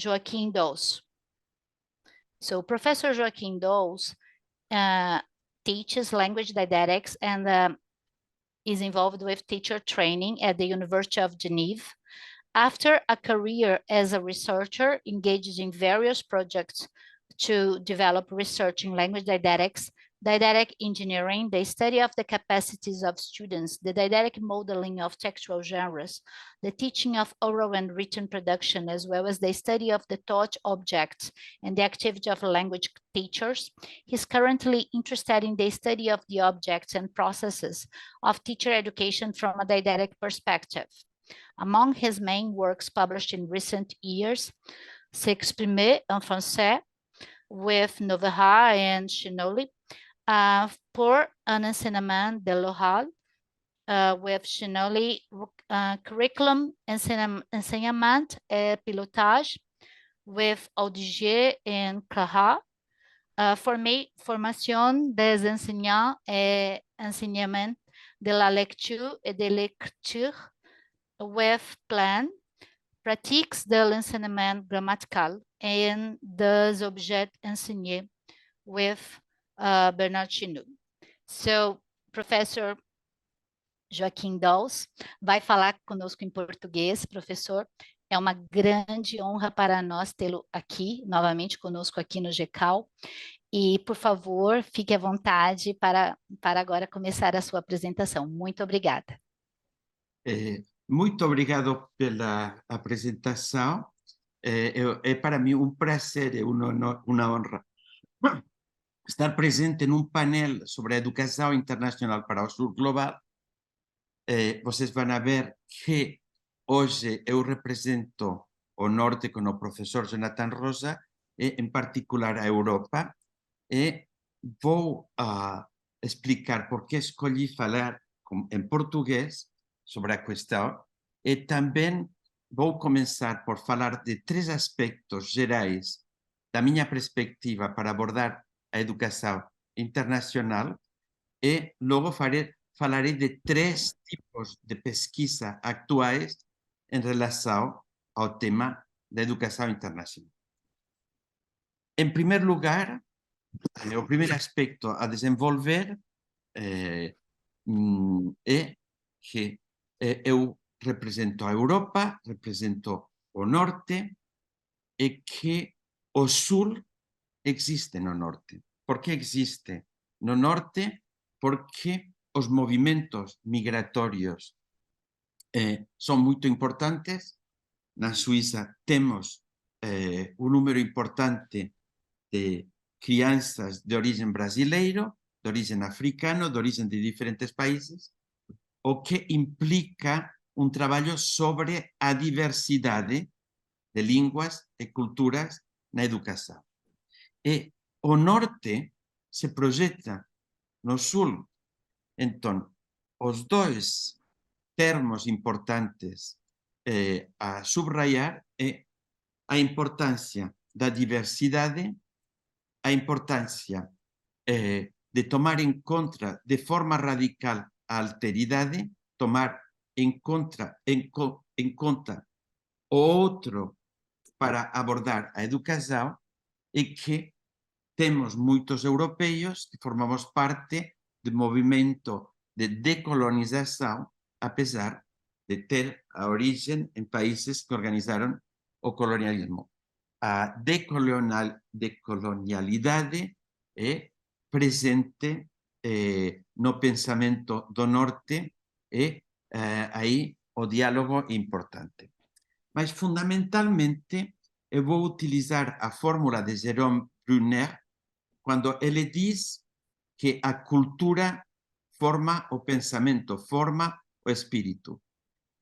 Joaquim Dolz. So Professor Joaquim Dolz teaches language didactics and is involved with teacher training at the University of Geneva. After a career as a researcher engaged in various projects to develop research in language didactics, didactic engineering, the study of the capacities of students, the didactic modeling of textual genres, the teaching of oral and written production, as well as the study of the taught objects and the activity of language teachers. He's currently interested in the study of the objects and processes of teacher education from a didactic perspective. Among his main works published in recent years, S'exprimer en français with Noverha and Chinoli, pour un enseignement de l'oral with Chinoli, curriculum, enseignement et pilotage with Audigier and Clara, formation des enseignants et enseignement de la lecture et de l'écriture with Plan, pratiques de l'enseignement grammatical and des objets enseignés with Bernard Chinu. So, Professor Joaquim Dolz vai falar conosco em português, professor. É uma grande honra para nós tê-lo aqui, novamente conosco aqui no GCAL. E, por favor, fique à vontade para agora começar a sua apresentação. Muito obrigada. Muito obrigado pela apresentação. É para mim um prazer e uma honra estar presente num painel sobre a educação internacional para o sul global. Vocês vão ver que hoje eu represento o norte com o professor Jonathan Rosa, e em particular a Europa, e vou explicar por que escolhi falar em português sobre a questão, e também vou começar por falar de 3 aspectos gerais da minha perspectiva para abordar a educação internacional, e logo falarei de 3 tipos de pesquisa atuais em relação ao tema da educação internacional. Em primeiro lugar, o primeiro aspecto a desenvolver é que eu represento a Europa, represento o norte, e que o sul existe no norte. Por que existe no norte? Porque os movimentos migratórios são muito importantes. Na Suíça temos um número importante de crianças de origem brasileiro, de origem africano, de origem de diferentes países, o que implica um trabalho sobre a diversidade de línguas e culturas na educação. E o norte se projeta no sul. Então, os 2 termos importantes a subrayar é a importância da diversidade, a importância de tomar em conta de forma radical a alteridade, tomar em conta o outro para abordar a educação, e que temos muitos europeus que formamos parte do movimento de decolonização, apesar de ter a origem em países que organizaram o colonialismo. A decolonialidade é presente no pensamento do norte, e aí o diálogo é importante. Mas, fundamentalmente, eu vou utilizar a fórmula de Jérôme Brunner quando ele diz que a cultura forma o pensamento, forma o espírito.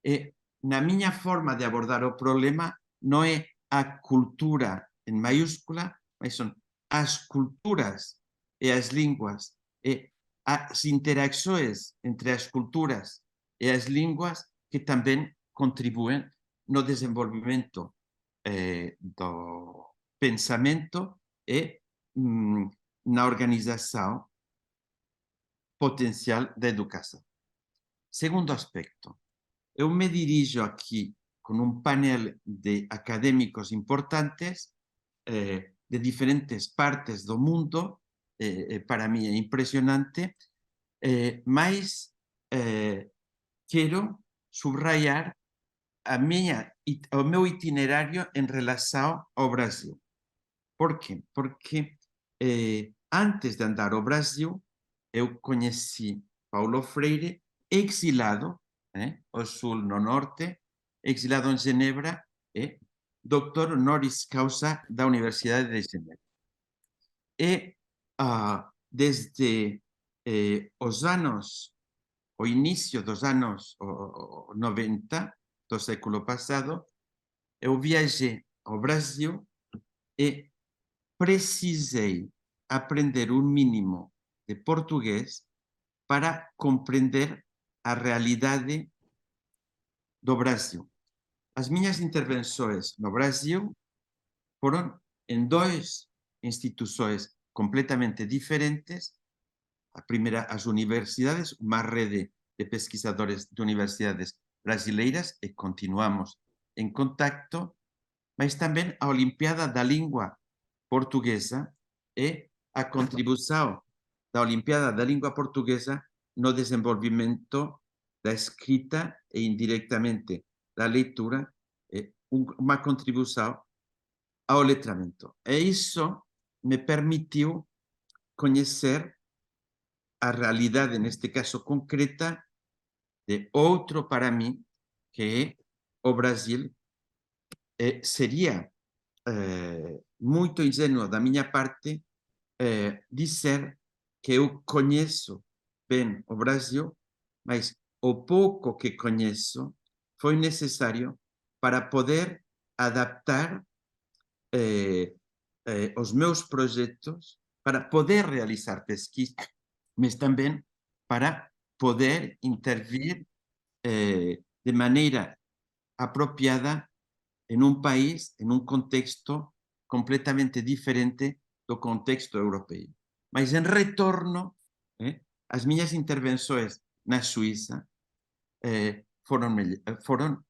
E, na minha forma de abordar o problema, não é a cultura em maiúscula, mas são as culturas e as línguas, e as interações entre as culturas e as línguas que também contribuem no desenvolvimento do pensamento e na organização potencial da educação. Segundo aspecto, eu me dirijo aqui con un panel de académicos importantes de diferentes partes do mundo. Para mí é impresionante, mas quero subrayar o meu itinerário em relação ao Brasil. Por quê? Porque antes de andar ao Brasil, eu conheci Paulo Freire exilado, ao sul, no norte, exilado em Genebra, doutor honoris causa da Universidade de Genebra. E desde os anos, o início dos anos 90 do século passado, eu viajei ao Brasil e precisei aprender um mínimo de português para compreender a realidade do Brasil. As minhas intervenções no Brasil foram em duas instituições completamente diferentes. A primeira, as universidades, uma rede de pesquisadores de universidades brasileiras, e continuamos em contacto, mas também a Olimpíada da Língua Portuguesa e a contribuição da Olimpíada da Língua Portuguesa no desenvolvimento da escrita e indiretamente da leitura, uma contribuição ao letramento. E isso me permitiu conhecer a realidade, neste caso concreta, de outro para mim, que é o Brasil. Seria muito ingênuo da minha parte dizer que eu conheço bem o Brasil, mas o pouco que conheço foi necessário para poder adaptar os meus projetos, para poder realizar pesquisa, mas também para poder intervir de maneira apropriada em um país, em um contexto completamente diferente do contexto europeu. Mas, em retorno, as minhas intervenções na Suíça foram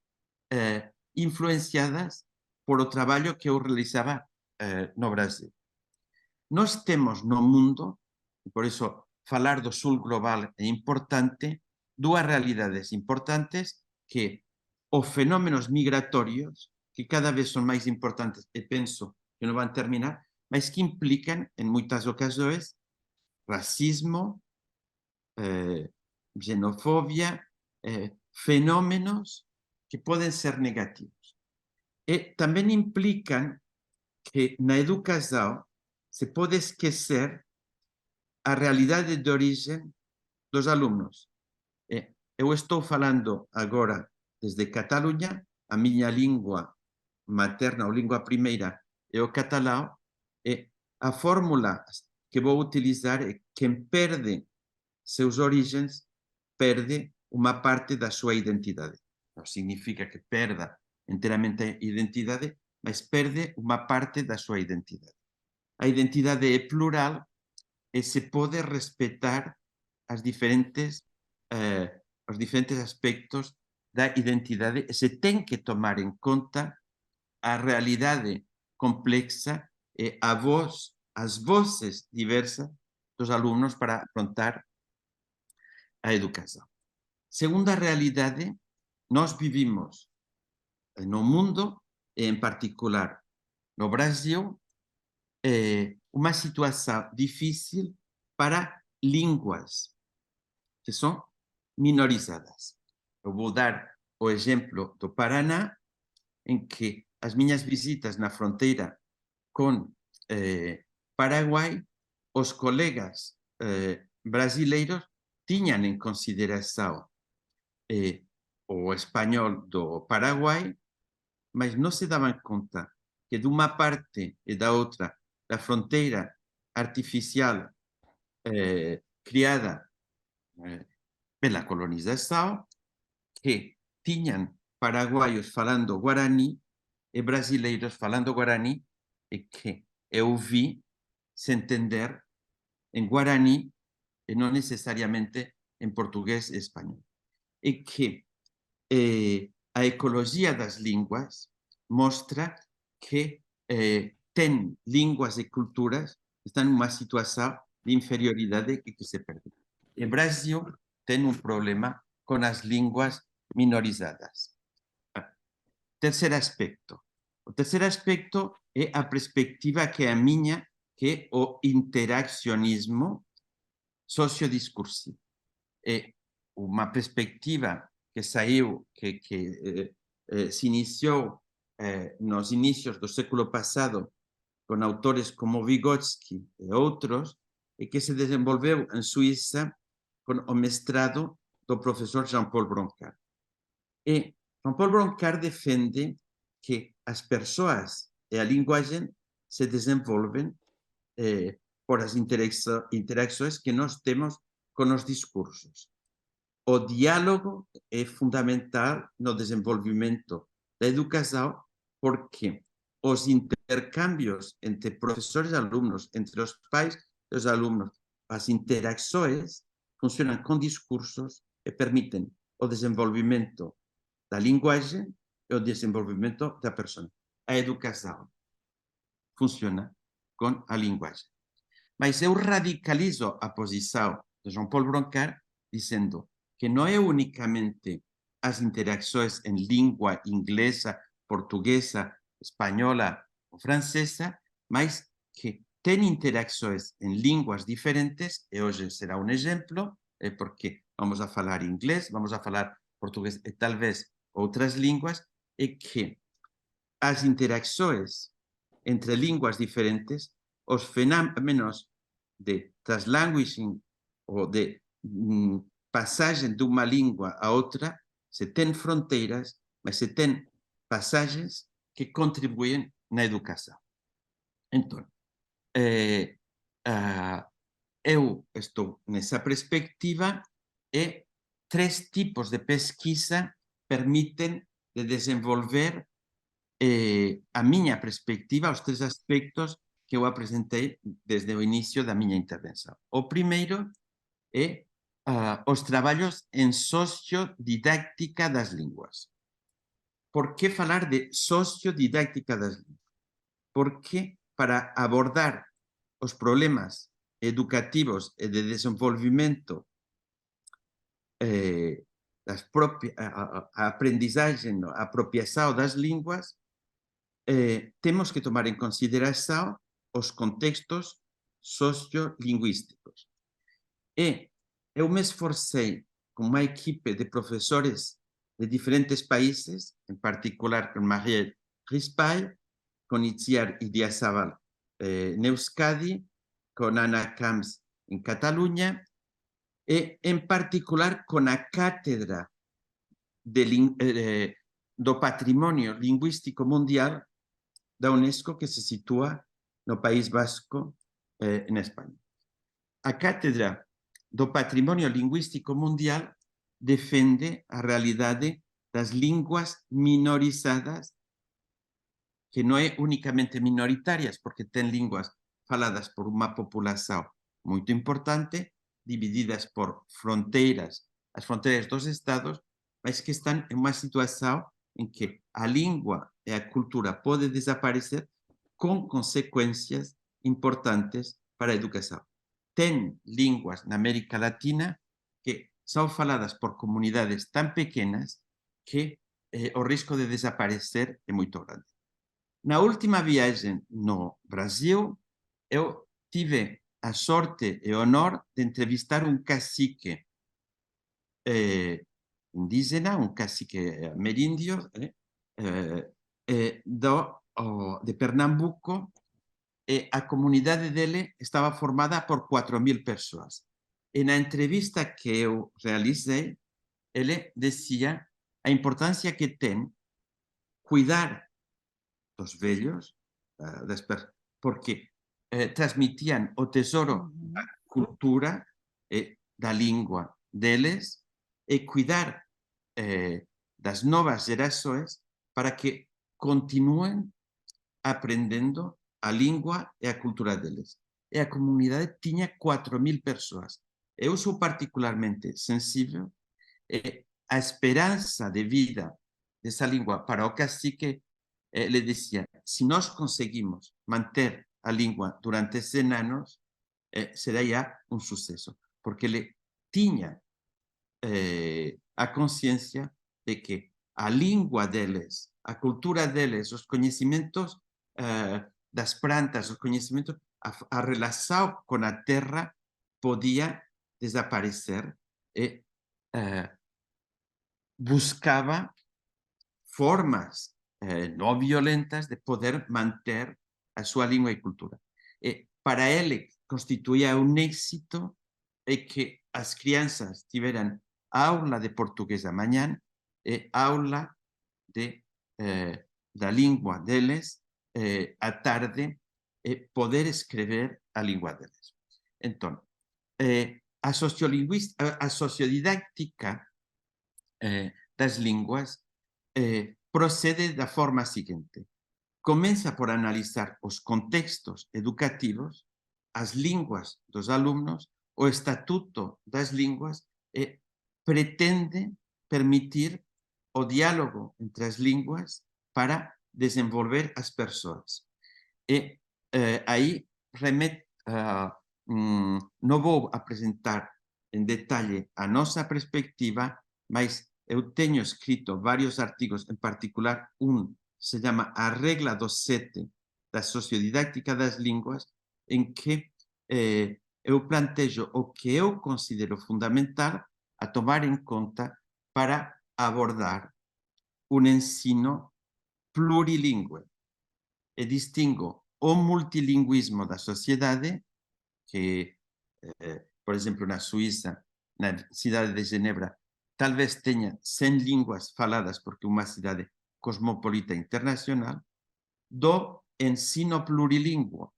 influenciadas por o trabalho que eu realizava no Brasil. Nós temos no mundo, e por isso falar do sul global é importante, duas realidades importantes, que os fenómenos migratórios, que cada vez são mais importantes, e penso que não vão terminar, mas que implicam, em muitas ocasiões, racismo, xenofobia, fenómenos que podem ser negativos. E também implicam que na educação se pode esquecer a realidade de origem dos alunos. Eu estou falando agora desde Catalunha, a minha língua materna ou língua primeira é o catalão, e a fórmula que vou utilizar é: quem perde seus origens perde uma parte da sua identidade. Não significa que perda inteiramente a identidade, mas perde uma parte da sua identidade. A identidade é plural e se pode respeitar os diferentes aspectos da identidade, e se tem que tomar em conta a realidade complexa e as vozes diversas dos alunos para afrontar a educação. Segunda realidade, nós vivimos no mundo, e em particular no Brasil, uma situação difícil para línguas que são minorizadas. Eu vou dar o exemplo do Paraná, em que as minhas visitas na fronteira com Paraguai, os colegas brasileiros tinham em consideração o espanhol do Paraguai, mas não se davam conta que de uma parte e da outra da fronteira artificial criada pela colonização, que tinham paraguaios falando guarani e brasileiros falando guarani, e que eu vi se entender em guarani e não necessariamente em português e espanhol. E que a ecologia das línguas mostra que tem línguas e culturas que estão numa situação de inferioridade e que se perdem. O Brasil tem um problema com as línguas minorizadas. Terceiro aspecto. O terceiro aspecto é a perspectiva que é a minha, que é o interaccionismo sociodiscursivo. É uma perspectiva que saiu, que se iniciou nos inícios do século passado com autores como Vygotsky e outros, e que se desenvolveu em Suíça com o mestrado do professor Jean-Paul Broncard. E Jean-Paul Broncard defende que as pessoas e a linguagem se desenvolvem por as interações que nós temos com os discursos. O diálogo é fundamental no desenvolvimento da educação, porque os intercâmbios entre professores e alunos, entre os pais e os alunos, as interações funcionam com discursos e permitem o desenvolvimento da linguagem e o desenvolvimento da pessoa. A educação funciona com a linguagem. Mas eu radicalizo a posição de Jean-Paul Broncard dizendo que não é unicamente as interações em língua inglesa, portuguesa, espanhola ou francesa, mas que tem interações em línguas diferentes, e hoje será um exemplo, porque vamos a falar inglês, vamos a falar português e talvez outras línguas, e que as interações entre línguas diferentes, os fenômenos de translanguaging ou de passagem de uma língua a outra, se tem fronteiras, mas se tem passagens que contribuem na educação. Então, eu estou nessa perspectiva e 3 tipos de pesquisa permitem de desenvolver a minha perspectiva, os 3 aspectos que eu apresentei desde o início da minha intervenção. O primeiro é os trabalhos em sociodidáctica das línguas. Por que falar de sociodidáctica das línguas? Porque para abordar os problemas educativos e de desenvolvimento a aprendizagem, a apropriação das línguas, temos que tomar em consideração os contextos sociolinguísticos. E eu me esforcei com uma equipe de professores de diferentes países, em particular com Maria Rispay, com Itziar Idiazabal em Euskadi, com Ana Camps em Catalunha, e em particular com a Cátedra do Patrimônio Linguístico Mundial da Unesco, que se situa no País Basco, em Espanha. A Cátedra do Patrimônio Linguístico Mundial defende a realidade das línguas minorizadas, que não é unicamente minoritárias, porque tem línguas faladas por uma população muito importante, divididas por fronteiras, as fronteiras dos estados, mas que estão em uma situação em que a língua e a cultura podem desaparecer com consequências importantes para a educação. Tem línguas na América Latina que são faladas por comunidades tão pequenas que o risco de desaparecer é muito grande. Na última viagem no Brasil, eu tive a sorte e o honor de entrevistar um cacique indígena, um cacique ameríndio, de Pernambuco, e a comunidade dele estava formada por 4.000 pessoas. E na entrevista que eu realizei, ele dizia a importância que tem cuidar dos velhos, porque transmitiam o tesouro da cultura e da língua deles, e cuidar das novas gerações para que continuem aprendendo a língua e a cultura deles. E a comunidade tinha 4.000 pessoas. Eu sou particularmente sensível, e a esperança de vida dessa língua para o cacique, ele dizia, se nós conseguimos manter a língua durante 100 anos, será já um sucesso, porque ele tinha a consciência de que a língua deles, a cultura deles, os conhecimentos das plantas, os conhecimentos, a relação com a terra podia desaparecer e buscava formas não violentas de poder manter a sua língua e cultura. E para ele constituía um êxito que as crianças tiveram aula de português amanhã e aula da língua deles à tarde e poder escrever a língua deles. Então, a sociodidáctica das línguas procede da forma seguinte. Começa por analisar os contextos educativos, as línguas dos alunos, o estatuto das línguas e pretende permitir o diálogo entre as línguas para desenvolver as pessoas. E aí não vou apresentar em detalhe a nossa perspectiva, mas eu tenho escrito vários artigos, em particular se chama A Regla dos 7 da Sociodidáctica das Línguas, em que eu plantejo o que eu considero fundamental a tomar em conta para abordar um ensino plurilingüe. E distingo o multilinguismo da sociedade, que, por exemplo, na Suíça, na cidade de Genebra, talvez tenha 100 línguas faladas, porque é uma cidade cosmopolita internacional, do ensino plurilingüe,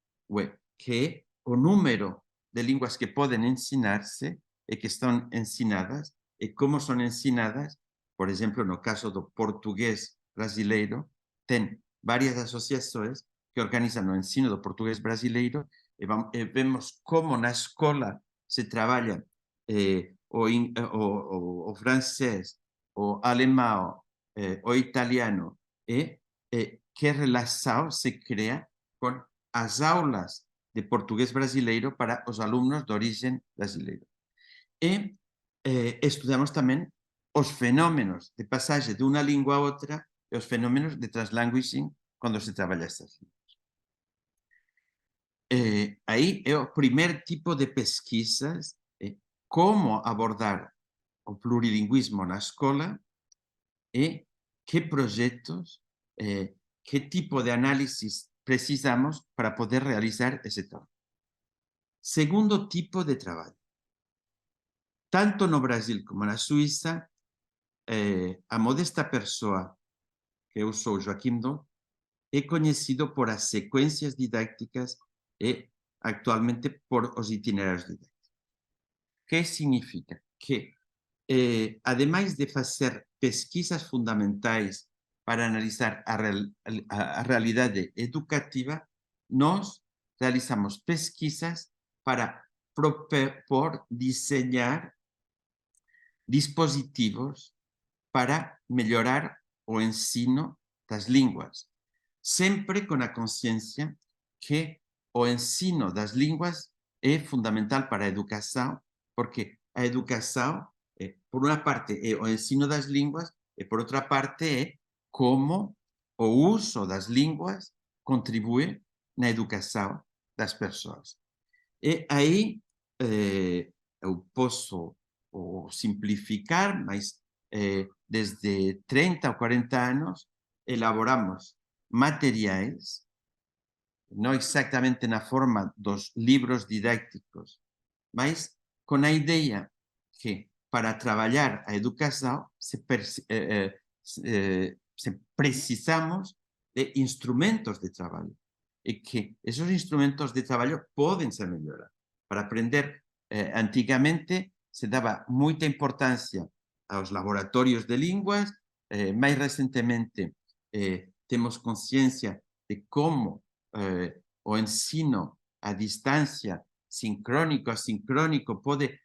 que é o número de línguas que podem ensinar-se e que estão ensinadas, e como são ensinadas, por exemplo, no caso do português brasileiro, tem várias associações que organizam o ensino do português brasileiro e vemos como na escola se trabalha o francês, o alemão, o italiano, e que relação se cria com as aulas de português brasileiro para os alunos de origem brasileira. E estudamos também os fenômenos de passagem de uma língua a outra e os fenômenos de translanguaging quando se trabalha estas línguas. Aí é o primeiro tipo de pesquisas, como abordar o plurilinguismo na escola e que projetos, que tipo de análisis precisamos para poder realizar esse trabalho. Segundo tipo de trabalho. Tanto no Brasil como na Suíça, a modesta pessoa que eu sou, Joaquim Dolz, é conhecido por as sequências didáticas e, atualmente, por os itinerários didáticos. O que significa? Que, ademais de fazer pesquisas fundamentais para analisar a realidade educativa, nós realizamos pesquisas para propor desenhar dispositivos para melhorar o ensino das línguas, sempre com a consciência que o ensino das línguas é fundamental para a educação, porque a educação, por uma parte, é o ensino das línguas, e por outra parte, é como o uso das línguas contribui na educação das pessoas. E aí eu posso simplificar, mas desde 30 ou 40 anos elaboramos materiais, não exatamente na forma dos livros didáticos, mas com a ideia que para trabalhar a educação precisamos de instrumentos de trabalho e que esses instrumentos de trabalho podem ser melhorados. Para aprender, antigamente se dava muita importância aos laboratórios de línguas, mais recentemente temos consciência de como o ensino à distância, sincrônico, assincrônico, pode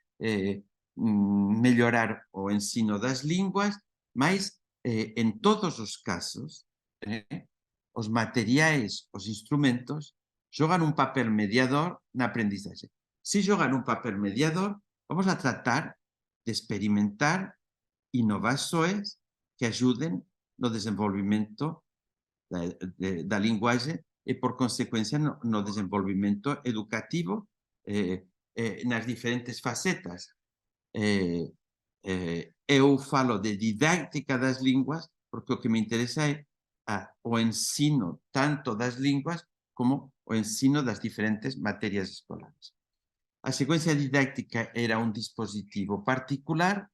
melhorar o ensino das línguas, mas en todos os casos, os materiais, os instrumentos, xogan un papel mediador na aprendizaxe. Se xogan un papel mediador, vamos a tratar de experimentar innovações que ajuden no desenvolvimento da linguaxe e, por consequência, no desenvolvimento educativo nas diferentes facetas. Eu falo de didáctica das línguas porque o que me interesa é o ensino tanto das línguas como o ensino das diferentes materias escolares. A sequência didáctica era um dispositivo particular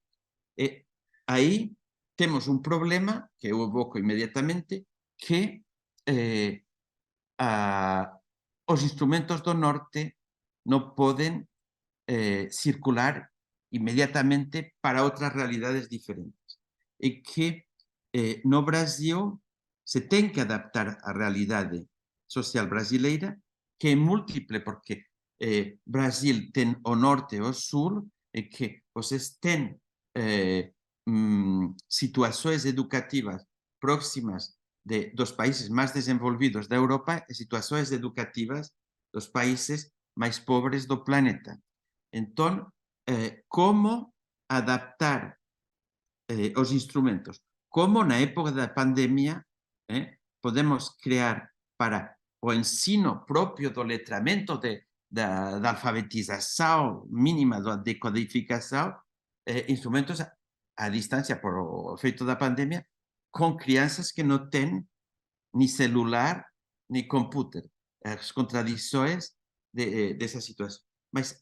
e aí temos um problema que eu evoco imediatamente, que os instrumentos do norte non poden circular inmediatamente para outras realidades diferentes. E que no Brasil se ten que adaptar á realidade social brasileira, que é múltiple, porque Brasil ten o norte e o sur, e que vocês ten situações educativas próximas dos países máis desenvolvidos da Europa e situações educativas dos países máis pobres do planeta. Entón, como adaptar os instrumentos? Como na época da pandemia podemos crear para o ensino propio do letramento da alfabetização mínima, da decodificação, instrumentos a distância por o efeito da pandemia, com crianças que não têm ni celular, ni computador. As contradições dessa situação. Mas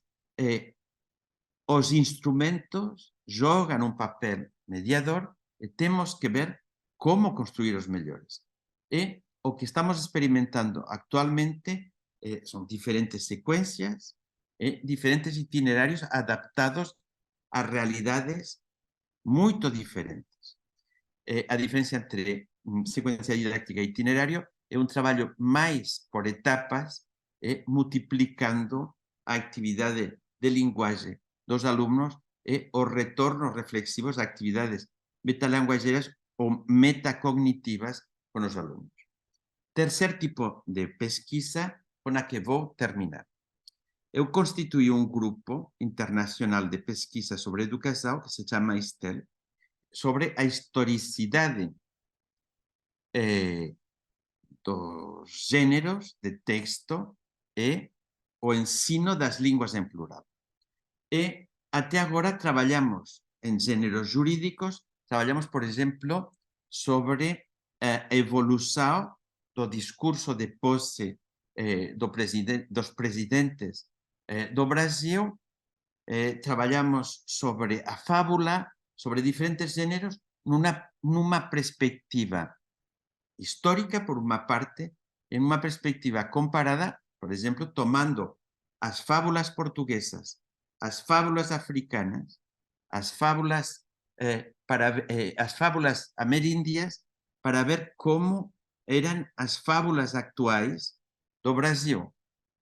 os instrumentos jogam um papel mediador e temos que ver como construir os melhores. E o que estamos experimentando actualmente são diferentes sequências, diferentes itinerários adaptados a realidades muito diferentes. A diferença entre sequência didáctica e itinerário é um trabalho mais por etapas, multiplicando a atividade de linguagem dos alunos e os retornos reflexivos a actividades metalinguageras ou metacognitivas com os alunos. Terceiro tipo de pesquisa com a que vou terminar. Eu constituí um grupo internacional de pesquisa sobre educação que se chama STEL, sobre a historicidade dos géneros de texto e o ensino das línguas en plural. E até agora traballamos en géneros jurídicos, traballamos, por exemplo, sobre a evolución do discurso de posse dos presidentes do Brasil, traballamos sobre a fábula, sobre diferentes géneros, numa perspectiva histórica, por uma parte, en unha perspectiva comparada, por exemplo, tomando as fábulas portuguesas, as fábulas africanas, as fábulas amerindias, para ver como eran as fábulas actuais do Brasil,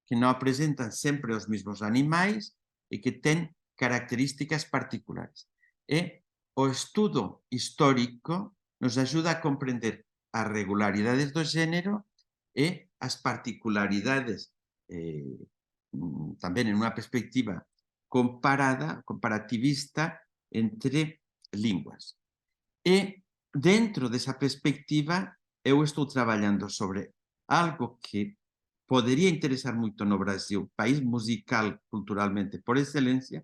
que non apresentan sempre os mesmos animais e que ten características particulares. E o estudo histórico nos ajuda a comprender as regularidades do género e as particularidades tamén en unha perspectiva comparativista entre linguas. E dentro desa perspectiva eu estou traballando sobre algo que podería interesar moito no Brasil, país musical culturalmente por excelencia,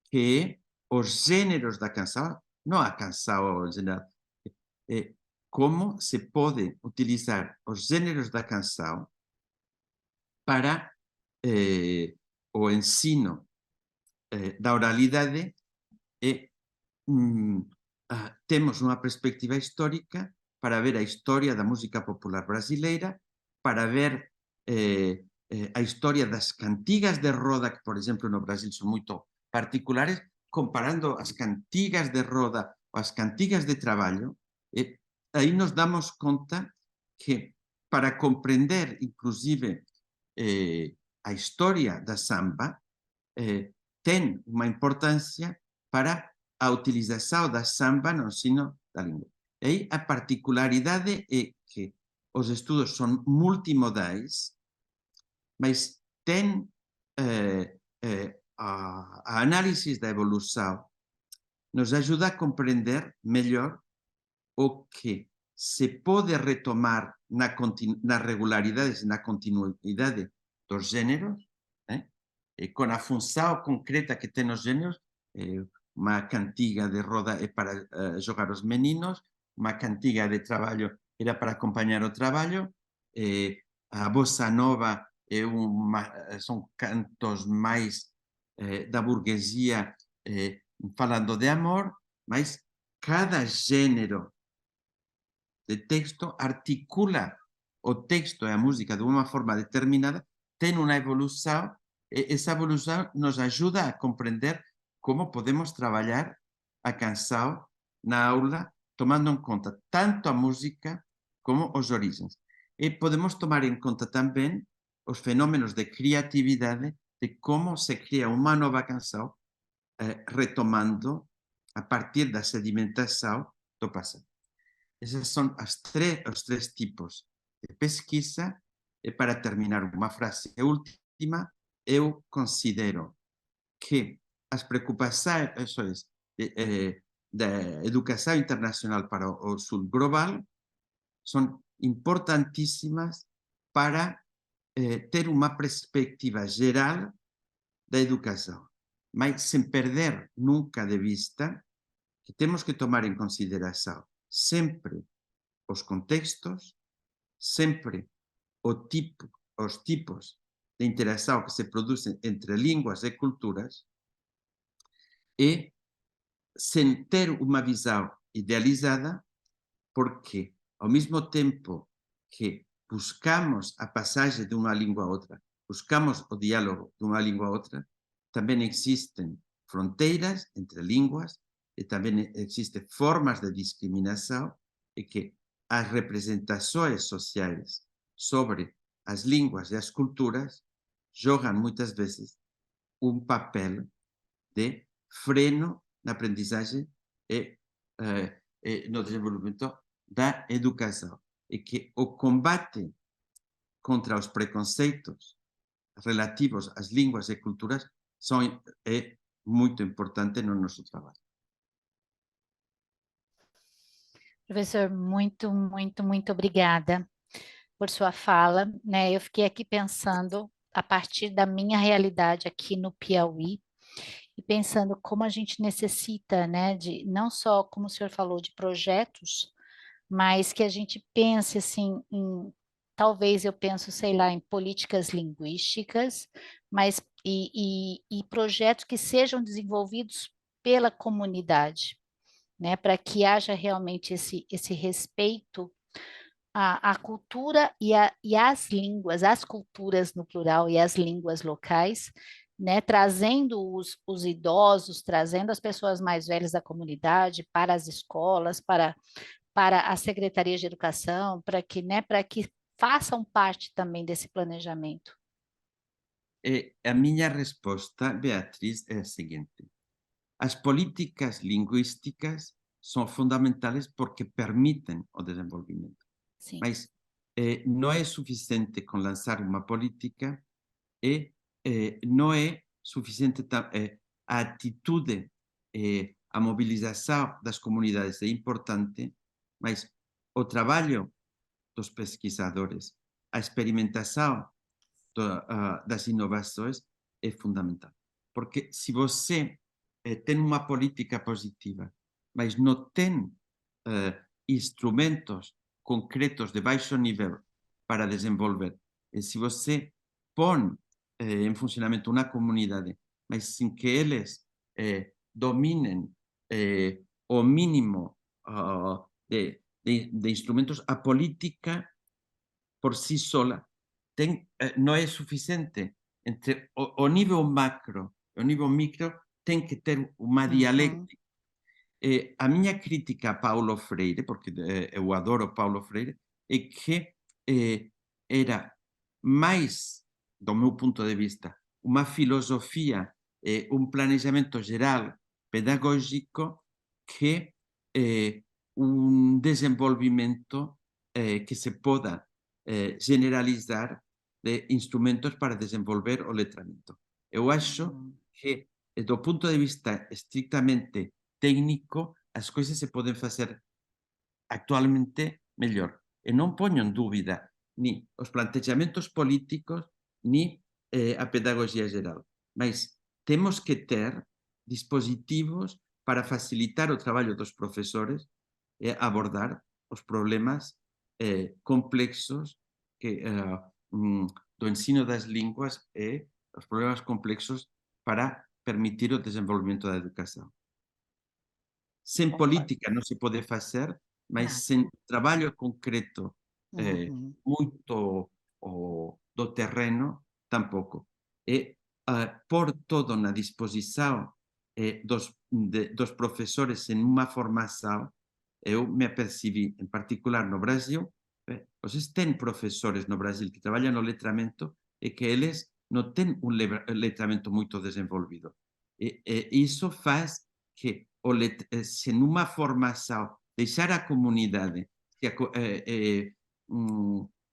que é os géneros da canção, non a canção en geral, como se pode utilizar os géneros da canção para o ensino da oralidade e temos unha perspectiva histórica para ver a historia da música popular brasileira, para ver a historia das cantigas de roda, que, por exemplo, no Brasil son moito particulares, comparando as cantigas de roda ou as cantigas de traballo, aí nos damos conta que para comprender, inclusive, a historia da samba, ten unha importancia para a utilización da samba no ensino da lingua. E a particularidade é que os estudos são multimodais, mas tem a análise da evolução nos ajuda a compreender melhor o que se pode retomar nas regularidades e na continuidade dos géneros, e com a função concreta que tem os géneros. Uma cantiga de roda é para jogar os meninos, uma cantiga de trabalho era para acompanhar o trabalho, a bossa nova são cantos mais da burguesia falando de amor, mas cada gênero de texto articula o texto e a música de uma forma determinada, tem uma evolução, e essa evolução nos ajuda a compreender como podemos trabalhar a canção na aula, tomando em conta tanto a música como os origens. E podemos tomar em conta também os fenômenos de criatividade, de como se cria uma nova canção, retomando a partir da sedimentação do passado. Esses são os três tipos de pesquisa. E para terminar, uma frase última, eu considero que as preocupações da educação internacional para o sul global são importantíssimas para ter uma perspectiva geral da educação, mas sem perder nunca de vista que temos que tomar em consideração sempre os contextos, sempre os tipos de interação que se produzem entre línguas e culturas, e sem ter uma visão idealizada, porque ao mesmo tempo que buscamos a passagem de uma língua a outra, buscamos o diálogo de uma língua a outra, também existem fronteiras entre línguas e também existem formas de discriminação, e que as representações sociais sobre as línguas e as culturas jogam muitas vezes um papel de freno na aprendizagem e no desenvolvimento da educação. E que o combate contra os preconceitos relativos às línguas e culturas é muito importante no nosso trabalho. Professor, muito, muito, muito obrigada por sua fala, né? Eu fiquei aqui pensando a partir da minha realidade aqui no Piauí e pensando como a gente necessita, né, de não só, como o senhor falou, de projetos, mas que a gente pense assim em, talvez eu penso, sei lá, em políticas linguísticas, mas e projetos que sejam desenvolvidos pela comunidade, né, para que haja realmente esse respeito à cultura e às línguas, às culturas no plural e às línguas locais, né, trazendo os idosos, trazendo as pessoas mais velhas da comunidade para as escolas, para a Secretaria de Educação, para que façam parte também desse planejamento. E a minha resposta, Beatriz, é a seguinte: as políticas linguísticas são fundamentais porque permitem o desenvolvimento. Sim. Mas não é suficiente com lançar uma política, e não é suficiente a atitude, a mobilização das comunidades é importante, mas o trabalho dos pesquisadores, a experimentação das inovações é fundamental. Porque se você tem uma política positiva, mas não tem instrumentos concretos de baixo nível para desenvolver, e se você põe em funcionamento uma comunidade, mas sem que eles dominem o mínimo de instrumentos, a política por si sola não é suficiente. Entre o nível macro e o nível micro tem que ter uma dialética. A minha crítica a Paulo Freire, porque eu adoro Paulo Freire, é que era mais, do meu ponto de vista, uma filosofia, um planejamento geral pedagógico que desenvolvimento que se poda generalizar de instrumentos para desenvolver o letramento. Eu acho que, do ponto de vista estritamente técnico, as coisas se podem fazer actualmente mellor. E non poño en dúbida ni os plantexamentos políticos ni a pedagogía geral. Mas temos que ter dispositivos para facilitar o traballo dos profesores e abordar os problemas complexos que, do ensino das linguas e os problemas complexos para permitir o desenvolvimento da educação. Sem política non se pode facer, mas sen traballo concreto moito do terreno, tampouco. E por todo na disposición dos profesores en unha formación, eu me apercibi, en particular no Brasil, vocês ten profesores no Brasil que traballan no letramento e que eles non ten un letramento moito desenvolvido. E iso faz que se nunha formación deixar a comunidade,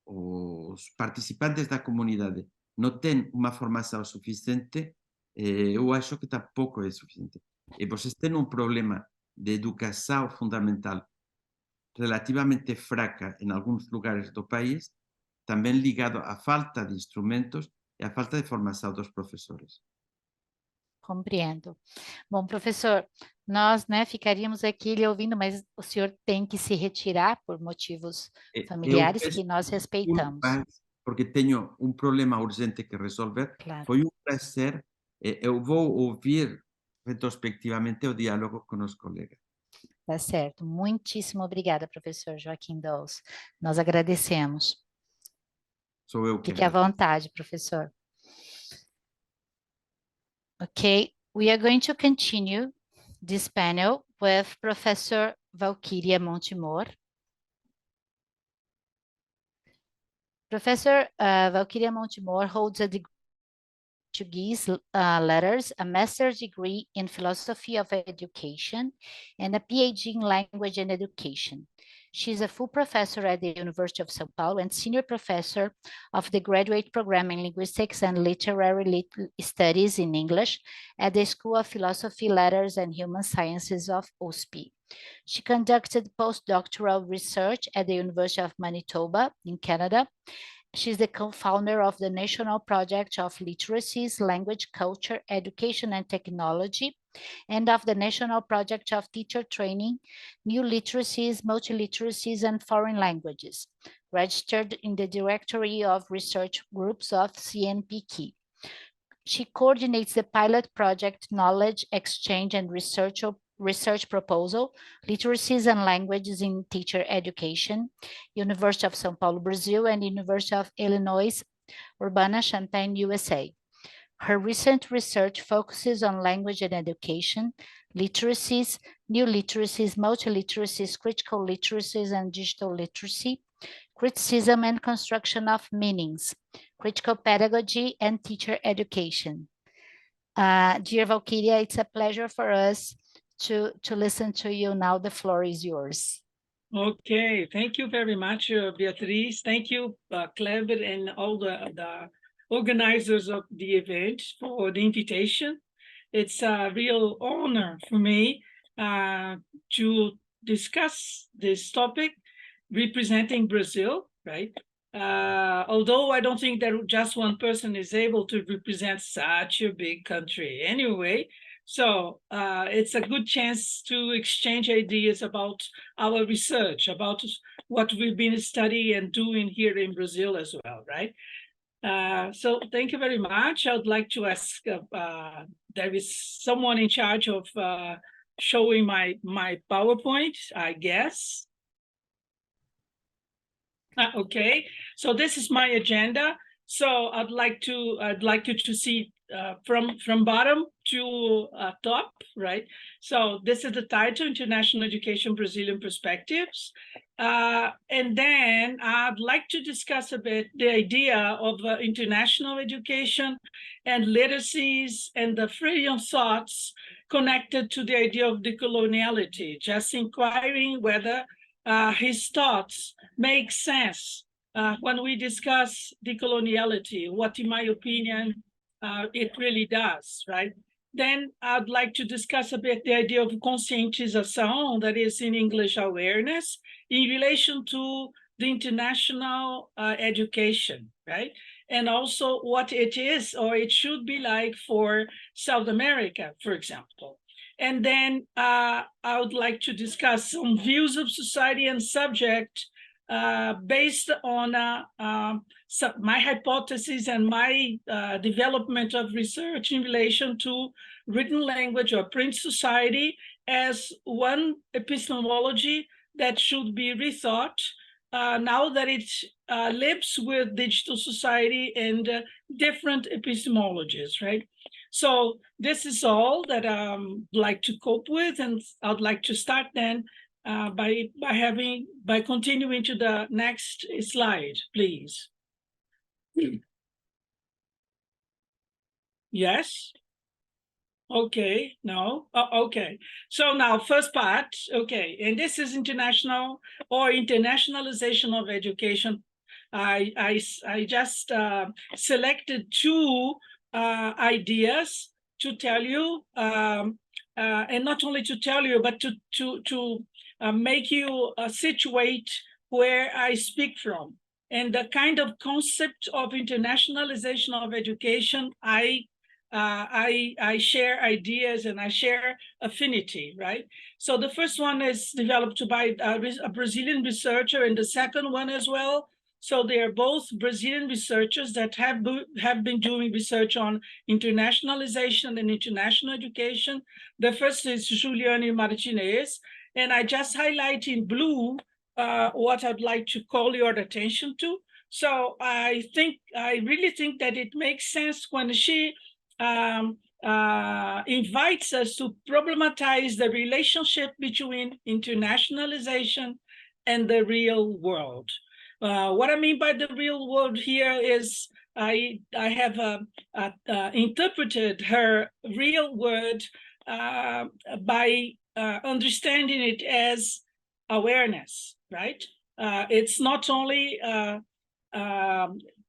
os participantes da comunidade non ten unha formación suficiente, eu acho que tampouco é suficiente. E vocês ten un problema de educación fundamental relativamente fraca en algúns lugares do país, tamén ligado á falta de instrumentos e á falta de formação dos professores. Compreendo. Bom, professor, nós, ficaríamos aqui lhe ouvindo, mas o senhor tem que se retirar por motivos familiares que nós respeitamos. Porque tenho um problema urgente que resolver. Claro. Foi um prazer. Eu vou ouvir retrospectivamente o diálogo com os colegas. Tá certo. Muitíssimo obrigada, professor Joaquim Dolz. Nós agradecemos. Sou eu que Fique à vontade, professor. Okay, we are going to continue this panel with Professor Walkyria Monte Mor. Professor Walkyria Monte Mor holds a degree in Portuguese letters, a master's degree in philosophy of education, and a PhD in language and education. She is a full professor at the University of São Paulo and senior professor of the graduate program in linguistics and literary studies in English at the School of Philosophy, Letters, and Human Sciences of USP. She conducted postdoctoral research at the University of Manitoba in Canada. She's the co-founder of the National Project of Literacies, Language, Culture, Education, and Technology, and of the National Project of Teacher Training, New Literacies, Multiliteracies, and Foreign Languages, registered in the Directory of Research Groups of CNPq. She coordinates the pilot project Knowledge Exchange and Research Proposal, Literacies and Languages in Teacher Education, University of São Paulo, Brazil, and University of Illinois, Urbana-Champaign, USA. Her recent research focuses on language and education, literacies, new literacies, multiliteracies, critical literacies, and digital literacy, criticism and construction of meanings, critical pedagogy, and teacher education. Dear Walkyria, it's a pleasure for us to listen to you now. The floor is yours. Okay, thank you very much, Beatriz. Thank you, Kleber, and all the organizers of the event for the invitation. It's a real honor for me to discuss this topic representing Brazil, right? Although I don't think that just one person is able to represent such a big country anyway. So it's a good chance to exchange ideas about our research, about what we've been studying and doing here in Brazil as well, right? So thank you very much. I would like to ask, there is someone in charge of showing my PowerPoint, I guess. Okay, so this is my agenda. So I'd like you to see from bottom to top, right? So this is the title, International Education, Brazilian Perspectives. And then I'd like to discuss a bit the idea of international education and literacies and the freedom thoughts connected to the idea of decoloniality, just inquiring whether his thoughts make sense when we discuss decoloniality, what in my opinion, it really does, right? Then I'd like to discuss a bit the idea of conscientização, that is in English awareness, in relation to the international education, right? And also what it is or it should be like for South America, for example. And then I would like to discuss some views of society and subject based on my hypothesis and my development of research in relation to written language or print society as one epistemology that should be rethought now that it lives with digital society and different epistemologies, right? So this is all that I'd like to cope with, and I'd like to start then by continuing to the next slide, please. Yes. Okay. No. Okay. So now, first part. Okay, and this is international or internationalization of education. I just selected two ideas to tell you, and not only to tell you, but to make you situate where I speak from. And the kind of concept of internationalization of education, I share ideas and I share affinity, right? So the first one is developed by a Brazilian researcher, and the second one as well. So they are both Brazilian researchers that have been doing research on internationalization and international education. The first is Juliane Martinez, and I just highlight in blue what I'd like to call your attention to. So I really think that it makes sense when she invites us to problematize the relationship between internationalization and the real world. What I mean by the real world here is I have interpreted her real word by understanding it as awareness, right? It's not only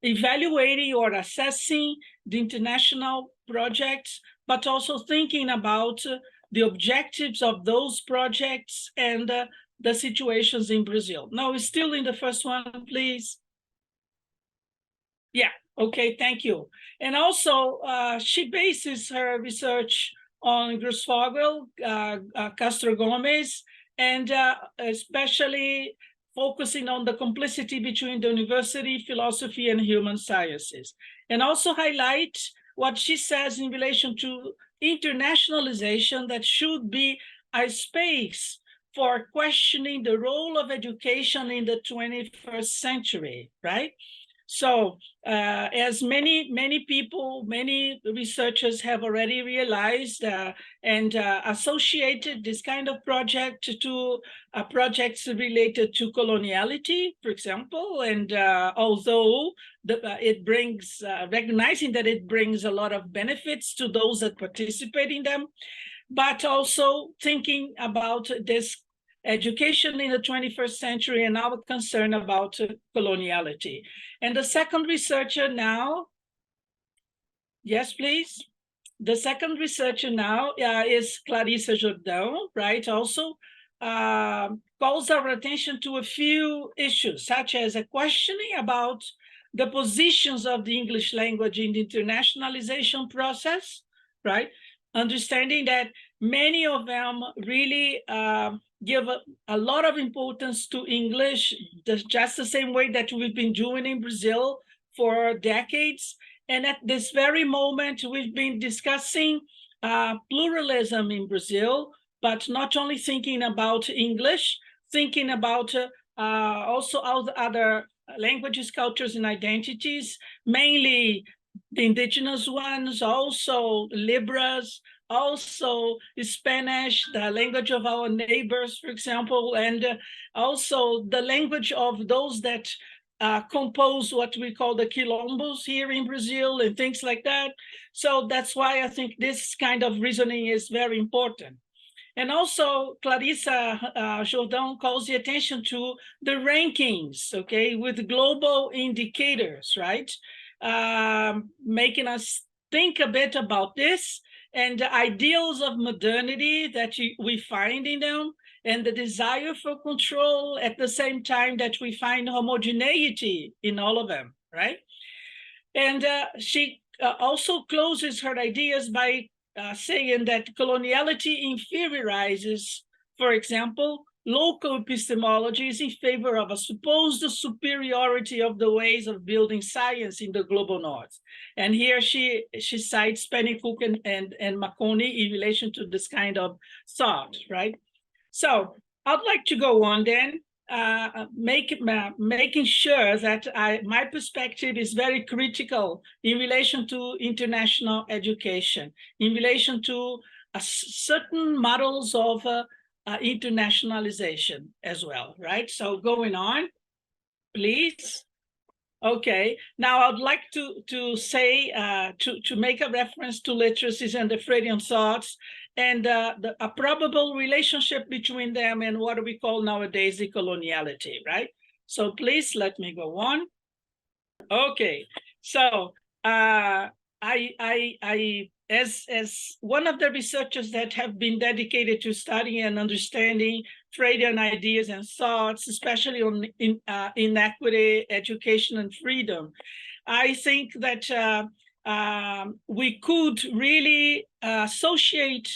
evaluating or assessing the international projects, but also thinking about the objectives of those projects and the situations in Brazil. Now, still in the first one, please. Yeah, okay, thank you. And also, she bases her research on Grossfogel, Castro Gomes, and especially focusing on the complicity between the university, philosophy, and human sciences. And also highlight what she says in relation to internationalization, that should be a space for questioning the role of education in the 21st century, right? So as many people, many researchers have already realized and associated this kind of project to projects related to coloniality, for example, and although it brings, recognizing that it brings a lot of benefits to those that participate in them, but also thinking about this education in the 21st century and our concern about coloniality. And the second researcher now, yes, please. The second researcher now is Clarissa Jordão, right? Also calls our attention to a few issues, such as a questioning about the positions of the English language in the internationalization process, right? Understanding that many of them really give a lot of importance to English, just the same way that we've been doing in Brazil for decades. And at this very moment, we've been discussing pluralism in Brazil, but not only thinking about English, thinking about also all the other languages, cultures, and identities, mainly the indigenous ones, also Libras, also Spanish, the language of our neighbors, for example, and also the language of those that compose what we call the quilombos here in Brazil and things like that. So that's why I think this kind of reasoning is very important. And also, Clarissa Jordan calls the attention to the rankings, okay, with global indicators, right? Making us think a bit about this and the ideals of modernity that we find in them, and the desire for control at the same time that we find homogeneity in all of them, right? And she also closes her ideas by saying that coloniality inferiorizes, for example, local epistemologies in favor of a supposed superiority of the ways of building science in the global north. And here she cites Pennycook and Marconi in relation to this kind of thought, right? So I'd like to go on then, making sure that my perspective is very critical in relation to international education, in relation to certain models of internationalization as well, right? So going on, please. Okay, now I'd like to say, to make a reference to literacies and the Freudian thoughts, and a probable relationship between them and what we call nowadays decoloniality, right? So please let me go on. Okay, so as one of the researchers that have been dedicated to studying and understanding Freudian ideas and thoughts, especially on inequity, education, and freedom, I think that we could really associate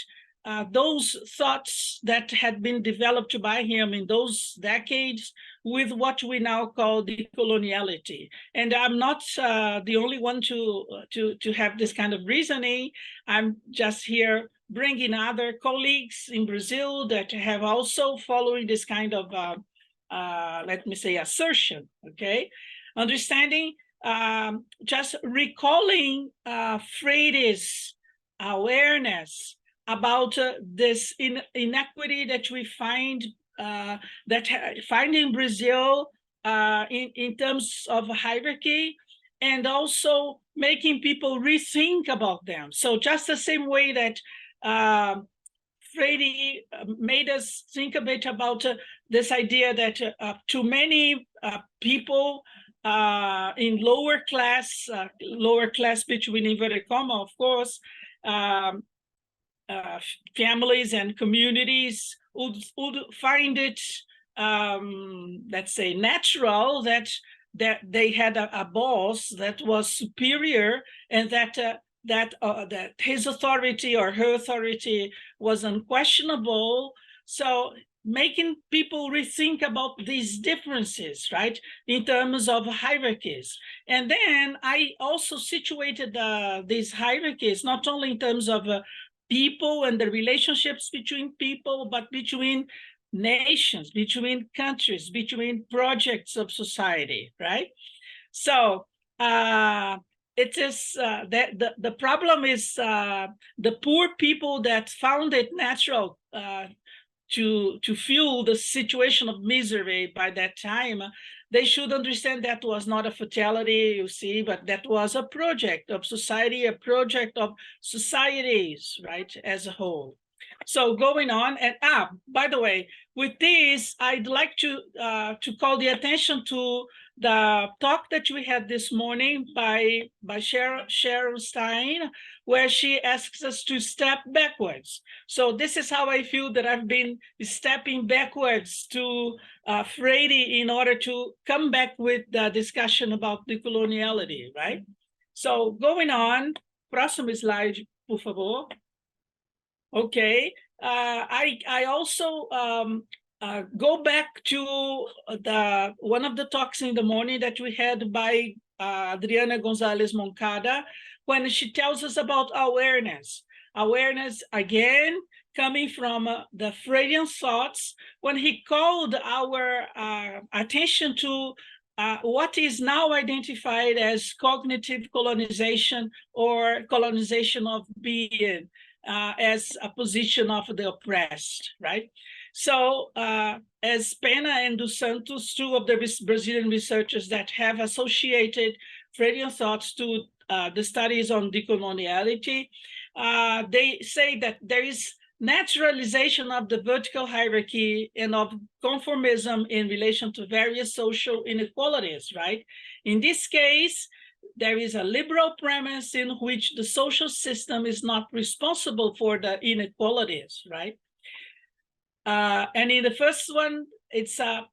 those thoughts that had been developed by him in those decades with what we now call decoloniality. And I'm not the only one to have this kind of reasoning. I'm just here bringing other colleagues in Brazil that have also following this kind of, let me say, assertion, okay? Understanding, just recalling Freire's awareness about this inequity that we find in Brazil in terms of hierarchy, and also making people rethink about them. So just the same way that Freire made us think a bit about this idea that too many people in lower class between inverted comma, of course, families and communities would find it, let's say, natural that they had a boss that was superior, and that his authority or her authority was unquestionable. So making people rethink about these differences, right, in terms of hierarchies. And then I also situated these hierarchies not only in terms of people and the relationships between people, but between nations, between countries, between projects of society, right? So it is that the problem is the poor people that found it natural to feel the situation of misery by that time. They should understand that was not a fatality, you see, but that was a project of society, a project of societies, right, as a whole. So going on, and by the way, with this, I'd like to call the attention to the talk that we had this morning by Sharon Stein, where she asks us to step backwards. So this is how I feel that I've been stepping backwards to Freire in order to come back with the discussion about decoloniality, right? So going on, próximo slide, por favor. Okay, I also go back to one of the talks in the morning that we had by Adriana Gonzalez Moncada, when she tells us about awareness. Awareness, again, coming from the Freudian thoughts, when he called our attention to what is now identified as cognitive colonization or colonization of being as a position of the oppressed, right? So as Pena and dos Santos, two of the Brazilian researchers that have associated Freudian thoughts to the studies on decoloniality, they say that there is naturalization of the vertical hierarchy and of conformism in relation to various social inequalities, right? In this case, there is a liberal premise in which the social system is not responsible for the inequalities, right? And in the first one, it's the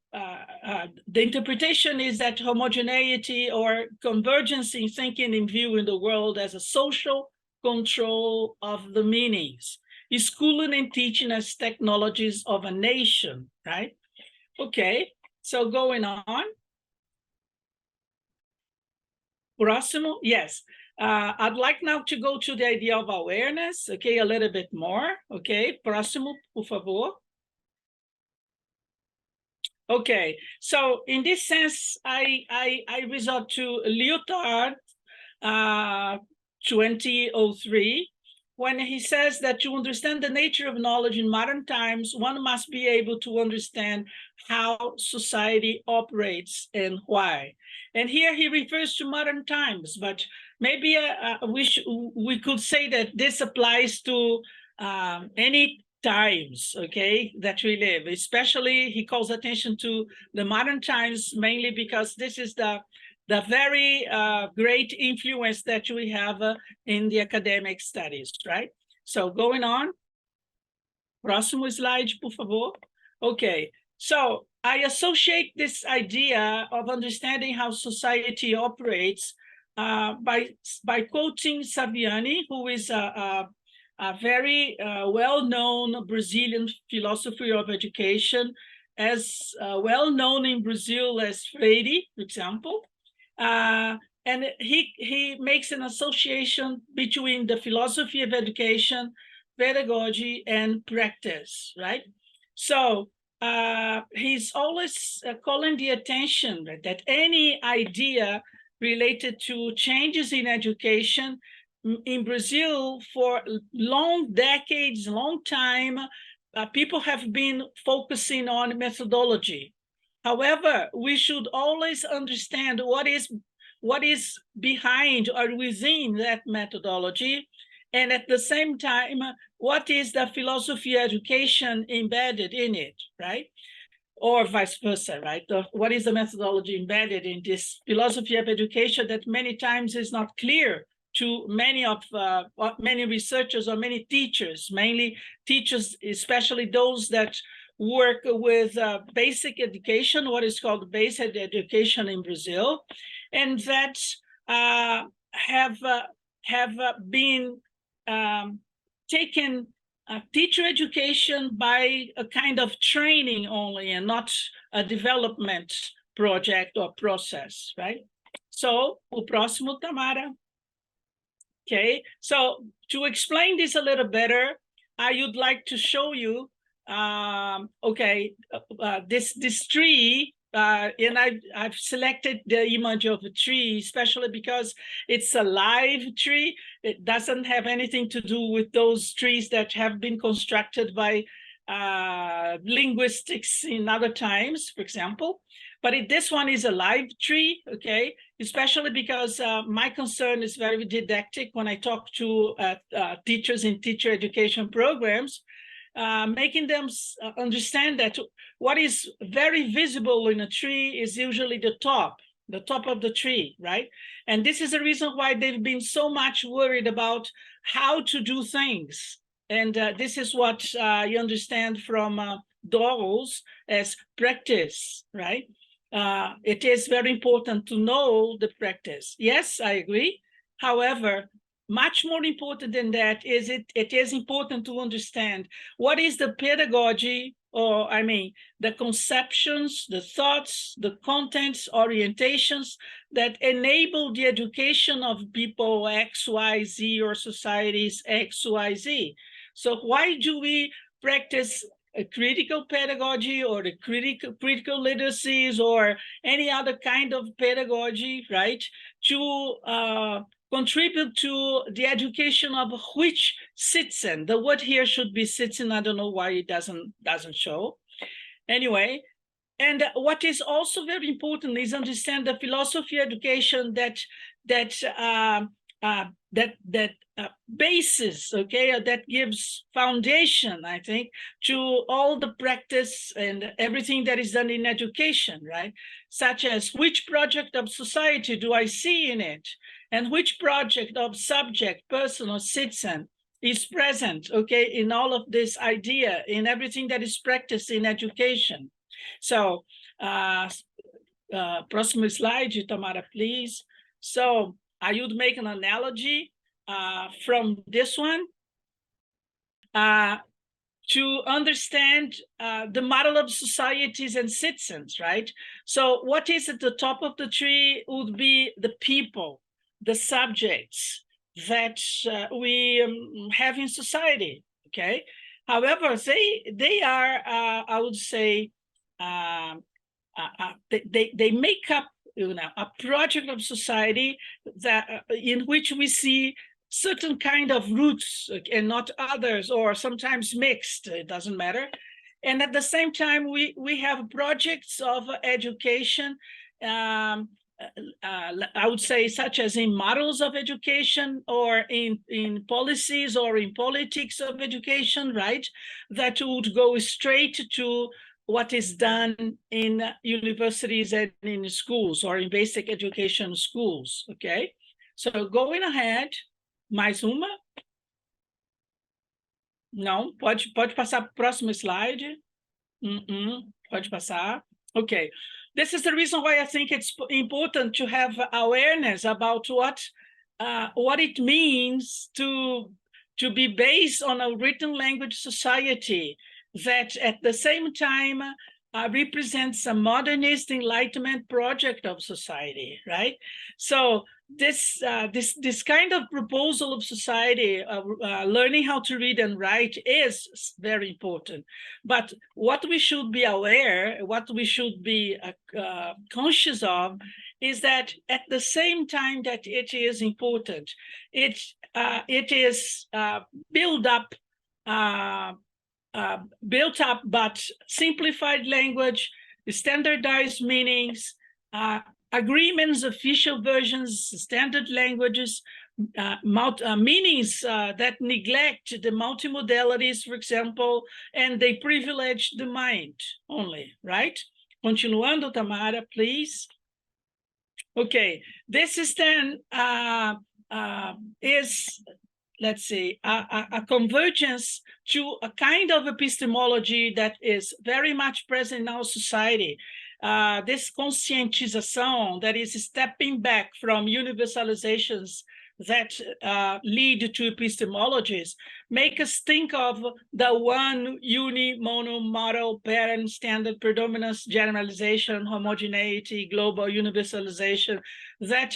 interpretation is that homogeneity or convergence in thinking and viewing the world as a social control of the meanings, schooling and teaching as technologies of a nation, right? Okay, so going on. Próximo, yes. I'd like now to go to the idea of awareness, okay, a little bit more, okay? Próximo, por favor. Okay, so in this sense, I resort to Lyotard, 2003, when he says that to understand the nature of knowledge in modern times, one must be able to understand how society operates and why. And here he refers to modern times, but maybe we could say that this applies to any times, okay, that we live. Especially, he calls attention to the modern times, mainly because this is the very great influence that we have in the academic studies, right? So going on. Próximo slide, por favor. Okay, so I associate this idea of understanding how society operates by quoting Saviani, who is a very well-known Brazilian philosopher of education, as well-known in Brazil as Freire, for example. And he makes an association between the philosophy of education, pedagogy, and practice, right? So he's always calling the attention that any idea related to changes in education in Brazil for long decades, long time, people have been focusing on methodology. However, we should always understand what is behind or within that methodology, and at the same time, what is the philosophy of education embedded in it, right? Or vice versa, right? What is the methodology embedded in this philosophy of education that many times is not clear to many researchers or many teachers, mainly teachers, especially those that work with basic education, what is called basic education in Brazil, and that have been taken teacher education by a kind of training only and not a development project or process, right? So, o próximo, Tamara. Okay, so to explain this a little better, I would like to show you, this tree, and I've selected the image of a tree, especially because it's a live tree. It doesn't have anything to do with those trees that have been constructed by linguistics in other times, for example. But this one is a live tree, okay? Especially because my concern is very didactic when I talk to teachers in teacher education programs, making them understand that what is very visible in a tree is usually the top of the tree, right? And this is the reason why they've been so much worried about how to do things. And this is what you understand from Dolz as practice, right? It is very important to know the practice. Yes, I agree. However, much more important than that is it is important to understand what is the pedagogy, or the conceptions, the thoughts, the contents, orientations that enable the education of people X, Y, Z, or societies X, Y, Z. So why do we practice a critical pedagogy or the critical literacies or any other kind of pedagogy, right, to contribute to the education of which citizen. The word here should be citizen. I don't know why it doesn't show. Anyway, and what is also very important is understand the philosophy of education that basis, okay, that gives foundation, I think, to all the practice and everything that is done in education, right? Such as which project of society do I see in it, and which project of subject, person, or citizen is present, okay, in all of this idea, in everything that is practiced in education. So, próximo slide, Tamara, please. So, I would make an analogy from this one to understand the model of societies and citizens, right? So what is at the top of the tree would be the people, the subjects that we have in society, okay? However, they are, I would say, they make up, you know, a project of society that in which we see certain kind of roots and not others, or sometimes mixed, it doesn't matter. And at the same time, we have projects of education, I would say, such as in models of education or in policies or in politics of education, right? That would go straight to what is done in universities and in schools or in basic education schools, okay? So going ahead, mais uma? Não, pode passar para o próximo slide. Pode passar. Okay, this is the reason why I think it's important to have awareness about what it means to be based on a written language society that at the same time represents a modernist enlightenment project of society, right? So this kind of proposal of society, learning how to read and write, is very important. But what we should be aware, what we should be conscious of, is that at the same time that it is important, it is built up, but simplified language, standardized meanings, agreements, official versions, standard languages, meanings that neglect the multimodalities, for example, and they privilege the mind only, right? Continuando, Tamara, please. Okay, this is then, let's see, a convergence to a kind of epistemology that is very much present in our society. This conscientization that is stepping back from universalizations that lead to epistemologies, make us think of the one mono model parent standard predominance generalization homogeneity global universalization that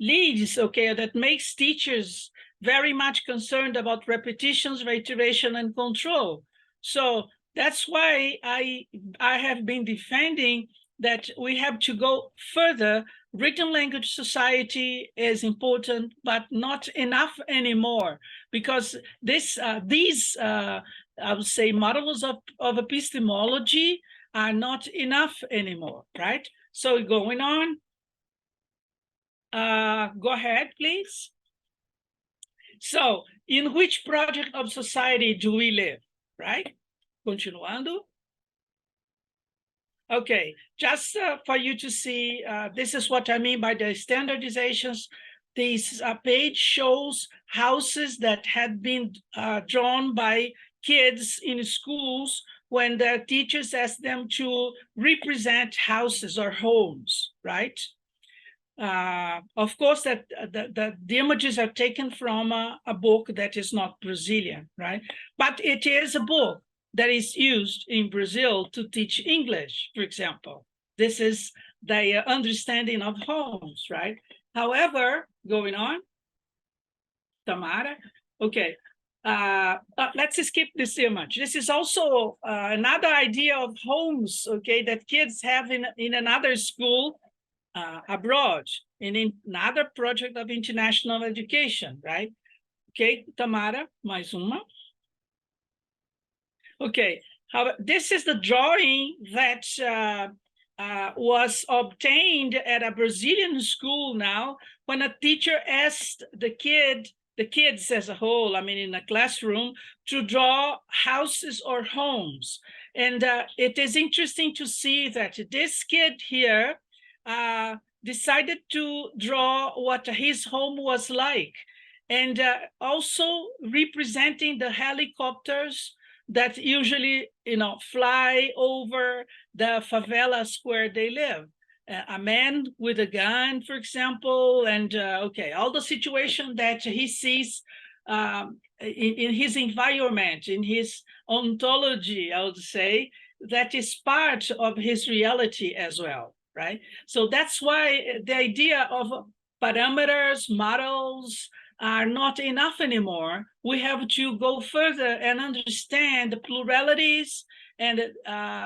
leads, okay, that makes teachers very much concerned about repetitions, reiteration, and control. So that's why I have been defending that we have to go further. Written language society is important, but not enough anymore, because these I would say models of epistemology are not enough anymore, right? So going on, go ahead, please. So in which project of society do we live, right? Continuando. Okay, just for you to see, this is what I mean by the standardizations. This page shows houses that had been drawn by kids in schools when their teachers asked them to represent houses or homes, right? Of course, that the images are taken from a book that is not Brazilian, right? But it is a book that is used in Brazil to teach English, for example. This is the understanding of homes, right? However, going on, Tamara, okay. let's skip this image. This is also another idea of homes, okay, that kids have in another school abroad, in another project of international education, right? Okay, Tamara, mais uma. Okay, this is the drawing that was obtained at a Brazilian school now, when a teacher asked the kids as a whole, I mean, in a classroom, to draw houses or homes. And it is interesting to see that this kid here decided to draw what his home was like, and also representing the helicopters that usually, fly over the favelas where they live. A man with a gun, for example, and all the situation that he sees in his environment, in his ontology, I would say, that is part of his reality as well, right? So that's why the idea of parameters, models, are not enough anymore. We have to go further and understand the pluralities and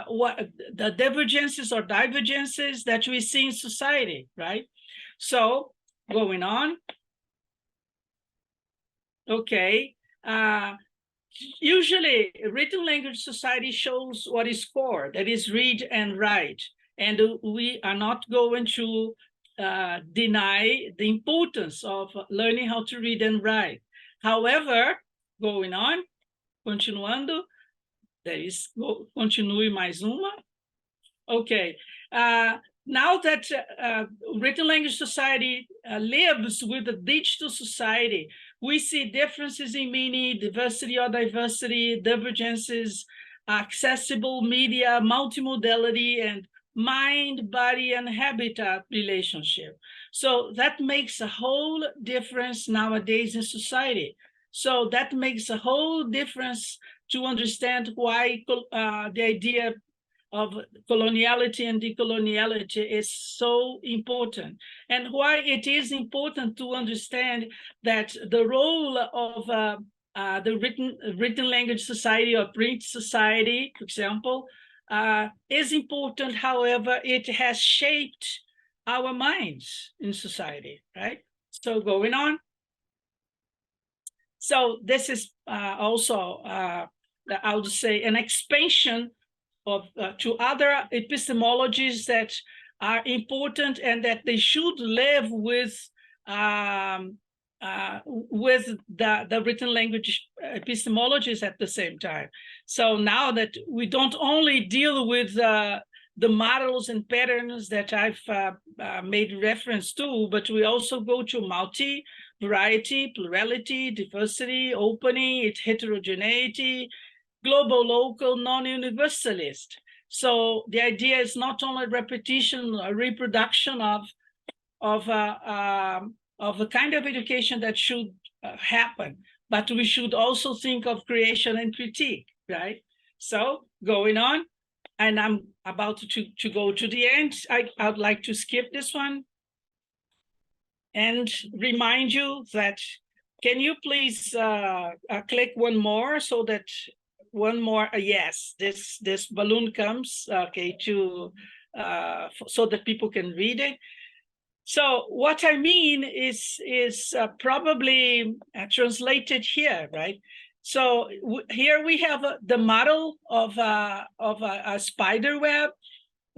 what the divergences or divergences that we see in society, right? So going on. Okay. Usually written language society shows what is core, that is read and write. And we are not going to deny the importance of learning how to read and write. However, going on, continuando, continue mais uma. Okay, now that written language society lives with the digital society, we see differences in meaning, diversity or diversity, divergences, accessible media, multimodality, and mind, body, and habitat relationship. So that makes a whole difference nowadays in society. So that makes a whole difference to understand why the idea of coloniality and decoloniality is so important, and why it is important to understand that the role of the written language society or print society, for example, is important. However, it has shaped our minds in society, right? So going on. So this is also, I would say, an expansion of to other epistemologies that are important and that they should live with the written language epistemologies at the same time. So now that we don't only deal with the models and patterns that I've made reference to, but we also go to multi, variety, plurality, diversity, opening, heterogeneity, global, local, non-universalist. So the idea is not only repetition or reproduction of the kind of education that should happen, but we should also think of creation and critique, right? So going on, and I'm about to go to the end. I'd like to skip this one and remind you that, can you please click one more so that one more, yes, this balloon comes, okay, to so that people can read it. So what I mean is probably translated here, right? So here we have the model of a spider web,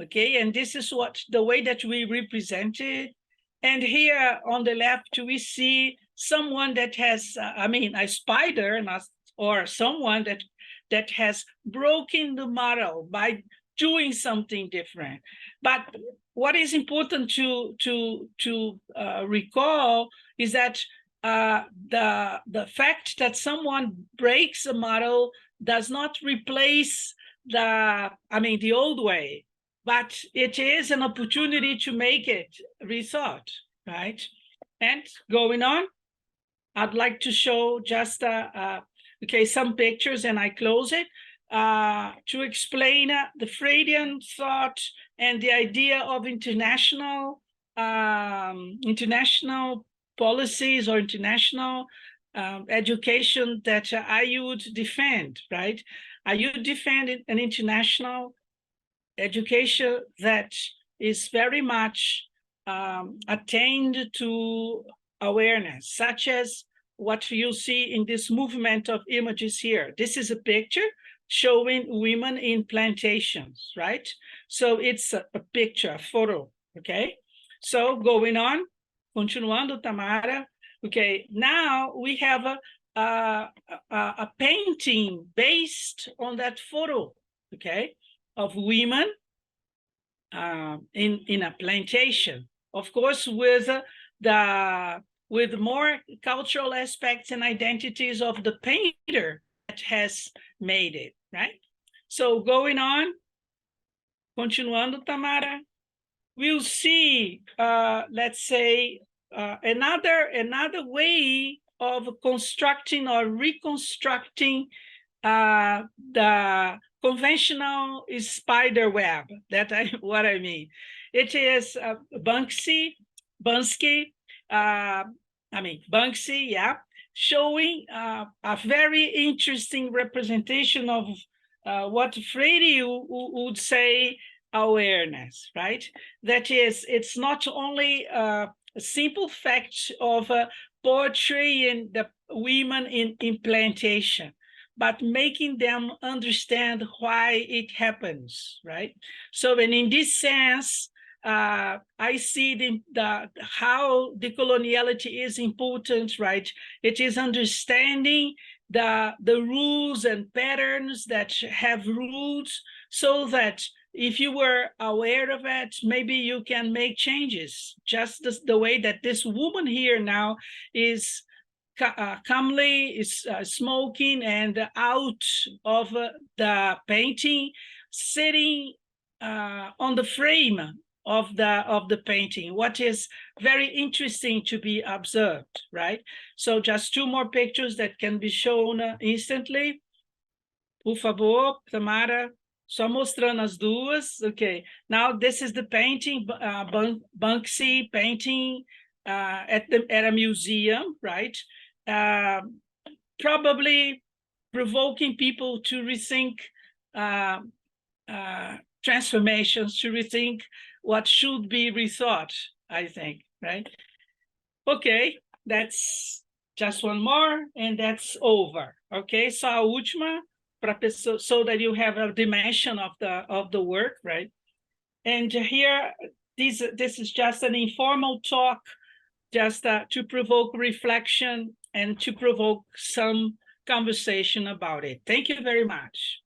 okay, and this is the way that we represent it. And here on the left, we see someone that has, a spider, or someone that has broken the model by doing something different. But what is important to recall is that the fact that someone breaks a model does not replace the old way, but it is an opportunity to make it rethought, right? And going on, I'd like to show just some pictures, and I close it to explain the Freudian thought and the idea of international policies or international education that I would defend, right? I would defend an international education that is very much attained to awareness, such as what you see in this movement of images here. This is a picture showing women in plantations, right? So it's a picture, a photo, okay? So going on, continuando, Tamara. Okay, now we have a painting based on that photo, okay, of women in a plantation, of course, with more cultural aspects and identities of the painter that has made it, right? So going on, continuando, Tamara, we'll see, let's say, another way of constructing or reconstructing the conventional spider web. What I mean. It is Banksy, yeah, showing a very interesting representation of what Freire would say awareness, right? That is, it's not only a simple fact of portraying the women in plantation, but making them understand why it happens, right? So, and in this sense, I see how decoloniality is important, right? It is understanding the rules and patterns that have roots, so that if you were aware of it, maybe you can make changes. Just the way that this woman here now is calmly is smoking and out of the painting, sitting on the frame of the painting, what is very interesting to be observed, right? So just two more pictures that can be shown instantly. Por favor, Tamara, só mostrando as duas. Okay, now this is the painting, Banksy painting at a museum, right? Probably provoking people to rethink transformations, to rethink what should be rethought, I think, right? Okay, that's just one more, and that's over. Okay, so a última, so that you have a dimension of the work, right? And here, this is just an informal talk, just to provoke reflection and to provoke some conversation about it. Thank you very much.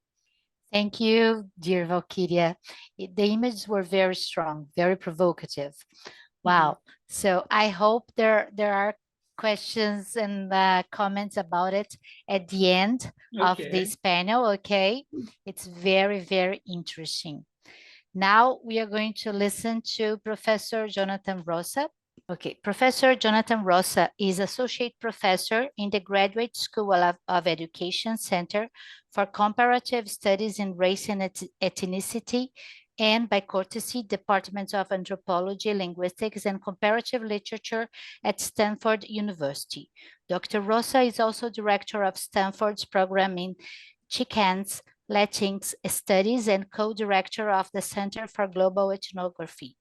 Thank you, dear Walkyria. The images were very strong, very provocative. Wow. So I hope there are questions and comments about it at the end of this panel, okay? It's very, very interesting. Now we are going to listen to Professor Jonathan Rosa. Okay, Professor Jonathan Rosa is Associate Professor in the Graduate School of Education Center for Comparative Studies in Race and Ethnicity, and by courtesy, Department of Anthropology, Linguistics, and Comparative Literature at Stanford University. Dr. Rosa is also Director of Stanford's program in Chicans, Latinx Studies, and co-director of the Center for Global Ethnography.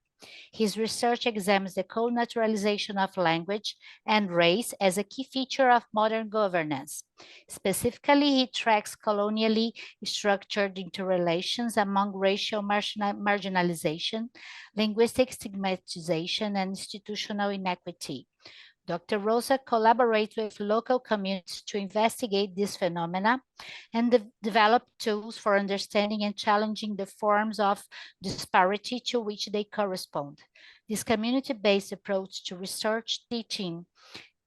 His research examines the co-naturalization of language and race as a key feature of modern governance. Specifically, he tracks colonially structured interrelations among racial marginalization, linguistic stigmatization, and institutional inequity. Dr. Rosa collaborates with local communities to investigate these phenomena and develop tools for understanding and challenging the forms of disparity to which they correspond. This community-based approach to research, teaching,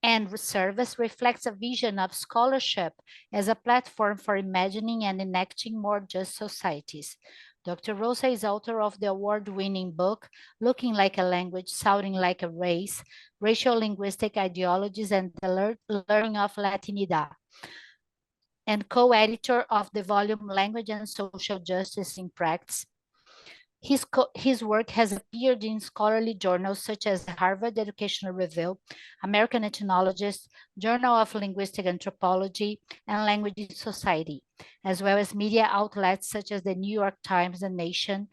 and service reflects a vision of scholarship as a platform for imagining and enacting more just societies. Dr. Rosa is author of the award-winning book, Looking Like a Language, Sounding Like a Race, Racial Linguistic Ideologies and the Learning of Latinidad, and co-editor of the volume Language and Social Justice in Practice, His work has appeared in scholarly journals such as the Harvard Educational Review, American Ethnologist, Journal of Linguistic Anthropology, and Language Society, as well as media outlets such as the New York Times, The Nation,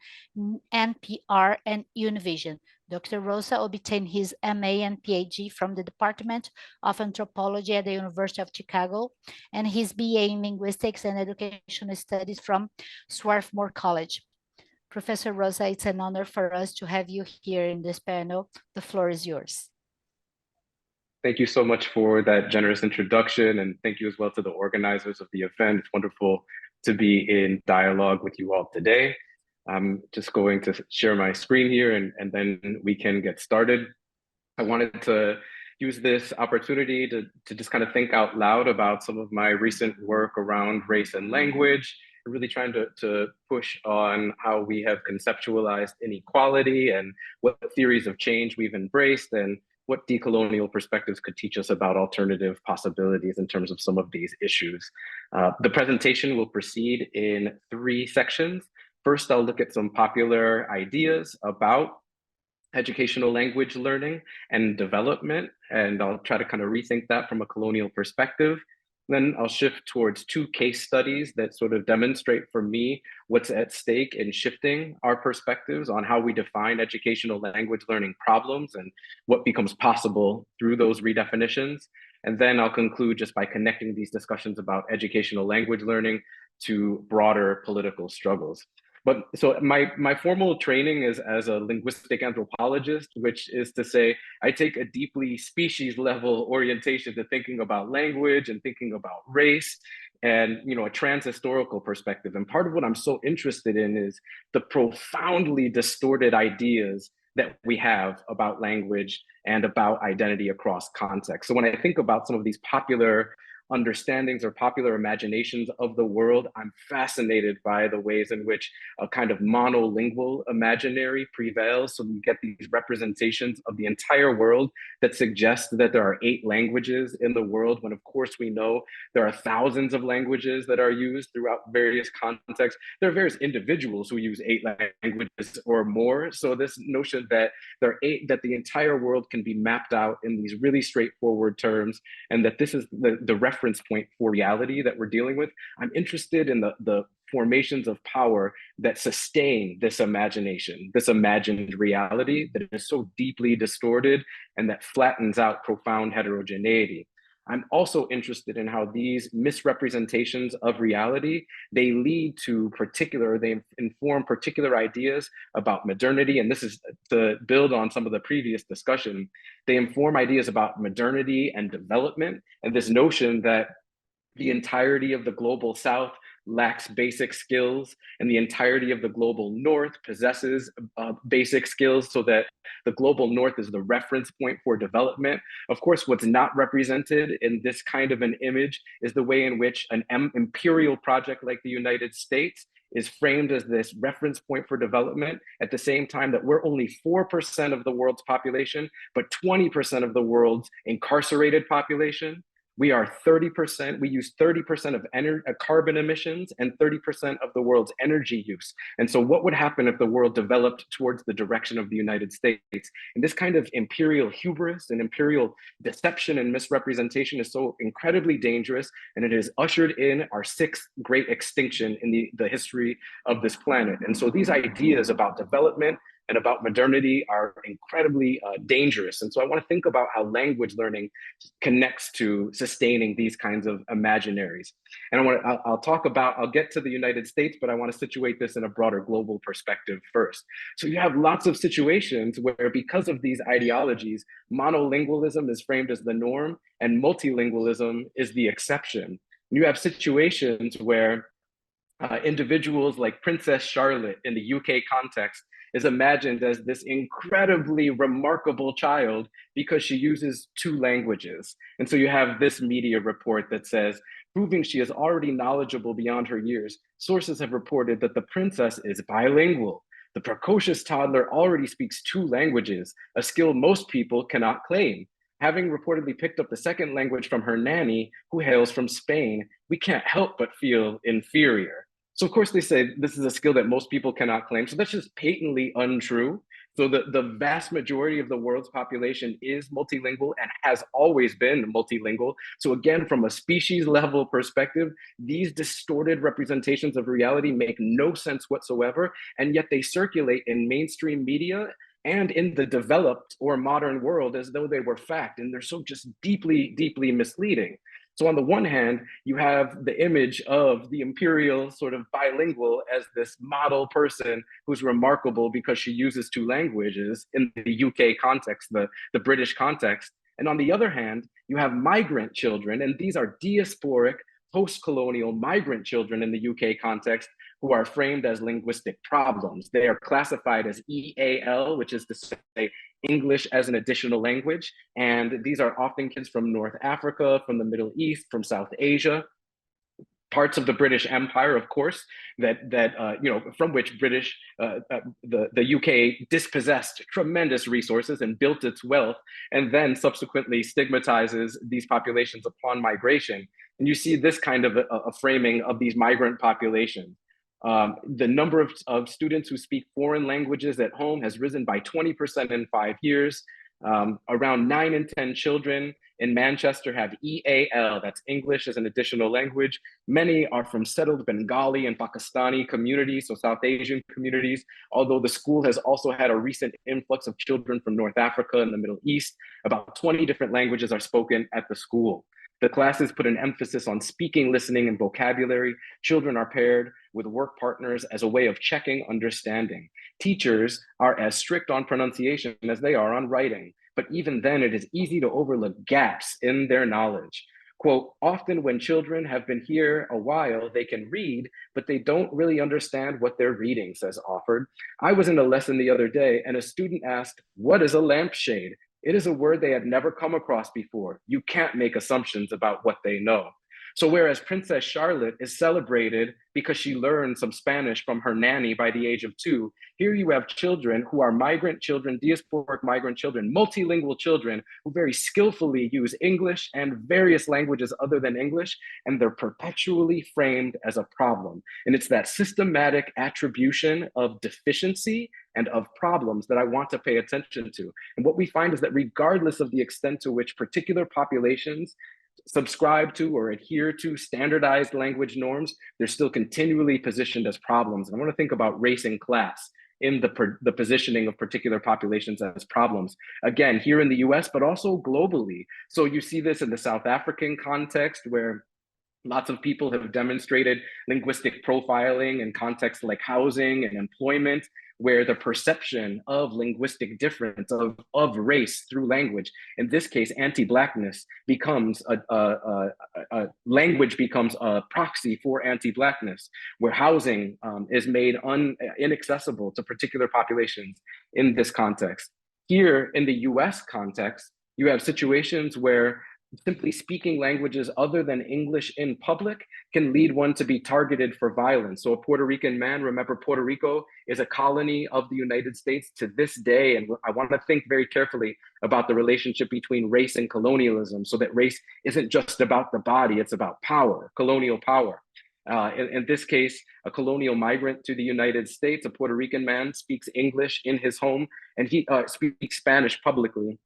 NPR, and Univision. Dr. Rosa obtained his MA and PhD from the Department of Anthropology at the University of Chicago, and his BA in Linguistics and Educational Studies from Swarthmore College. Professor Rosa, it's an honor for us to have you here in this panel. The floor is yours. Thank you so much for that generous introduction, and thank you as well to the organizers of the event. It's wonderful to be in dialogue with you all today. I'm just going to share my screen here and then we can get started. I wanted to use this opportunity to just kind of think out loud about some of my recent work around race and language, really trying to push on how we have conceptualized inequality and what theories of change we've embraced and what decolonial perspectives could teach us about alternative possibilities in terms of some of these issues. The presentation will proceed in 3 sections. First, I'll look at some popular ideas about educational language learning and development, and I'll try to kind of rethink that from a colonial perspective. Then I'll shift towards 2 case studies that sort of demonstrate for me what's at stake in shifting our perspectives on how we define educational language learning problems and what becomes possible through those redefinitions. And then I'll conclude just by connecting these discussions about educational language learning to broader political struggles. But so my formal training is as a linguistic anthropologist, which is to say, I take a deeply species level orientation to thinking about language and thinking about race and, you know, a transhistorical perspective. And part of what I'm so interested in is the profoundly distorted ideas that we have about language and about identity across contexts. So when I think about some of these popular understandings or popular imaginations of the world, I'm fascinated by the ways in which a kind of monolingual imaginary prevails. So we get these representations of the entire world that suggest that there are 8 languages in the world, when of course we know there are thousands of languages that are used throughout various contexts. There are various individuals who use 8 languages or more. So this notion that there are 8, that the entire world can be mapped out in these really straightforward terms, and that this is the reference point for reality that we're dealing with. I'm interested in the formations of power that sustain this imagination, this imagined reality that is so deeply distorted and that flattens out profound heterogeneity. I'm also interested in how these misrepresentations of reality, they lead to they inform particular ideas about modernity. And this is to build on some of the previous discussion. They inform ideas about modernity and development, and this notion that the entirety of the global South lacks basic skills and the entirety of the global North possesses basic skills, so that the global North is the reference point for development. Of course, what's not represented in this kind of an image is the way in which an imperial project like the United States is framed as this reference point for development, at the same time that we're only 4% of the world's population, but 20% of the world's incarcerated population. We are 30%, we use 30% of carbon emissions and 30% of the world's energy use. And so what would happen if the world developed towards the direction of the United States? And this kind of imperial hubris and imperial deception and misrepresentation is so incredibly dangerous, and it has ushered in our 6th great extinction in the history of this planet. And so these ideas about development and about modernity are incredibly dangerous. And so I want to think about how language learning connects to sustaining these kinds of imaginaries. And I'll get to the United States, but I want to situate this in a broader global perspective first. So you have lots of situations where, because of these ideologies, monolingualism is framed as the norm and multilingualism is the exception. You have situations where individuals like Princess Charlotte in the UK context is imagined as this incredibly remarkable child because she uses 2 languages. And so you have this media report that says, proving she is already knowledgeable beyond her years, sources have reported that the princess is bilingual. The precocious toddler already speaks 2 languages, a skill most people cannot claim. Having reportedly picked up the 2nd language from her nanny, who hails from Spain, we can't help but feel inferior. So of course they say this is a skill that most people cannot claim. So that's just patently untrue. So the vast majority of the world's population is multilingual and has always been multilingual. So again, from a species level perspective, these distorted representations of reality make no sense whatsoever. And yet they circulate in mainstream media and in the developed or modern world as though they were fact. And they're so just deeply, deeply misleading. So on the one hand, you have the image of the imperial sort of bilingual as this model person who's remarkable because she uses two languages in the UK context, the British context. And on the other hand, you have migrant children, and these are diasporic, post-colonial migrant children in the UK context who are framed as linguistic problems. They are classified as EAL, which is to say English as an additional language. And these are often kids from North Africa, from the Middle East, from South Asia, parts of the British Empire, of course, from which the UK dispossessed tremendous resources and built its wealth, and then subsequently stigmatizes these populations upon migration. And you see this kind of a framing of these migrant populations. The number of students who speak foreign languages at home has risen by 20% in 5 years. Around 9 in 10 children in Manchester have EAL, that's English as an additional language. Many are from settled Bengali and Pakistani communities, so South Asian communities, although the school has also had a recent influx of children from North Africa and the Middle East. About 20 different languages are spoken at the school. The classes put an emphasis on speaking, listening, and vocabulary. Children are paired with work partners as a way of checking understanding. Teachers are as strict on pronunciation as they are on writing, but even then it is easy to overlook gaps in their knowledge. Quote, often when children have been here a while, they can read, but they don't really understand what they're reading, says Offord. I was in a lesson the other day and a student asked, what is a lampshade? It is a word they had never come across before. You can't make assumptions about what they know. So whereas Princess Charlotte is celebrated because she learned some Spanish from her nanny by the age of 2, here you have children who are migrant children, diasporic migrant children, multilingual children who very skillfully use English and various languages other than English, and they're perpetually framed as a problem. And it's that systematic attribution of deficiency and of problems that I want to pay attention to. And what we find is that regardless of the extent to which particular populations subscribe to or adhere to standardized language norms, they're still continually positioned as problems. And I want to think about race and class in the positioning of particular populations as problems. Again, here in the US, but also globally. So you see this in the South African context where lots of people have demonstrated linguistic profiling in contexts like housing and employment, where the perception of linguistic difference, of race through language, in this case, anti-Blackness, becomes a language becomes a proxy for anti-Blackness, where housing is made inaccessible to particular populations in this context. Here in the US context, you have situations where simply speaking languages other than English in public can lead one to be targeted for violence. So a Puerto Rican man, remember Puerto Rico is a colony of the United States to this day. And I want to think very carefully about the relationship between race and colonialism, so that race isn't just about the body, it's about power, colonial power. In this case, a colonial migrant to the United States, a Puerto Rican man speaks English in his home, and he speaks Spanish publicly.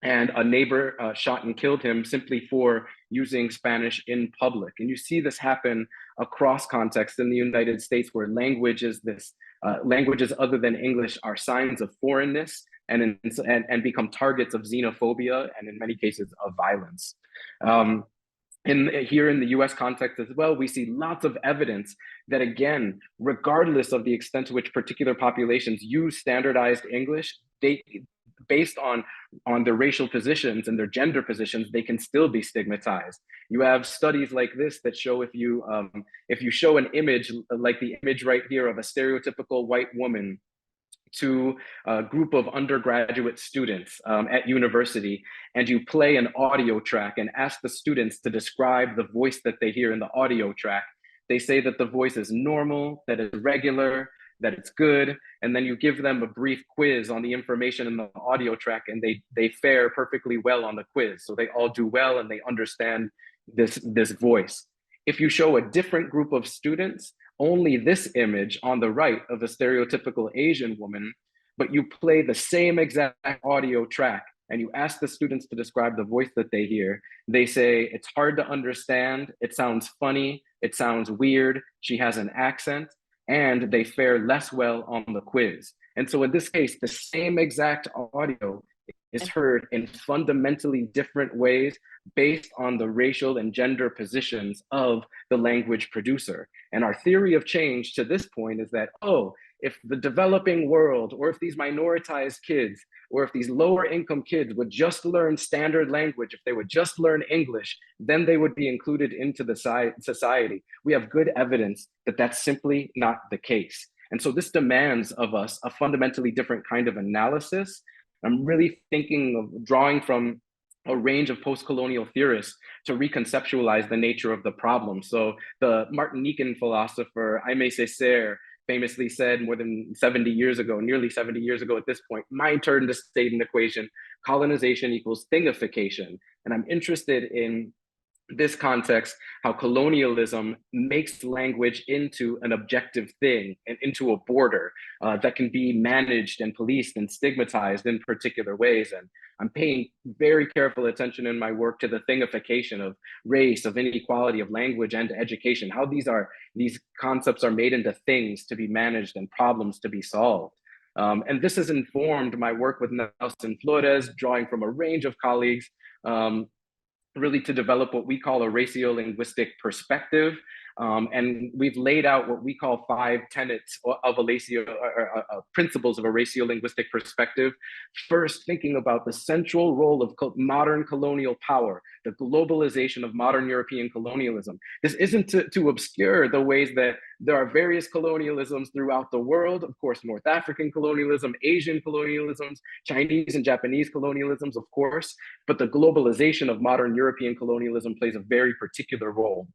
And a neighbor shot and killed him simply for using Spanish in public. And you see this happen across contexts in the United States, where languages other than English are signs of foreignness and become targets of xenophobia and in many cases of violence. Here in the US context as well, we see lots of evidence that, again, regardless of the extent to which particular populations use standardized English, based on their racial positions and their gender positions, they can still be stigmatized. You have studies like this that show if you show an image like the image right here of a stereotypical white woman to a group of undergraduate students at university, and you play an audio track and ask the students to describe the voice that they hear in the audio track, they say that the voice is normal, that it's regular, that it's good, and then you give them a brief quiz on the information in the audio track, and they fare perfectly well on the quiz. So they all do well and they understand this voice. If you show a different group of students only this image on the right of a stereotypical Asian woman, but you play the same exact audio track and you ask the students to describe the voice that they hear, they say, it's hard to understand, it sounds funny, it sounds weird, she has an accent, and they fare less well on the quiz. And so in this case, the same exact audio is heard in fundamentally different ways based on the racial and gender positions of the language producer. And our theory of change to this point is that, oh, if the developing world, or if these minoritized kids, or if these lower income kids would just learn standard language, if they would just learn English, then they would be included into the society. We have good evidence that that's simply not the case. And so this demands of us a fundamentally different kind of analysis. I'm really thinking of drawing from a range of post-colonial theorists to reconceptualize the nature of the problem. So the Martinican philosopher Aimé Césaire famously said more than 70 years ago, nearly 70 years ago at this point, my turn to state an equation, colonization equals thingification. And I'm interested in this context, how colonialism makes language into an objective thing and into a border that can be managed and policed and stigmatized in particular ways. And I'm paying very careful attention in my work to the thingification of race, of inequality, of language and education, how these concepts are made into things to be managed and problems to be solved. And this has informed my work with Nelson Flores, drawing from a range of colleagues, really to develop what we call a ratio-linguistic perspective. And we've laid out what we call 5 tenets of a principles of a ratio-linguistic perspective. First, thinking about the central role of modern colonial power, the globalization of modern European colonialism. This isn't to obscure the ways that there are various colonialisms throughout the world, of course, North African colonialism, Asian colonialisms, Chinese and Japanese colonialisms, of course, but the globalization of modern European colonialism plays a very particular role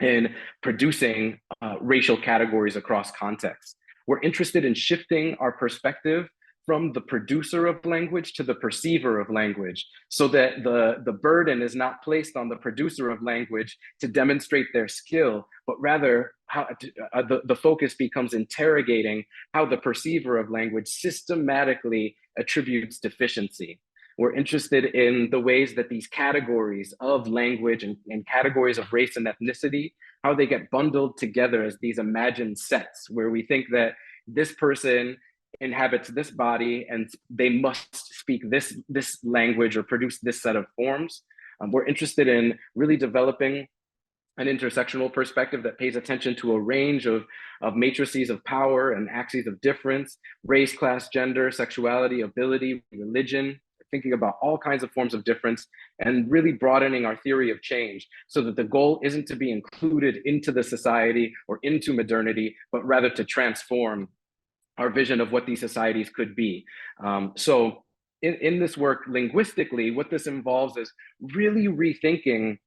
in producing racial categories across contexts. We're interested in shifting our perspective from the producer of language to the perceiver of language, so that the burden is not placed on the producer of language to demonstrate their skill, but rather how the focus becomes interrogating how the perceiver of language systematically attributes deficiency. We're interested in the ways that these categories of language and categories of race and ethnicity, how they get bundled together as these imagined sets, where we think that this person inhabits this body and they must speak this language or produce this set of forms. We're interested in really developing an intersectional perspective that pays attention to a range of matrices of power and axes of difference, race, class, gender, sexuality, ability, religion, thinking about all kinds of forms of difference and really broadening our theory of change so that the goal isn't to be included into the society or into modernity, but rather to transform our vision of what these societies could be. So in this work, linguistically, what this involves is really rethinking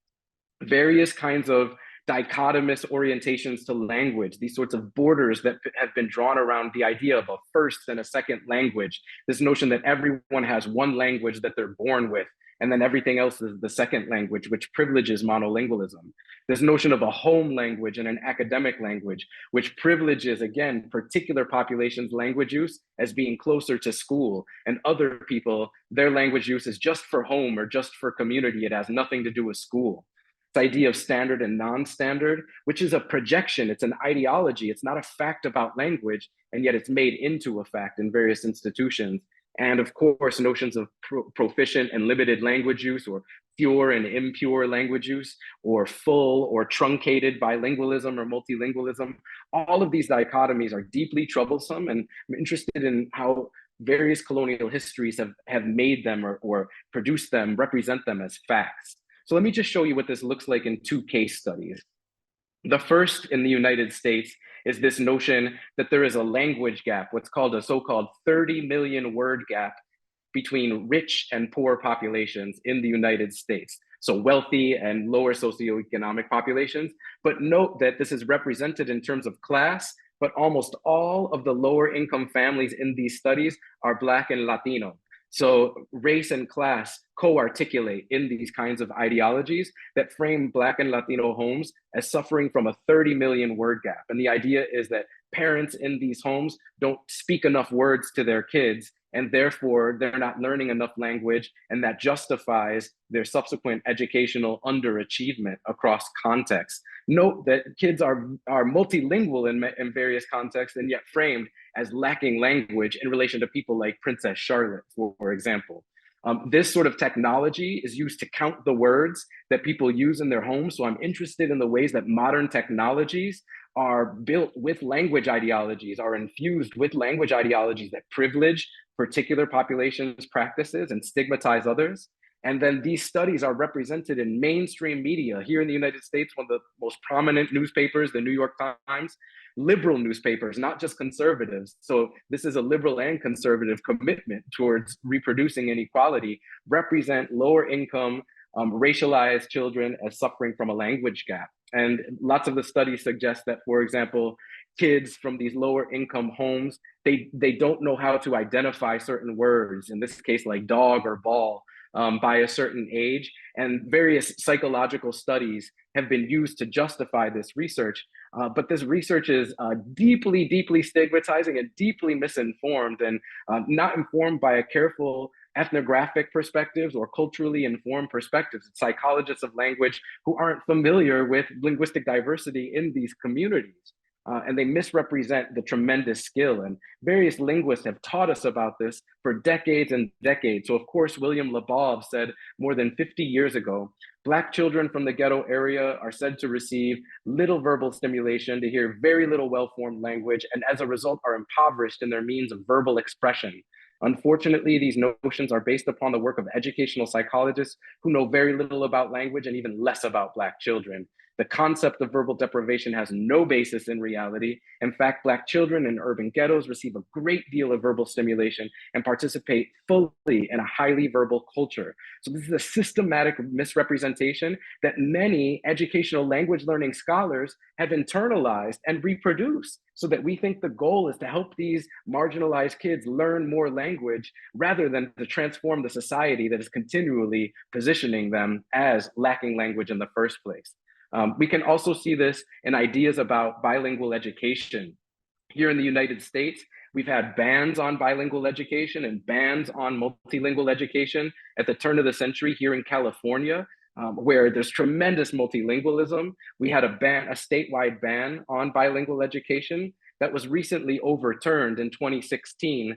various kinds of dichotomous orientations to language, these sorts of borders that have been drawn around the idea of a first and a second language, this notion that everyone has one language that they're born with, and then everything else is the second language, which privileges monolingualism. This notion of a home language and an academic language, which privileges, again, particular populations' language use as being closer to school, and other people, their language use is just for home or just for community. It has nothing to do with school. Idea of standard and non-standard, which is a projection, it's an ideology, it's not a fact about language, and yet it's made into a fact in various institutions. And of course, notions of proficient and limited language use, or pure and impure language use, or full or truncated bilingualism or multilingualism. All of these dichotomies are deeply troublesome, and I'm interested in how various colonial histories have made them or produced them, represent them as facts. So let me just show you what this looks like in 2 case studies. The first in the United States is this notion that there is a language gap, what's called a so-called 30 million word gap between rich and poor populations in the United States. So wealthy and lower socioeconomic populations, but note that this is represented in terms of class, but almost all of the lower income families in these studies are Black and Latino. So race and class co-articulate in these kinds of ideologies that frame Black and Latino homes as suffering from a 30 million word gap. And the idea is that parents in these homes don't speak enough words to their kids, and therefore they're not learning enough language, and that justifies their subsequent educational underachievement across contexts. Note that kids are multilingual in various contexts, and yet framed as lacking language in relation to people like Princess Charlotte, for example. This sort of technology is used to count the words that people use in their homes. So I'm interested in the ways that modern technologies are built with language ideologies, are infused with language ideologies that privilege particular populations' practices and stigmatize others. And then these studies are represented in mainstream media. Here in the United States, one of the most prominent newspapers, the New York Times, liberal newspapers, not just conservatives. So this is a liberal and conservative commitment towards reproducing inequality, represent lower income, racialized children as suffering from a language gap. And lots of the studies suggest that, for example, kids from these lower income homes, they don't know how to identify certain words, in this case, like dog or ball, by a certain age. And various psychological studies have been used to justify this research. But this research is deeply, deeply stigmatizing and deeply misinformed, and not informed by a careful ethnographic perspectives or culturally informed perspectives. It's psychologists of language who aren't familiar with linguistic diversity in these communities. And they misrepresent the tremendous skill. And various linguists have taught us about this for decades and decades. So of course, William Labov said more than 50 years ago, Black children from the ghetto area are said to receive little verbal stimulation, to hear very little well-formed language, and as a result are impoverished in their means of verbal expression. Unfortunately, these notions are based upon the work of educational psychologists who know very little about language and even less about Black children. The concept of verbal deprivation has no basis in reality. In fact, Black children in urban ghettos receive a great deal of verbal stimulation and participate fully in a highly verbal culture. So this is a systematic misrepresentation that many educational language learning scholars have internalized and reproduced, so that we think the goal is to help these marginalized kids learn more language rather than to transform the society that is continually positioning them as lacking language in the first place. We can also see this in ideas about bilingual education. Here in the United States, we've had bans on bilingual education and bans on multilingual education at the turn of the century. Here in California, where there's tremendous multilingualism, we had a statewide ban on bilingual education that was recently overturned in 2016,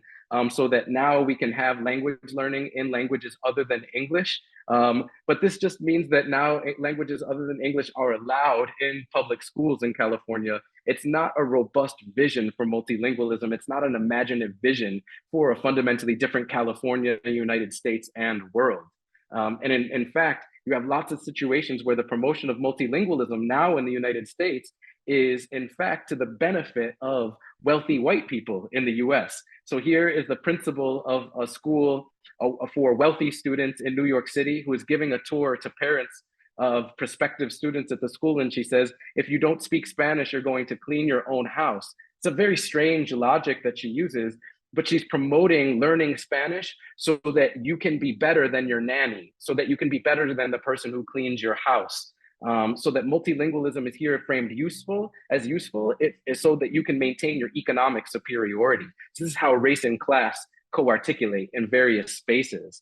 so that now we can have language learning in languages other than English. But this just means that now languages other than English are allowed in public schools in California. It's not a robust vision for multilingualism. It's not an imaginative vision for a fundamentally different California, the United States, and world. And in fact, you have lots of situations where the promotion of multilingualism now in the United States is in fact to the benefit of wealthy white people in the US. So here is the principal of a school for wealthy students in New York City who is giving a tour to parents of prospective students at the school. And she says, if you don't speak Spanish, you're going to clean your own house. It's a very strange logic that she uses, but she's promoting learning Spanish so that you can be better than your nanny, so that you can be better than the person who cleans your house. So that multilingualism is here framed useful, it is so that you can maintain your economic superiority. So this is how race and class co-articulate in various spaces.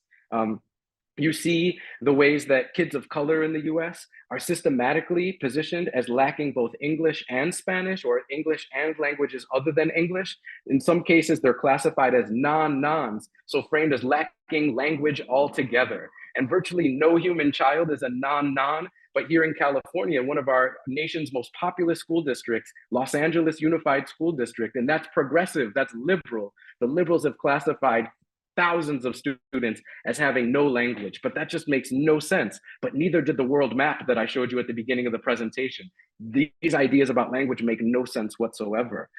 You see the ways that kids of color in the US are systematically positioned as lacking both English and Spanish, or English and languages other than English. In some cases, they're classified as non-nons, so framed as lacking language altogether. And virtually no human child is a non-non. But here in California, one of our nation's most populous school districts, Los Angeles Unified School District, and that's progressive, that's liberal. The liberals have classified thousands of students as having no language, but that just makes no sense. But neither did the world map that I showed you at the beginning of the presentation. These ideas about language make no sense whatsoever.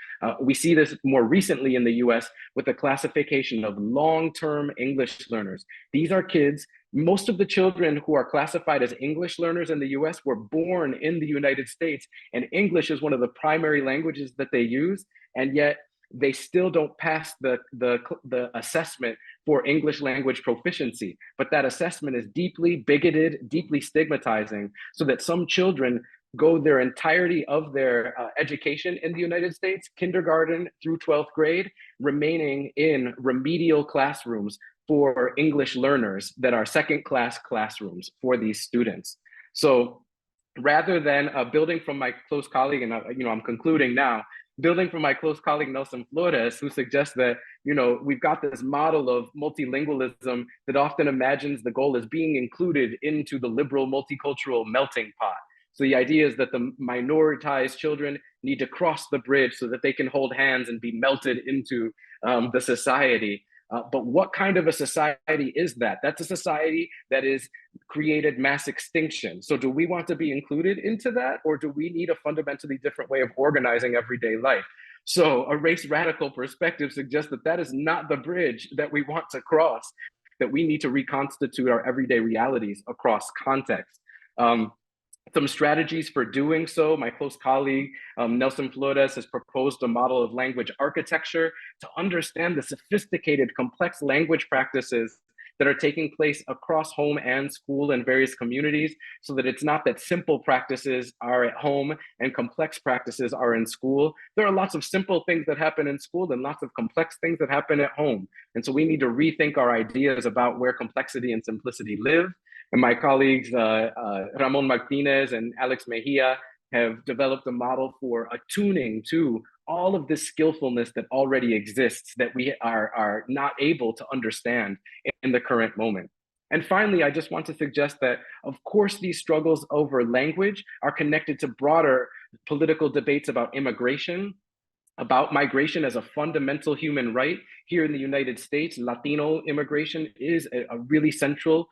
We see this more recently in the US with the classification of long-term English learners. These are kids, most of the children who are classified as English learners in the US were born in the United States, and English is one of the primary languages that they use. And yet they still don't pass the assessment for English language proficiency. But that assessment is deeply bigoted, deeply stigmatizing, so that some children go their entirety of their education in the United States, kindergarten through 12th grade, remaining in remedial classrooms for English learners that are second-class classrooms for these students. So rather than building from my close colleague, and I'm concluding now, building from my close colleague Nelson Flores, who suggests that we've got this model of multilingualism that often imagines the goal as being included into the liberal multicultural melting pot. So the idea is that the minoritized children need to cross the bridge so that they can hold hands and be melted into the society. But what kind of a society is that? That's a society that is created mass extinction. So do we want to be included into that, or do we need a fundamentally different way of organizing everyday life? So a race radical perspective suggests that that is not the bridge that we want to cross, that we need to reconstitute our everyday realities across context. Some strategies for doing so, my close colleague, Nelson Flores, has proposed a model of language architecture to understand the sophisticated, complex language practices that are taking place across home and school in various communities, so that it's not that simple practices are at home and complex practices are in school. There are lots of simple things that happen in school and lots of complex things that happen at home. And so we need to rethink our ideas about where complexity and simplicity live. And my colleagues, Ramon Martinez and Alex Mejia, have developed a model for attuning to all of this skillfulness that already exists that we are not able to understand in the current moment. And finally, I just want to suggest that, of course, these struggles over language are connected to broader political debates about immigration, about migration as a fundamental human right. Here in the United States, Latino immigration is a really central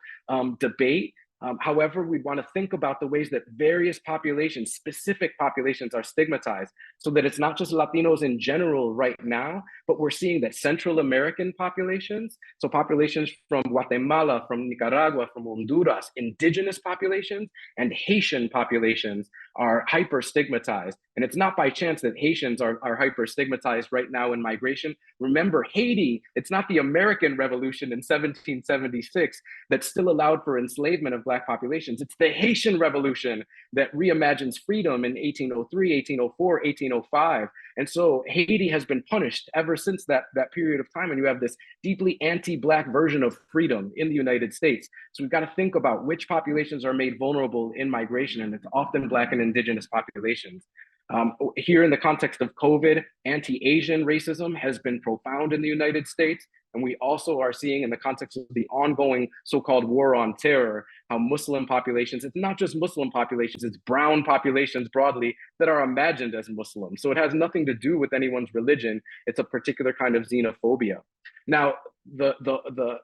debate. However, we want to think about the ways that various populations, specific populations, are stigmatized, so that it's not just Latinos in general right now, but we're seeing that Central American populations, so populations from Guatemala, from Nicaragua, from Honduras, indigenous populations, and Haitian populations are hyper stigmatized. And it's not by chance that Haitians are hyper stigmatized right now in migration. Remember, Haiti, it's not the American Revolution in 1776 that still allowed for enslavement of Black populations. It's the Haitian Revolution that reimagines freedom in 1803, 1804, 1805. And so Haiti has been punished ever since that period of time. And you have this deeply anti-Black version of freedom in the United States. So we've got to think about which populations are made vulnerable in migration, and it's often Black and indigenous populations. Here in the context of COVID, anti-Asian racism has been profound in the United States. And we also are seeing, in the context of the ongoing so-called war on terror, how Muslim populations, it's not just Muslim populations, it's brown populations broadly that are imagined as Muslim. So it has nothing to do with anyone's religion. It's a particular kind of xenophobia. Now, the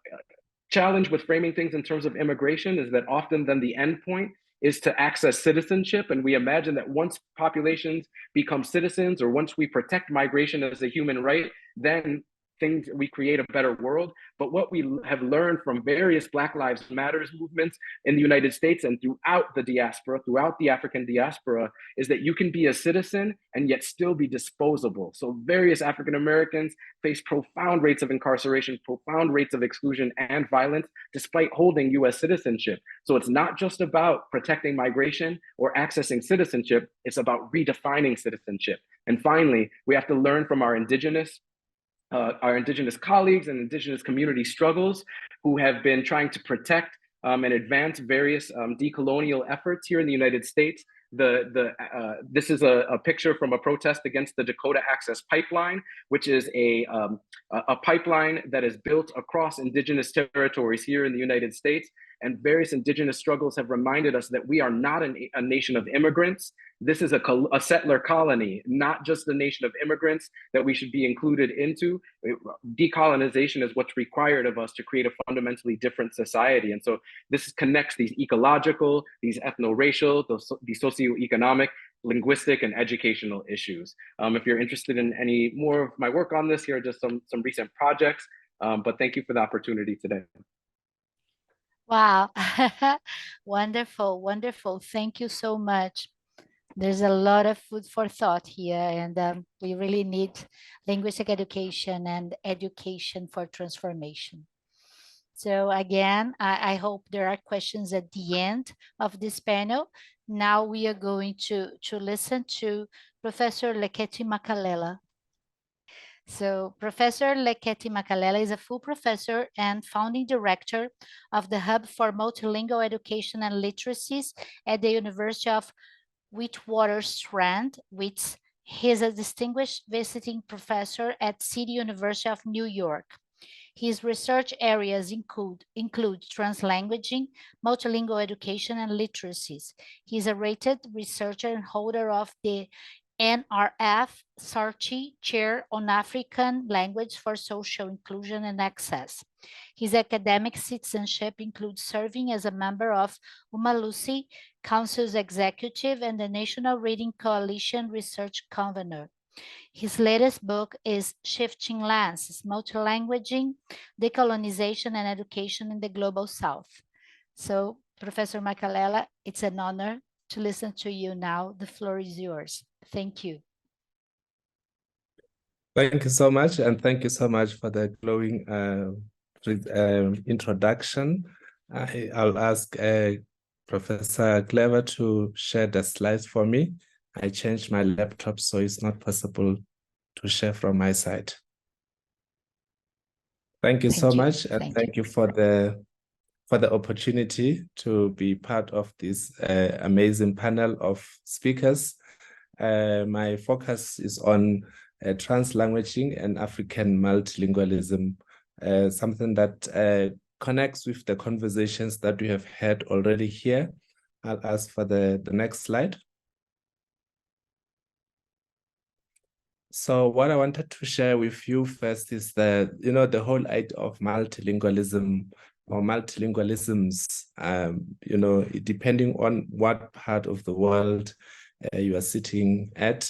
challenge with framing things in terms of immigration is that often then the endpoint is to access citizenship. And we imagine that once populations become citizens, or once we protect migration as a human right, then we create a better world. But what we have learned from various Black Lives Matter movements in the United States and throughout the diaspora, throughout the African diaspora, is that you can be a citizen and yet still be disposable. So various African Americans face profound rates of incarceration, profound rates of exclusion and violence, despite holding US citizenship. So it's not just about protecting migration or accessing citizenship, it's about redefining citizenship. And finally, we have to learn from our indigenous colleagues and indigenous community struggles, who have been trying to protect and advance various decolonial efforts here in the United States. This is a picture from a protest against the Dakota Access Pipeline, which is a pipeline that is built across indigenous territories here in the United States. And various indigenous struggles have reminded us that we are not a nation of immigrants. This is a settler colony, not just a nation of immigrants that we should be included into. Decolonization is what's required of us to create a fundamentally different society. And so this connects these ecological, these ethno-racial, these socioeconomic, linguistic, and educational issues. If you're interested in any more of my work on this, here are just some recent projects. But thank you for the opportunity today. Wow. Wonderful, wonderful. Thank you so much. There's a lot of food for thought here, and we really need linguistic education and education for transformation. So again, I hope there are questions at the end of this panel. Now we are going to listen to Professor Leketi Makalela. So Professor Leketi Makalela is a full professor and founding director of the Hub for Multilingual Education and Literacies at the University of Witwatersrand, which he is a distinguished visiting professor at City University of New York. His research areas include translanguaging, multilingual education, and literacies. He is a rated researcher and holder of the NRF Sarchi Chair on African Language for Social Inclusion and Access. His academic citizenship includes serving as a member of Umalusi Council's Executive and the National Reading Coalition Research Convener. His latest book is Shifting Lands, Multilanguaging, Decolonization and Education in the Global South. So, Professor Makalela, it's an honor to listen to you now. The floor is yours. Thank you. Thank you so much, and thank you so much for the glowing introduction. I'll ask Professor Clever to share the slides for me. I changed my laptop, so it's not possible to share from my side. Thank you so much, and thank you for the opportunity to be part of this amazing panel of speakers. My focus is on translanguaging and African multilingualism, something that connects with the conversations that we have had already here. I'll ask for the next slide. So what I wanted to share with you first is that, the whole idea of multilingualism or multilingualisms, depending on what part of the world you are sitting at.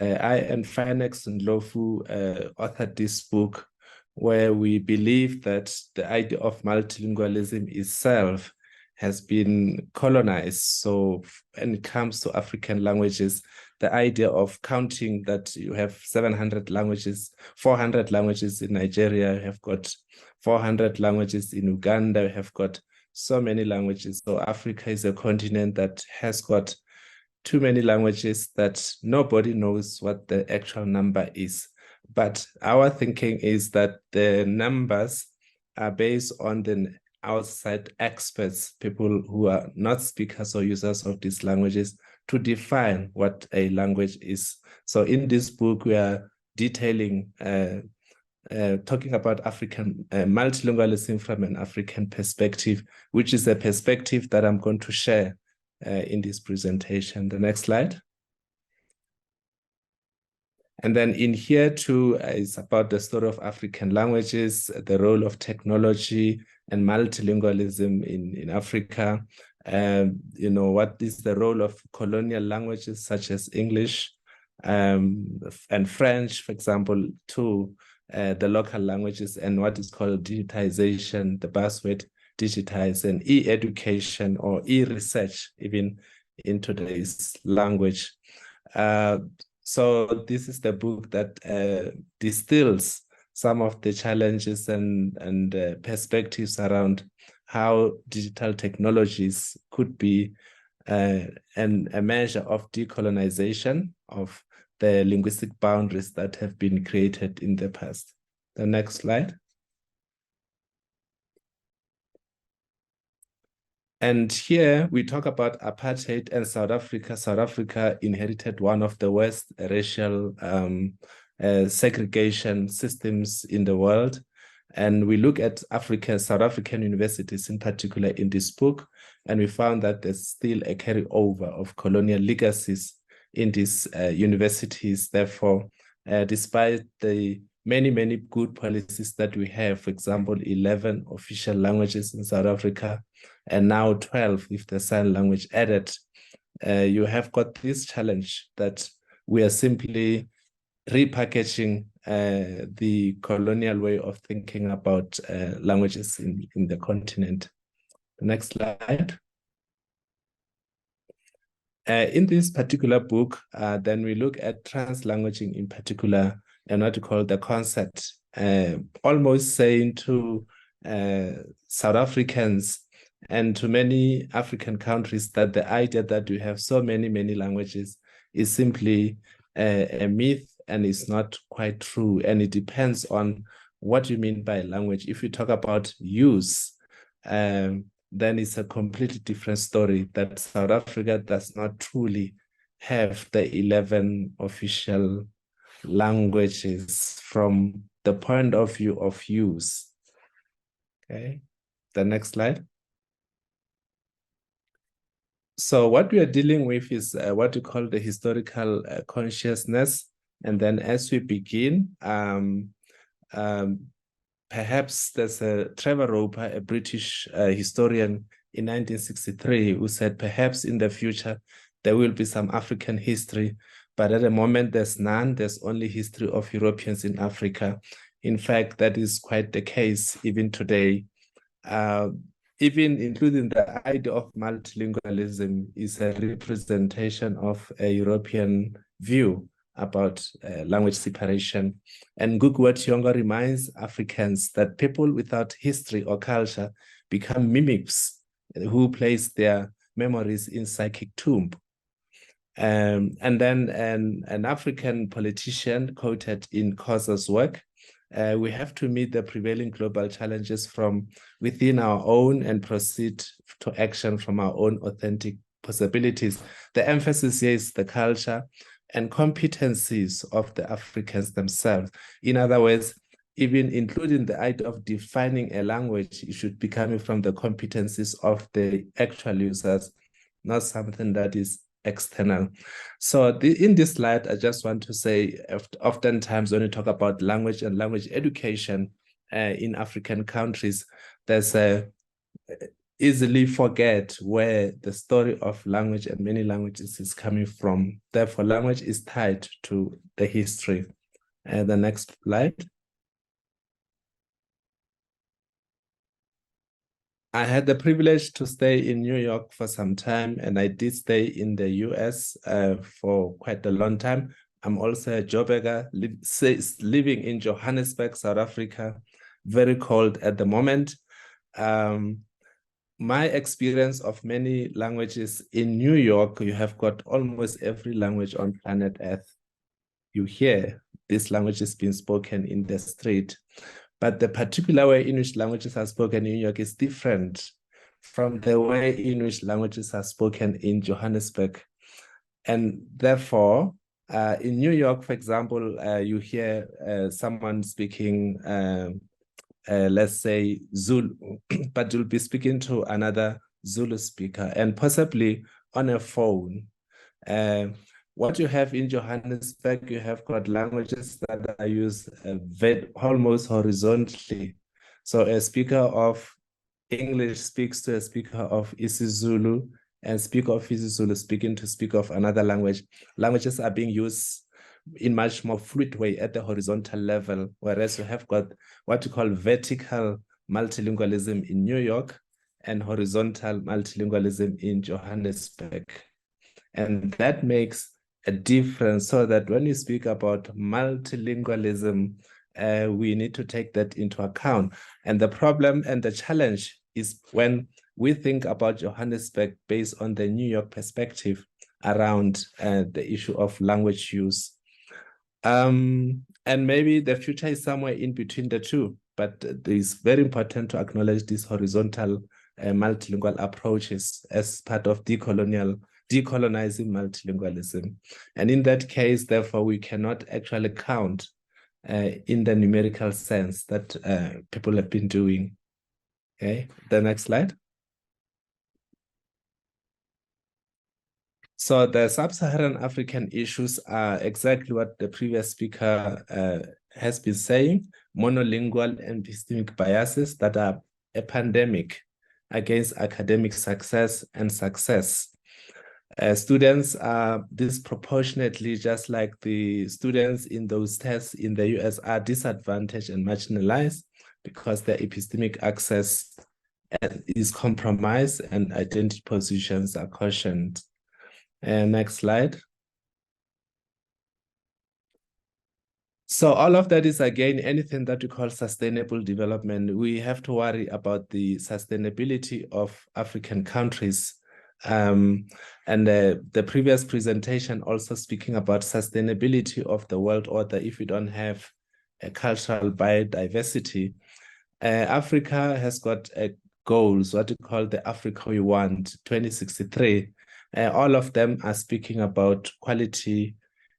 I and Finex and Lofu authored this book where we believe that the idea of multilingualism itself has been colonized. So when it comes to African languages, the idea of counting that you have 700 languages, 400 languages in Nigeria, you have got 400 languages in Uganda, you have got so many languages. So Africa is a continent that has got too many languages that nobody knows what the actual number is. But our thinking is that the numbers are based on the outside experts, people who are not speakers or users of these languages, to define what a language is. So in this book, we are detailing, talking about African multilingualism from an African perspective, which is a perspective that I'm going to share in this presentation. The next slide. And then in here too is about the story of African languages, the role of technology and multilingualism in Africa. What is the role of colonial languages such as English and French, for example, to the local languages, and what is called digitization, the buzzword digitize, and e-education or e-research, even in today's language. So this is the book that distills some of the challenges and perspectives around how digital technologies could be a measure of decolonization of the linguistic boundaries that have been created in the past. The next slide. And here we talk about apartheid and South Africa. South Africa inherited one of the worst racial segregation systems in the world. And we look at South African universities in particular in this book, and we found that there's still a carryover of colonial legacies in these universities. Therefore, despite the many good policies that we have, for example, 11 official languages in South Africa, and now 12 with the sign language added, you have got this challenge that we are simply repackaging the colonial way of thinking about languages in the continent. The next slide. In this particular book, then we look at translanguaging in particular and what we call the concept, almost saying to South Africans and to many African countries that the idea that we have so many languages is simply a myth and is not quite true. And it depends on what you mean by language. If you talk about use, then it's a completely different story, that South Africa does not truly have the 11 official languages from the point of view of use. Okay, the next slide. So what we are dealing with is what we call the historical consciousness. And then as we begin, perhaps there's a Trevor Roper, a British historian in 1963, who said perhaps in the future there will be some African history, but at the moment there's none. There's only history of Europeans in Africa. In fact, that is quite the case even today. Even including the idea of multilingualism is a representation of a European view about language separation. And Gugu Thiongo reminds Africans that people without history or culture become mimics who place their memories in psychic tomb. And then an African politician quoted in Rosa's work, we have to meet the prevailing global challenges from within our own and proceed to action from our own authentic possibilities. The emphasis here is the culture and competencies of the Africans themselves. In other words, even including the idea of defining a language, it should be coming from the competencies of the actual users, not something that is external. So in this slide, I just want to say, oftentimes when you talk about language and language education in African countries, there's easily forget where the story of language and many languages is coming from. Therefore, language is tied to the history. The next slide. I had the privilege to stay in New York for some time, and I did stay in the US for quite a long time. I'm also a Joburger, living in Johannesburg, South Africa, very cold at the moment. My experience of many languages in New York, you have got almost every language on planet Earth. You hear this language is being spoken in the street. But the particular way in which languages are spoken in New York is different from the way in which languages are spoken in Johannesburg. And therefore, in New York, for example, you hear someone speaking, let's say Zulu, but you'll be speaking to another Zulu speaker and possibly on a phone. What you have in Johannesburg, you have got languages that are used almost horizontally. So a speaker of English speaks to a speaker of isiZulu, and speaker of isiZulu speaking to speaker of another language. Languages are being used in much more fluid way at the horizontal level, whereas you have got what you call vertical multilingualism in New York and horizontal multilingualism in Johannesburg. And that makes a difference, so that when you speak about multilingualism, we need to take that into account. And the problem and the challenge is when we think about Johannesburg based on the New York perspective around the issue of language use. And maybe the future is somewhere in between the two, but it's very important to acknowledge these horizontal multilingual approaches as part of decolonizing multilingualism. And in that case, therefore, we cannot actually count in the numerical sense that people have been doing. Okay, the next slide. So the sub-Saharan African issues are exactly what the previous speaker has been saying: monolingual and epistemic biases that are a pandemic against academic success and success. Students are disproportionately, just like the students in those tests in the US, are disadvantaged and marginalized because their epistemic access is compromised and identity positions are cautioned. Next slide. So all of that is, again, anything that we call sustainable development. We have to worry about the sustainability of African countries. And the previous presentation also speaking about sustainability of the world order if we don't have a cultural biodiversity. Africa has got goals, what we call the Africa We Want 2063. All of them are speaking about quality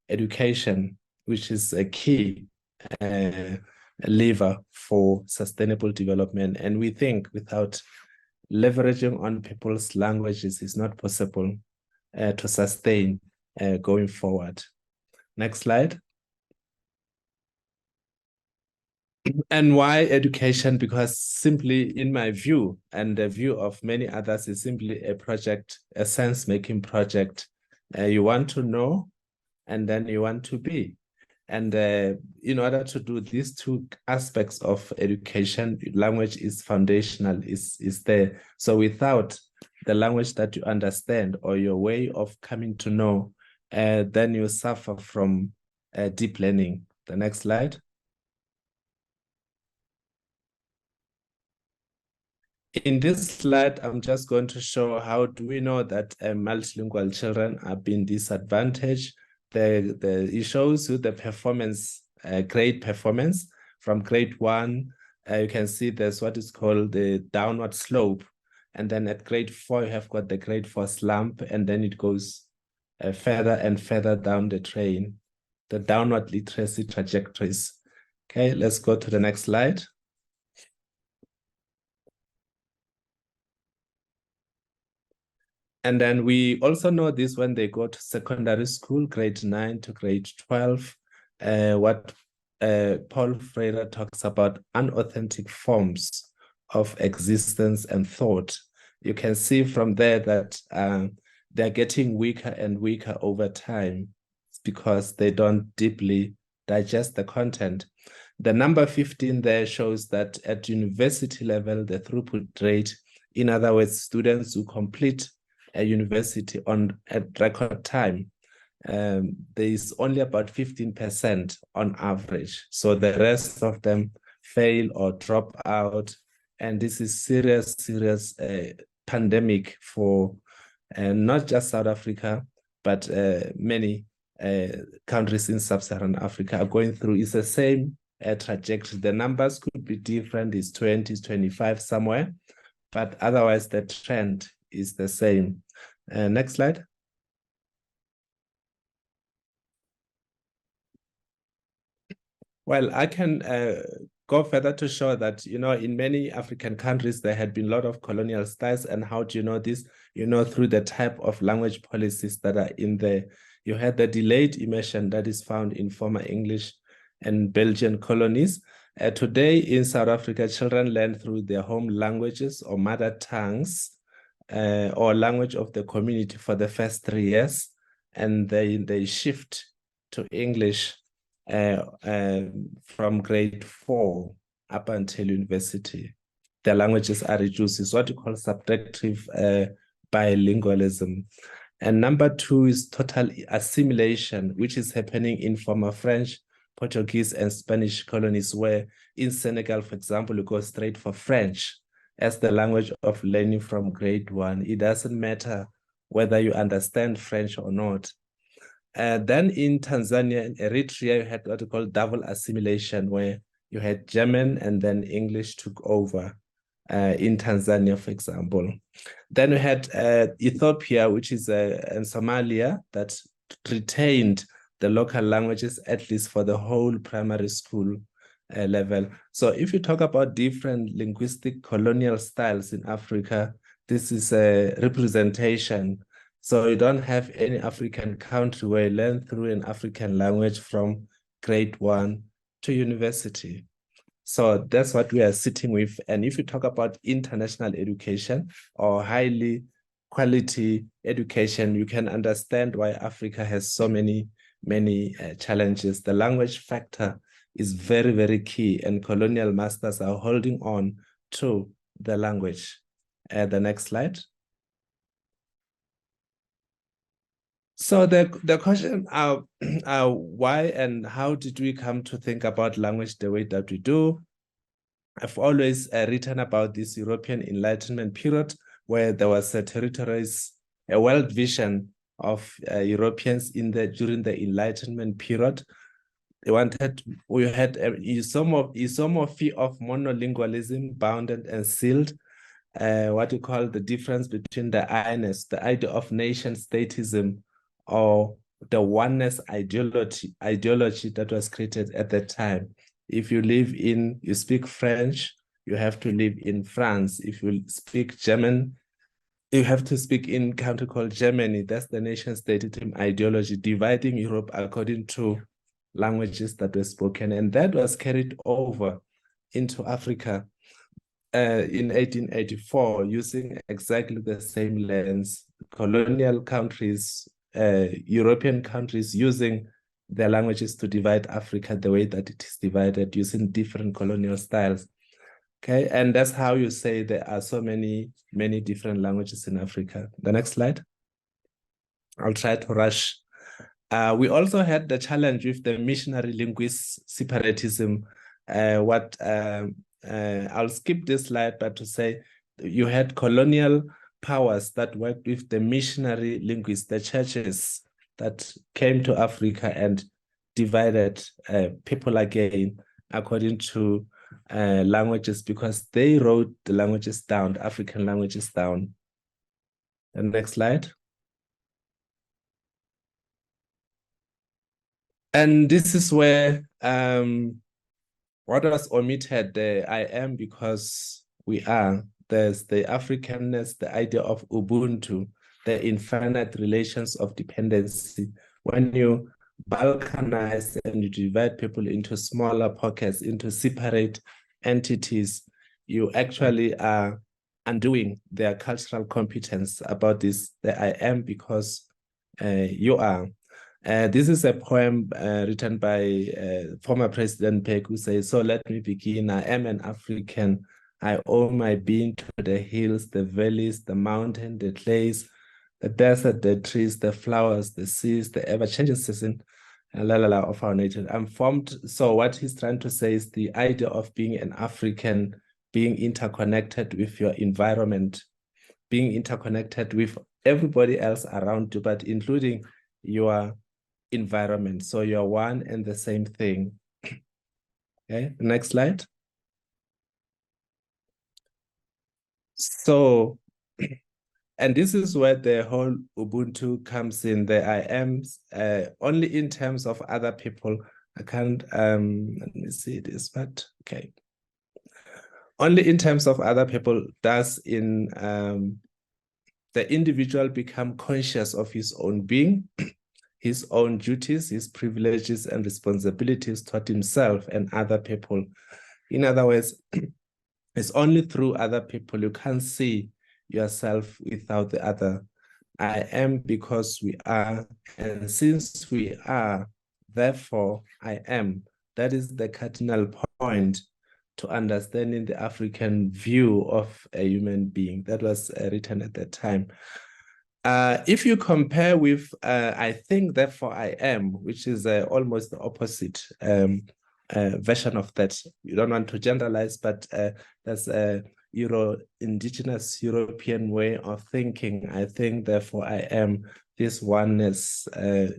education, which is a key lever for sustainable development. And we think without leveraging on people's languages is not possible to sustain going forward. Next slide. And why education? Because simply, in my view, and the view of many others, is simply a project, a sense-making project. You want to know, and then you want to be. And in order to do these two aspects of education, language is foundational, is there. So without the language that you understand or your way of coming to know, then you suffer from deep learning. The next slide. In this slide, I'm just going to show how do we know that multilingual children are being disadvantaged. It shows you the performance, grade performance from grade 1. You can see there's what is called the downward slope. And then at grade 4, you have got the grade 4 slump, and then it goes further and further down the train, the downward literacy trajectories. Okay, let's go to the next slide. And then we also know this when they go to secondary school, grade 9 to grade 12, what Paul Freire talks about unauthentic forms of existence and thought. You can see from there that they're getting weaker and weaker over time. It's because they don't deeply digest the content. The number 15 there shows that at university level, the throughput rate, in other words, students who complete a university at record time, there is only about 15% on average. So the rest of them fail or drop out. And this is serious pandemic for not just South Africa, but many countries in sub-Saharan Africa are going through. It's the same trajectory. The numbers could be different. It's 20, it's 25 somewhere, but otherwise the trend is the same. Next slide. Well, I can go further to show that, in many African countries, there had been a lot of colonial styles. And how do you know this? Through the type of language policies that are in there. You had the delayed immersion that is found in former English and Belgian colonies. Today in South Africa, children learn through their home languages or mother tongues, or language of the community for the first 3 years, and they shift to English from grade 4 up until university. The languages are reduced. It's what you call subjective bilingualism. And number 2 is total assimilation, which is happening in former French, Portuguese, and Spanish colonies, where in Senegal, for example, you go straight for French as the language of learning from grade 1. It doesn't matter whether you understand French or not. Then in Tanzania and Eritrea, you had what we call double assimilation, where you had German and then English took over in Tanzania, for example. Then we had Ethiopia, which is in Somalia, that retained the local languages, at least for the whole primary school level. So if you talk about different linguistic colonial styles in Africa, this is a representation. So you don't have any African country where you learn through an African language from grade 1 to university. So that's what we are sitting with. And if you talk about international education or highly quality education, you can understand why Africa has so many challenges. The language factor is very, very key, and colonial masters are holding on to the language. The next slide. So the question why and how did we come to think about language the way that we do? I've always written about this European Enlightenment period where there was a world vision of Europeans during the Enlightenment period. We had a isomorphy of monolingualism, bounded and sealed. What you call the difference between the I-ness, the idea of nation statism, or the oneness ideology that was created at that time. If you speak French, you have to live in France. If you speak German, you have to speak in a country called Germany. That's the nation statism ideology, dividing Europe according to languages that were spoken. And that was carried over into Africa in 1884, using exactly the same lens. Colonial countries, European countries using their languages to divide Africa the way that it is divided, using different colonial styles. Okay, and that's how you say there are so many different languages in Africa. The next slide. I'll try to rush. We also had the challenge with the missionary linguist separatism. I'll skip this slide, but to say you had colonial powers that worked with the missionary linguists, the churches that came to Africa and divided people again according to languages, because they wrote the languages down, the African languages down. The next slide. And this is where what was omitted, the I am because we are. There's the Africanness, the idea of Ubuntu, the infinite relations of dependency. When you balkanize and you divide people into smaller pockets, into separate entities, you actually are undoing their cultural competence about this, the I am because you are. This is a poem written by former President Peg, who says, "So let me begin. I am an African. I owe my being to the hills, the valleys, the mountain, the clays, the desert, the trees, the flowers, the seas, the ever-changing season, of our nature. I'm formed." So what he's trying to say is the idea of being an African, being interconnected with your environment, being interconnected with everybody else around you, but including your environment. So you're one and the same thing. Okay, next slide. So, and this is where the whole Ubuntu comes in. The I am only in terms of other people. I can't, let me see this, but okay. Only in terms of other people does in the individual become conscious of his own being, his own duties, his privileges and responsibilities toward himself and other people. In other words, it's only through other people. You can't see yourself without the other. I am because we are, and since we are, therefore I am. That is the cardinal point to understanding the African view of a human being. That was written at that time. If you compare with I think, therefore I am, which is almost the opposite version of that. You don't want to generalize, but that's a indigenous European way of thinking. I think, therefore I am. This oneness,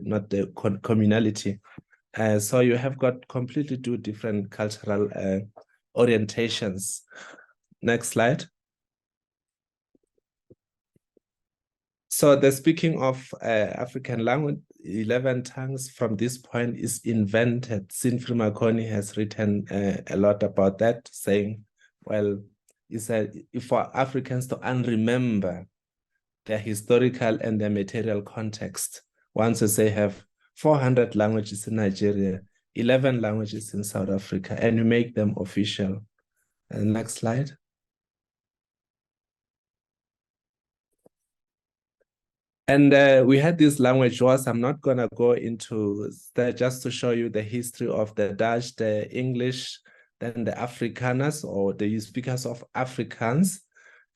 not the communality. So you have got completely two different cultural orientations. Next slide. So the speaking of African language, 11 tongues from this point is invented. Sinfri Makoni has written a lot about that, saying, well, he said, for Africans to unremember their historical and their material context, once they have 400 languages in Nigeria, 11 languages in South Africa, and you make them official. Next slide. And we had this language was, I'm not going to go into that, just to show you the history of the Dutch, the English, then the Afrikaners, or the speakers of Afrikaans.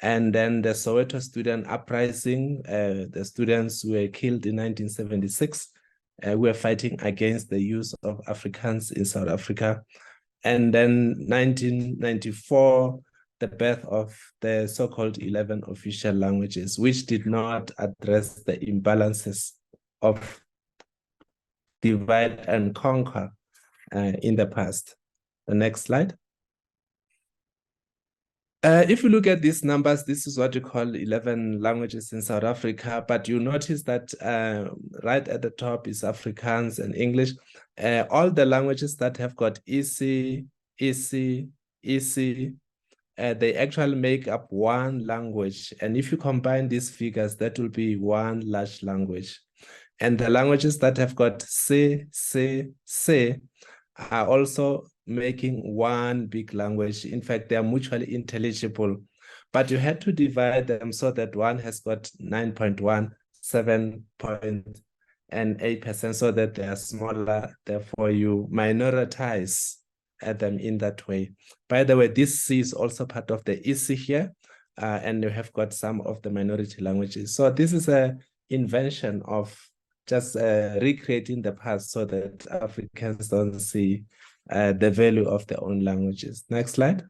And then the Soweto student uprising, the students who were killed in 1976, were fighting against the use of Afrikaans in South Africa. And then 1994, the birth of the so-called 11 official languages, which did not address the imbalances of divide and conquer in the past. The next slide. If you look at these numbers, this is what you call 11 languages in South Africa, but you notice that right at the top is Afrikaans and English. All the languages that have got EC, they actually make up one language. And if you combine these figures, that will be one large language. And the languages that have got C are also making one big language. In fact, they are mutually intelligible, but you had to divide them so that one has got 9.1, 7.8%, so that they are smaller. Therefore, you minoritize them in that way. By the way, this C is also part of the EC here, and you have got some of the minority languages. So this is an invention of just recreating the past so that Africans don't see the value of their own languages. Next slide.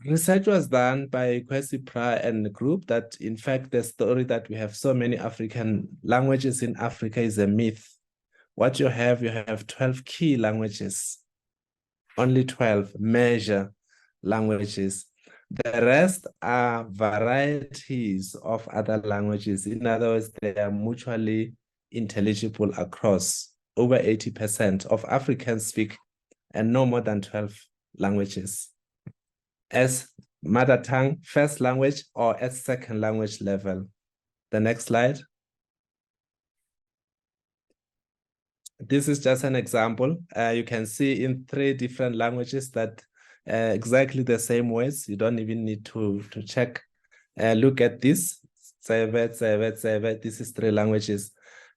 Research was done by Kwesi Pra and the group that, in fact, the story that we have so many African languages in Africa is a myth. What you have 12 key languages, only 12 major languages. The rest are varieties of other languages. In other words, they are mutually intelligible across. Over 80% of Africans speak and no more than 12 languages as mother tongue, first language, or as second language level. The next slide. This is just an example. You can see in 3 different languages that exactly the same words. You don't even need to check. Look at this. This is 3 languages.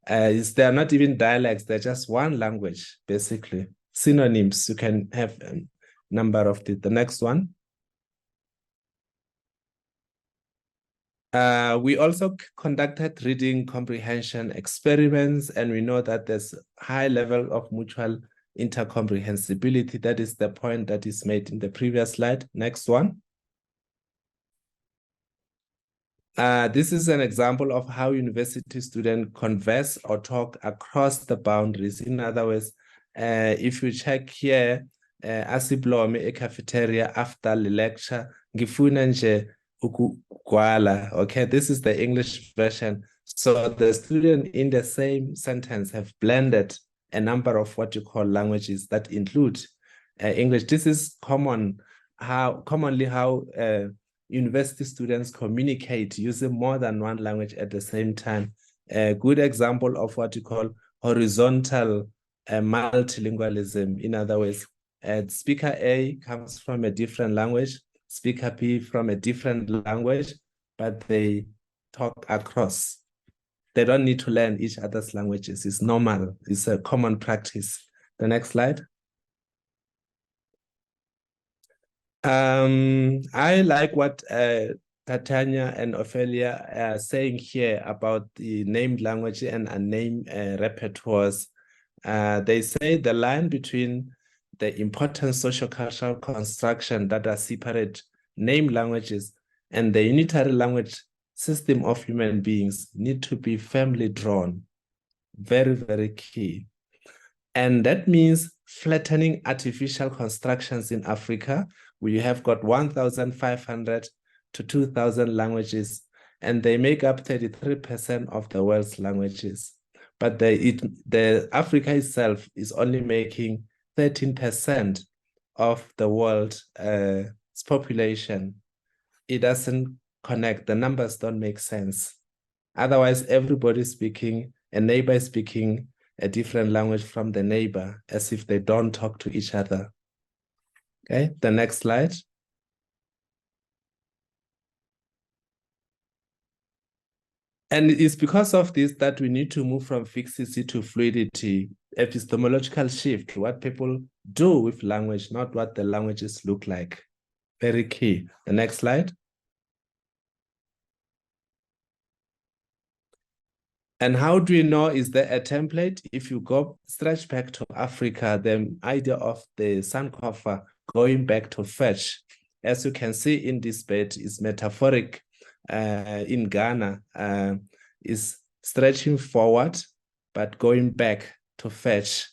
They are not even dialects. They're just one language, basically. Synonyms. You can have a number of the next one. We also conducted reading comprehension experiments, and we know that there's high level of mutual intercomprehensibility. That is the point that is made in the previous slide. Next one. This is an example of how university students converse or talk across the boundaries. In other words, if you check here, asiblome e cafeteria after the lecture, ngifuna nje ukugwala. Okay, this is the English version. So the students in the same sentence have blended a number of what you call languages that include English. This is commonly how university students communicate using more than one language at the same time. A good example of what you call horizontal multilingualism. In other words, speaker A comes from a different language, speaker B from a different language, but they talk across. They don't need to learn each other's languages. It's normal. It's a common practice. The next slide. I like what Tatiana and Ophelia are saying here about the named language and unnamed repertoires. They say the line between the important social-cultural construction that are separate named languages and the unitary language system of human beings need to be firmly drawn. Very, very key. And that means flattening artificial constructions in Africa. We have got 1,500 to 2,000 languages, and they make up 33% of the world's languages. But the Africa itself is only making 13% of the world's population. It doesn't connect. The numbers don't make sense. Otherwise, everybody's speaking, a neighbor is speaking a different language from the neighbor, as if they don't talk to each other. Okay, the next slide. And it's because of this that we need to move from fixity to fluidity. epistemological shift, what people do with language, not what the languages look like. Very key. The next slide. And how do you know, is there a template? If you go stretch back to Africa, the idea of the Sankofa going back to fetch, as you can see in this bed, is metaphoric. In Ghana, is stretching forward, but going back to fetch.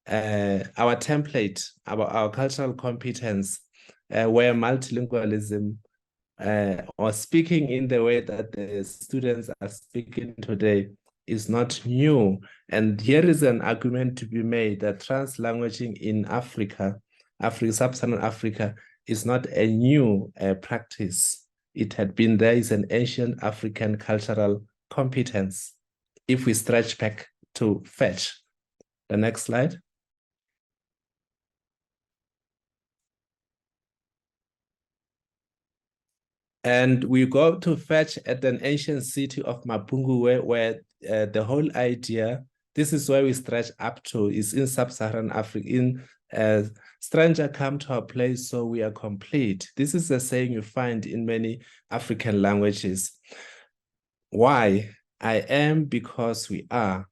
Our template, our cultural competence, where multilingualism or speaking in the way that the students are speaking today is not new. And here is an argument to be made that translanguaging in Africa, sub-Saharan Africa, is not a new practice. It had been there, is an ancient African cultural competence. If we stretch back to fetch. The next slide. And we go to fetch at an ancient city of Mapungu, where the whole idea, this is where we stretch up to, is in sub-Saharan Africa. In stranger come to our place, so we are complete. This is a saying you find in many African languages. Why? I am because we are.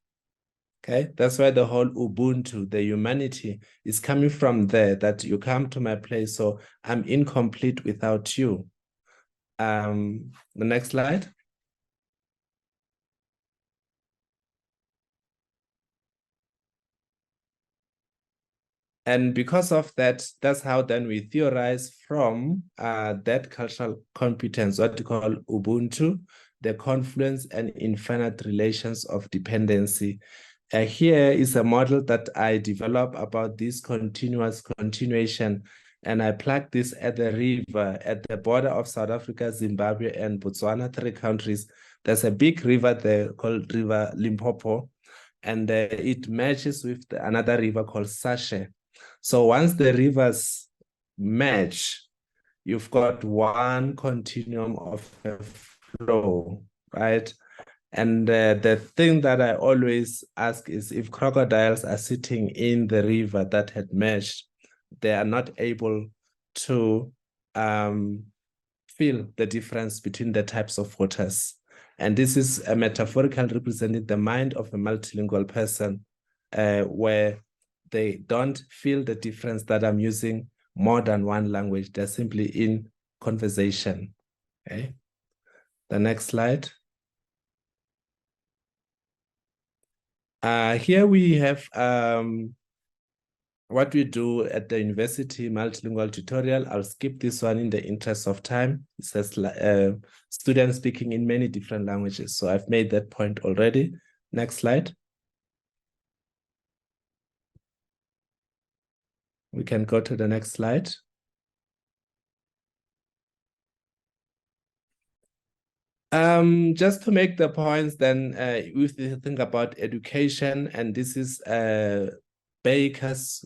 Okay, that's why the whole Ubuntu, the humanity, is coming from there, that you come to my place, so I'm incomplete without you. The next slide. And because of that, that's how then we theorize from that cultural competence, what we call Ubuntu, the confluence and infinite relations of dependency. Here is a model that I develop about this continuous continuation. And I plug this at the river, at the border of South Africa, Zimbabwe, and Botswana, 3 countries. There's a big river there called River Limpopo, and it matches with another river called Sashe. So once the rivers match, you've got one continuum of flow, right? And the thing that I always ask is, if crocodiles are sitting in the river that had meshed, they are not able to feel the difference between the types of waters. And this is a metaphorical representing the mind of a multilingual person, where they don't feel the difference that I'm using more than one language. They're simply in conversation. Okay. The next slide. Here we have what we do at the university, multilingual tutorial. I'll skip this one in the interest of time. It says students speaking in many different languages. So I've made that point already. Next slide. We can go to the next slide. Just to make the points, then we think about education, and this is Baker's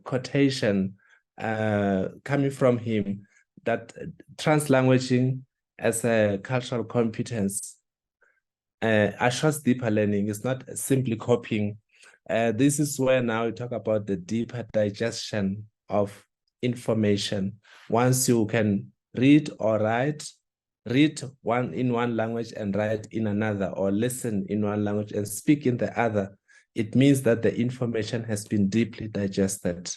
quotation coming from him, that translanguaging as a cultural competence assures deeper learning. It's not simply copying. This is where now we talk about the deeper digestion of information. Once you can read or write, read in one language and write in another, or listen in one language and speak in the other, it means that the information has been deeply digested.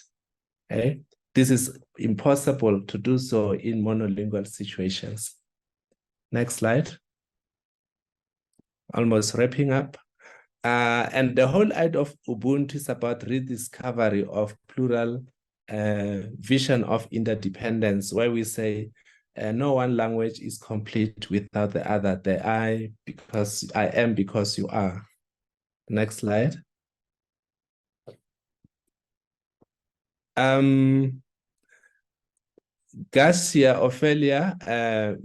Okay? This is impossible to do so in monolingual situations. Next slide. Almost wrapping up. And the whole idea of Ubuntu is about rediscovery of plural vision of interdependence, where we say no one language is complete without the other. The I am because you are. Next slide. Garcia Ophelia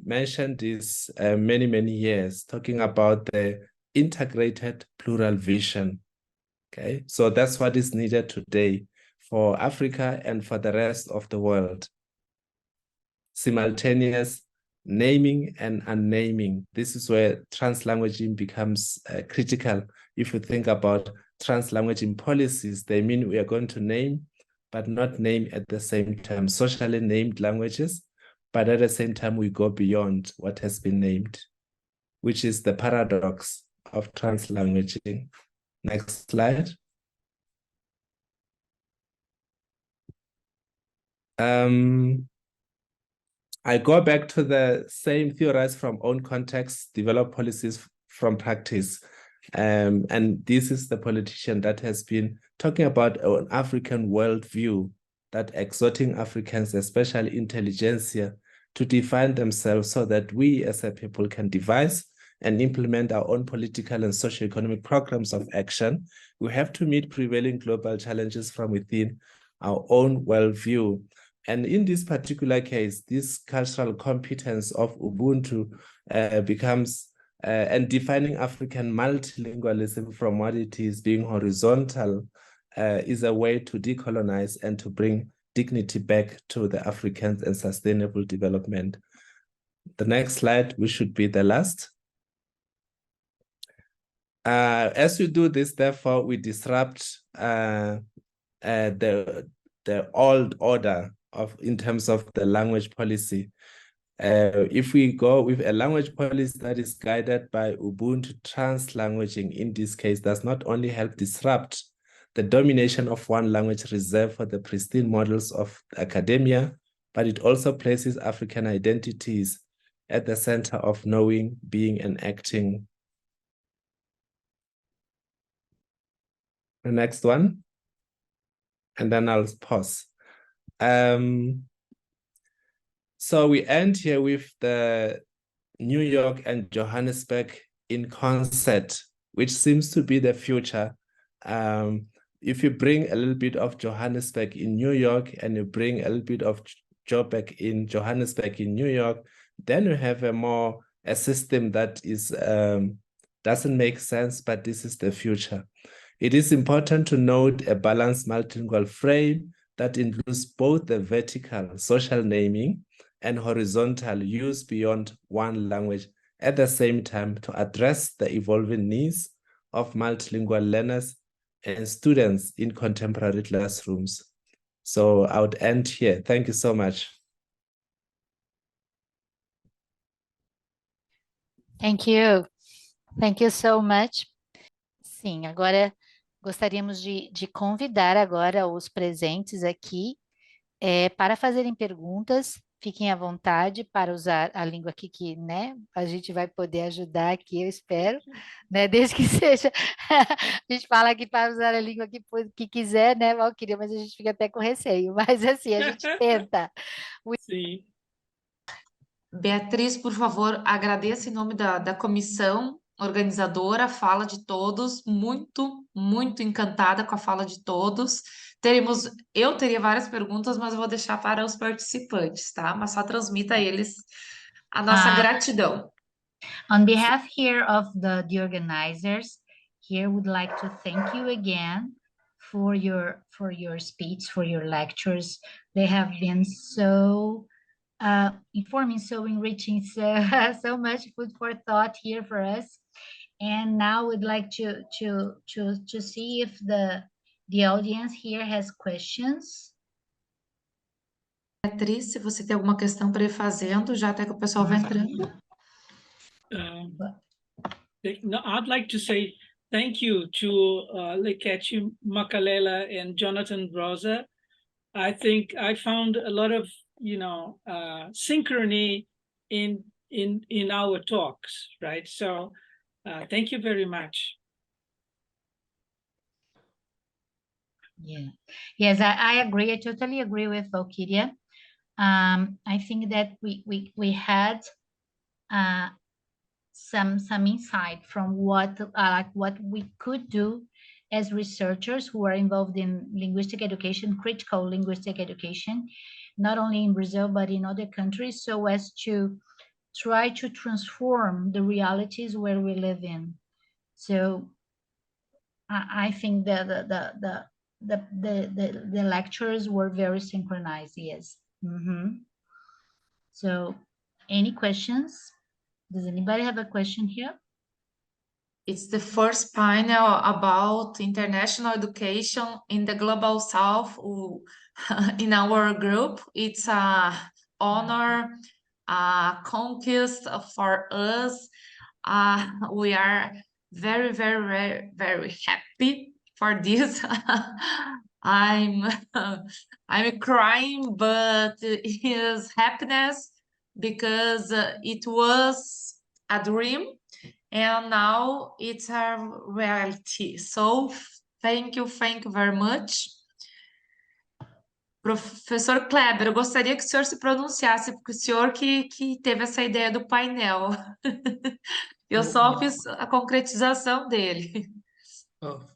mentioned this many years, talking about the integrated plural vision. Okay, so that's what is needed today for Africa and for the rest of the world. Simultaneous naming and unnaming. This is where translanguaging becomes critical if you think about translanguaging policies, they mean we are going to name, but not name at the same time, socially named languages, but at the same time, we go beyond what has been named, which is the paradox of translanguaging. Next slide. I go back to the same theorize from own context, develop policies from practice. And this is the politician that has been talking about an African worldview, that exhorting Africans, especially intelligentsia, to define themselves so that we as a people can devise and implement our own political and socio-economic programs of action. We have to meet prevailing global challenges from within our own worldview. And in this particular case, this cultural competence of Ubuntu becomes, and defining African multilingualism from what it is being horizontal is a way to decolonize and to bring dignity back to the Africans and sustainable development. The next slide, which should be the last. As we do this, therefore, we disrupt the old order in terms of the language policy. If we go with a language policy that is guided by Ubuntu, translanguaging in this case does not only help disrupt the domination of one language reserved for the pristine models of academia, but it also places African identities at the center of knowing, being, and acting. The next one, and then I'll pause. So we end here with the New York and Johannesburg in concert, which seems to be the future. If you bring a little bit of Johannesburg in New York and you bring a little bit of Joburg in Johannesburg in New York, then you have a system that is doesn't make sense, but this is the future. It is important to note a balanced multilingual frame that includes both the vertical social naming and horizontal use beyond one language at the same time to address the evolving needs of multilingual learners and students in contemporary classrooms. So I would end here. Thank you so much. Thank you. Thank you so much. Sim, agora gostaríamos de convidar agora os presentes aqui para fazerem perguntas. Fiquem à vontade para usar a língua aqui que, né, a gente vai poder ajudar aqui, eu espero, né, desde que seja, a gente fala aqui para usar a língua que quiser, né, Walkyria, mas a gente fica até com receio, mas assim, a gente tenta. Sim. Beatriz, por favor, agradeça em nome da comissão organizadora a fala de todos, muito encantada com a fala de todos. Eu teria várias perguntas, mas eu vou deixar para os participantes, tá? Mas só transmita a eles a nossa gratidão. On behalf here of the organizers, here would like to thank you again for your speech, for your lectures. They have been so informing, so enriching, so much food for thought here for us. And now we'd like to see if the audience here has questions. Beatriz, se você tem alguma questão para ir fazendo, já até que o pessoal vai entrando. No, I'd like to say thank you to Leketi Makalela and Jonathan Rosa. I think I found a lot of synchrony in our talks, right? So thank you very much. Yeah. Yes, I agree. I totally agree with Walkyria. I think that we had some insight from what we could do as researchers who are involved in linguistic education, critical linguistic education, not only in Brazil but in other countries, so as to try to transform the realities where we live in. So I think that the lectures were very synchronized. Yes. So any questions? Does anybody have a question here? It's the first panel about international education in the Global South in our group. It's a honor, a conquest for us. We are very, very, very, very happy for this. I'm crying, but it is happiness because it was a dream and now it's a reality. So thank you very much. Professor Kleber, eu gostaria que o senhor se pronunciasse, porque o senhor que teve essa ideia do painel. Eu só fiz a concretização dele.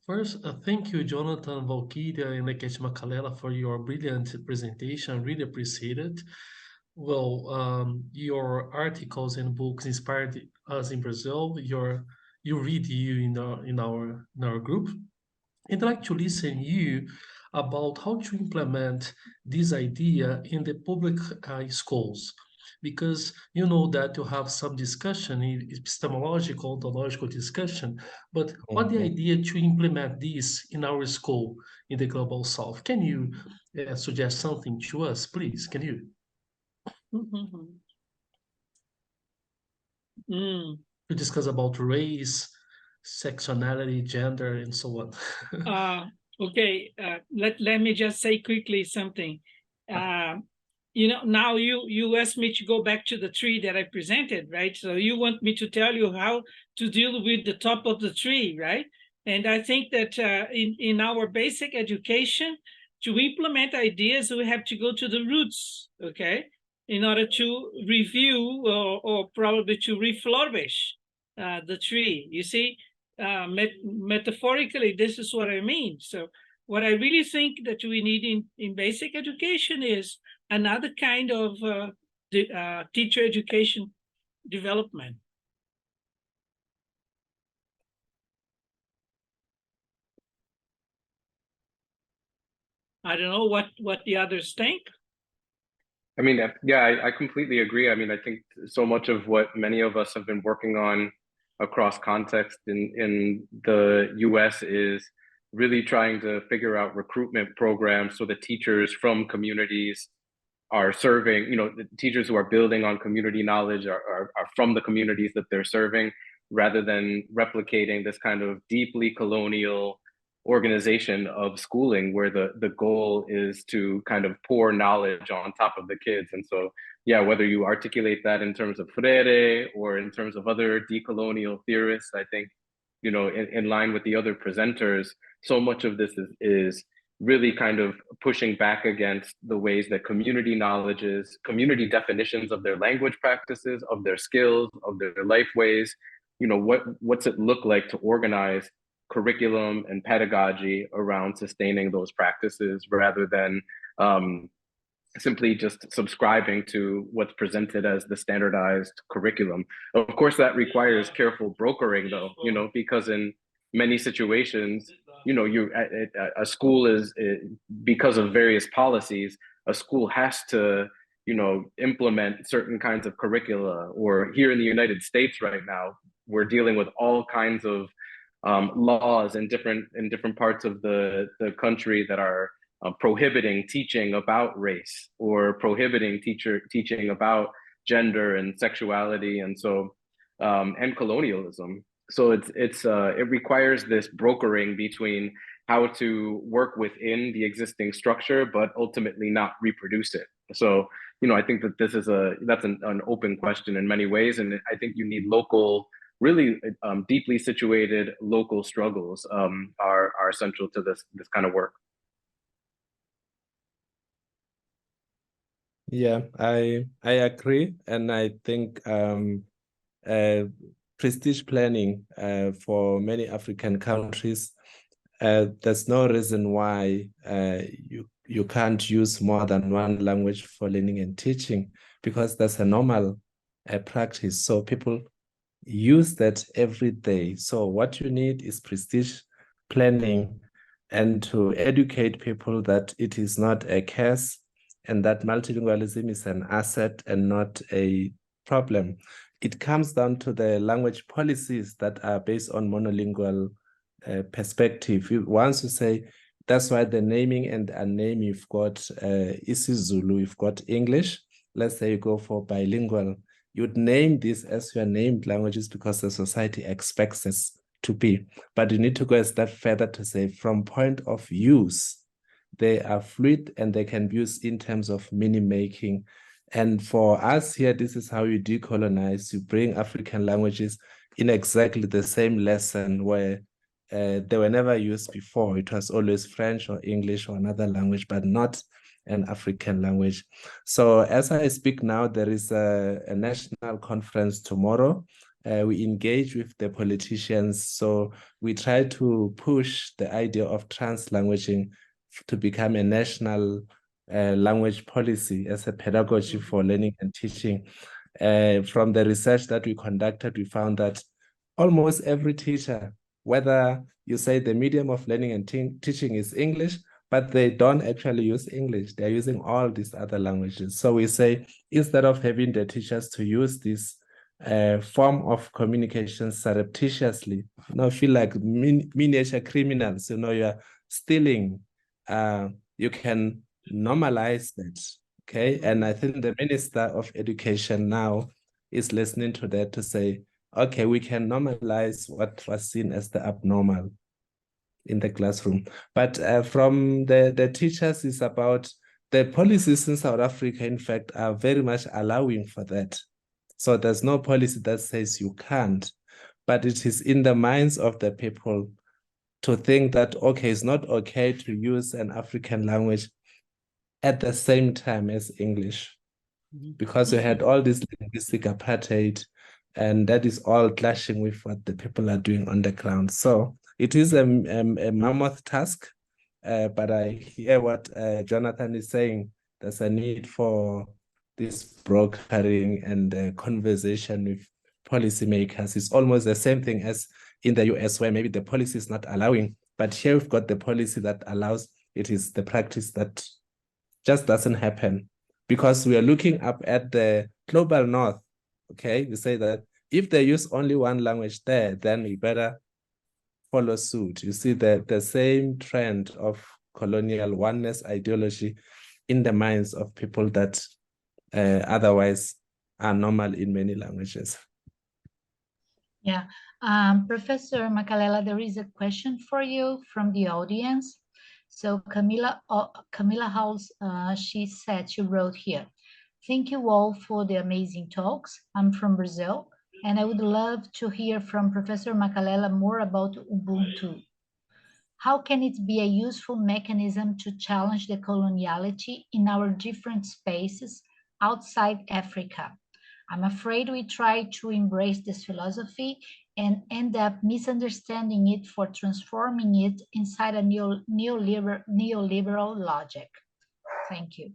First, thank you, Jonathan, Walkyria, and Leketi Makalela for your brilliant presentation. Really appreciate it. Well, your articles and books inspired us in Brazil. You read in our group. I'd like to listen you about how to implement this idea in the public schools, because you know that you have some discussion, epistemological, ontological discussion, but what the idea to implement this in our school in the Global South? Can you suggest something to us, please? Can you? To discuss about race, sectionality, gender, and so on. Okay, let me just say quickly something. You know, now you asked me to go back to the tree that I presented, right? So you want me to tell you how to deal with the top of the tree, right? And I think that in our basic education, to implement ideas, we have to go to the roots, okay? In order to review or probably to reflourish the tree. You see, metaphorically, this is what I mean. So what I really think that we need in basic education is another kind of teacher education development. I don't know what the others think. I mean, yeah, I completely agree. I mean, I think so much of what many of us have been working on across context in the US is really trying to figure out recruitment programs so that teachers from communities are serving, you know, the teachers who are building on community knowledge are from the communities that they're serving, rather than replicating this kind of deeply colonial organization of schooling where the goal is to kind of pour knowledge on top of the kids. And so, yeah, whether you articulate that in terms of Freire or in terms of other decolonial theorists, I think, you know, in line with the other presenters, so much of this is really kind of pushing back against the ways that community knowledges, community definitions of their language practices, of their skills, of their life ways, you know, what's it look like to organize curriculum and pedagogy around sustaining those practices rather than simply just subscribing to what's presented as the standardized curriculum. Of course, that requires careful brokering though, you know, because in many situations, you know, a school is, because of various policies, a school has to, you know, implement certain kinds of curricula. Or here in the United States right now, we're dealing with all kinds of laws in different parts of the country that are prohibiting teaching about race or prohibiting teaching about gender and sexuality, and so and colonialism. So it requires this brokering between how to work within the existing structure, but ultimately not reproduce it. So, you know, I think that that's an open question in many ways, and I think you need local, really deeply situated local struggles are essential to this kind of work. Yeah, I agree, and I think prestige planning for many African countries, there's no reason why you can't use more than one language for learning and teaching, because that's a normal practice. So people use that every day. So what you need is prestige planning and to educate people that it is not a curse and that multilingualism is an asset and not a problem. it comes down to the language policies that are based on monolingual perspective. Once you say, that's why the naming and unnaming, you've got isiZulu, you've got English. Let's say you go for bilingual. You'd name this as your named languages because the society expects us to be. But you need to go a step further to say, from point of use, they are fluid and they can be used in terms of meaning making. And for us here, this is how you decolonize. You bring African languages in exactly the same lesson where they were never used before. It was always French or English or another language, but not an African language. So as I speak now, there is a national conference tomorrow. We engage with the politicians. So we try to push the idea of translanguaging to become a national language policy as a pedagogy for learning and teaching. From the research that we conducted, we found that almost every teacher, whether you say the medium of learning and teaching is English, but they don't actually use English. They're using all these other languages. So we say, instead of having the teachers to use this form of communication surreptitiously, feel like miniature criminals, you're stealing, you can normalize that, okay? And I think the Minister of Education now is listening to that to say, okay, we can normalize what was seen as the abnormal in the classroom. But from the teachers, is about the policies in South Africa, in fact, are very much allowing for that. So there's no policy that says you can't, but it is in the minds of the people to think that, okay, it's not okay to use an African language at the same time as English, because you had all this linguistic apartheid, and that is all clashing with what the people are doing on the ground. So it is a mammoth task, but I hear what Jonathan is saying. There's a need for this brokering and conversation with policymakers. It's almost the same thing as in the US, where maybe the policy is not allowing, but here we've got the policy that allows. It is the practice that just doesn't happen, because we are looking up at the global north. Okay, we say that if they use only one language there, then we better follow suit. You see the same trend of colonial oneness ideology in the minds of people that otherwise are normal in many languages. Yeah, Professor Makalela, there is a question for you from the audience. So Camila House, she wrote here, thank you all for the amazing talks. I'm from Brazil, and I would love to hear from Professor Makalela more about Ubuntu. How can it be a useful mechanism to challenge the coloniality in our different spaces outside Africa? I'm afraid we try to embrace this philosophy and end up misunderstanding it for transforming it inside a neoliberal logic. Thank you.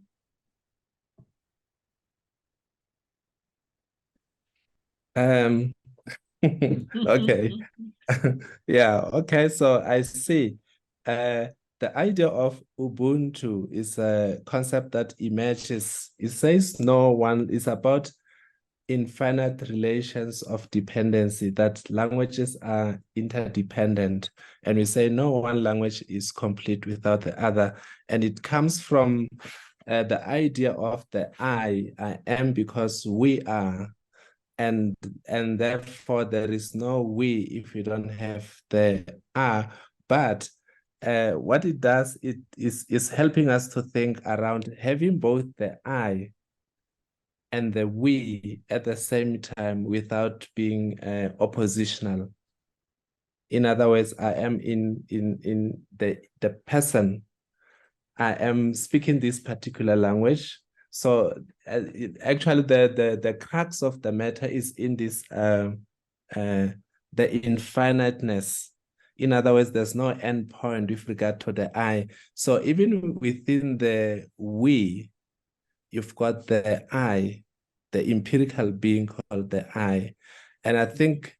Okay. Yeah, okay, so I see. The idea of Ubuntu is a concept that emerges. It says no one is about infinite relations of dependency, that languages are interdependent. And we say no one language is complete without the other. And it comes from the idea of the I am because we are. And therefore there is no we if you don't have the are. But what it does, it is helping us to think around having both the I and the we at the same time without being oppositional. In other words, I am in the person. I am speaking this particular language. So actually the crux of the matter is in this the infiniteness. In other words, there's no end point with regard to the I. So even within the we, you've got the I, the empirical being called the I. And I think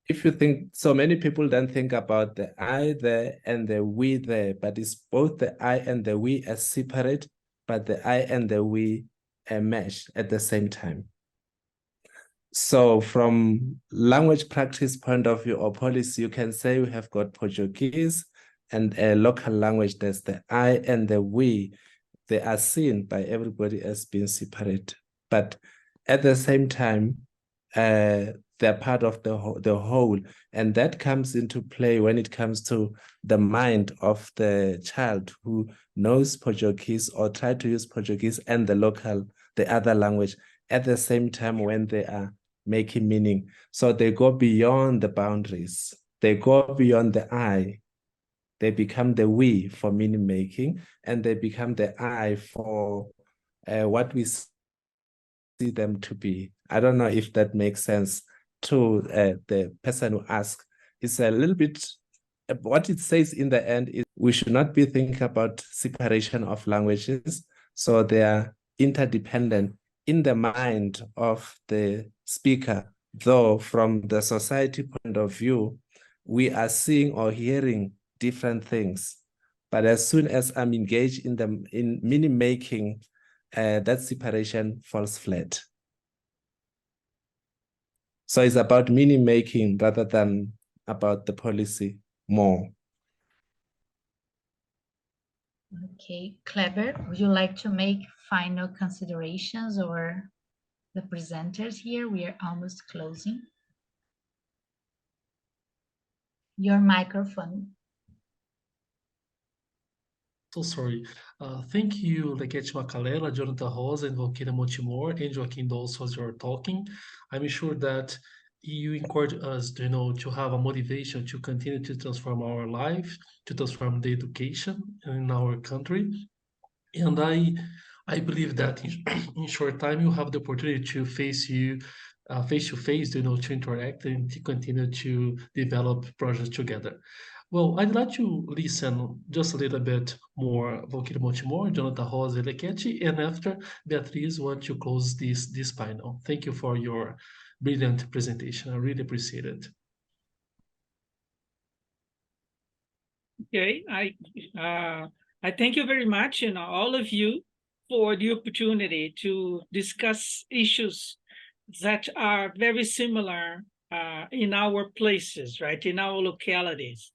if you think, so many people don't think about the I there and the we there, but it's both the I and the we as separate, but the I and the we mesh at the same time. So from language practice point of view or policy, you can say we have got Portuguese and a local language, there's the I and the we. They are seen by everybody as being separate. But at the same time, they're part of the whole. And that comes into play when it comes to the mind of the child who knows Portuguese or try to use Portuguese and the other language at the same time when they are making meaning. So they go beyond the boundaries. They go beyond the I. They become the we for meaning making, and they become the I for what we see them to be. I don't know if that makes sense to the person who asked. It's a little bit, what it says in the end is we should not be thinking about separation of languages. So they are interdependent in the mind of the speaker, though from the society point of view, we are seeing or hearing different things. But as soon as I'm engaged in meaning making, that separation falls flat. So it's about meaning making rather than about the policy more. Okay, Kleber, would you like to make final considerations or the presenters here? We are almost closing. Your microphone. So sorry. Thank you, Leketi Makalela, Jonathan Rosa, and Walkyria Monte Mor, and Joaquim Dolz for your talking. I'm sure that you encourage us, to have a motivation to continue to transform our life, to transform the education in our country. And I believe that in short time you have the opportunity to face to face, to interact and to continue to develop projects together. Well, I'd like to listen just a little bit more Walkyria Monte Mor, Jonathan Rosa, Leketi, and after Beatriz want to close this panel. Thank you for your brilliant presentation. I really appreciate it. Okay, I thank you very much, and all of you, for the opportunity to discuss issues that are very similar in our places, right, in our localities.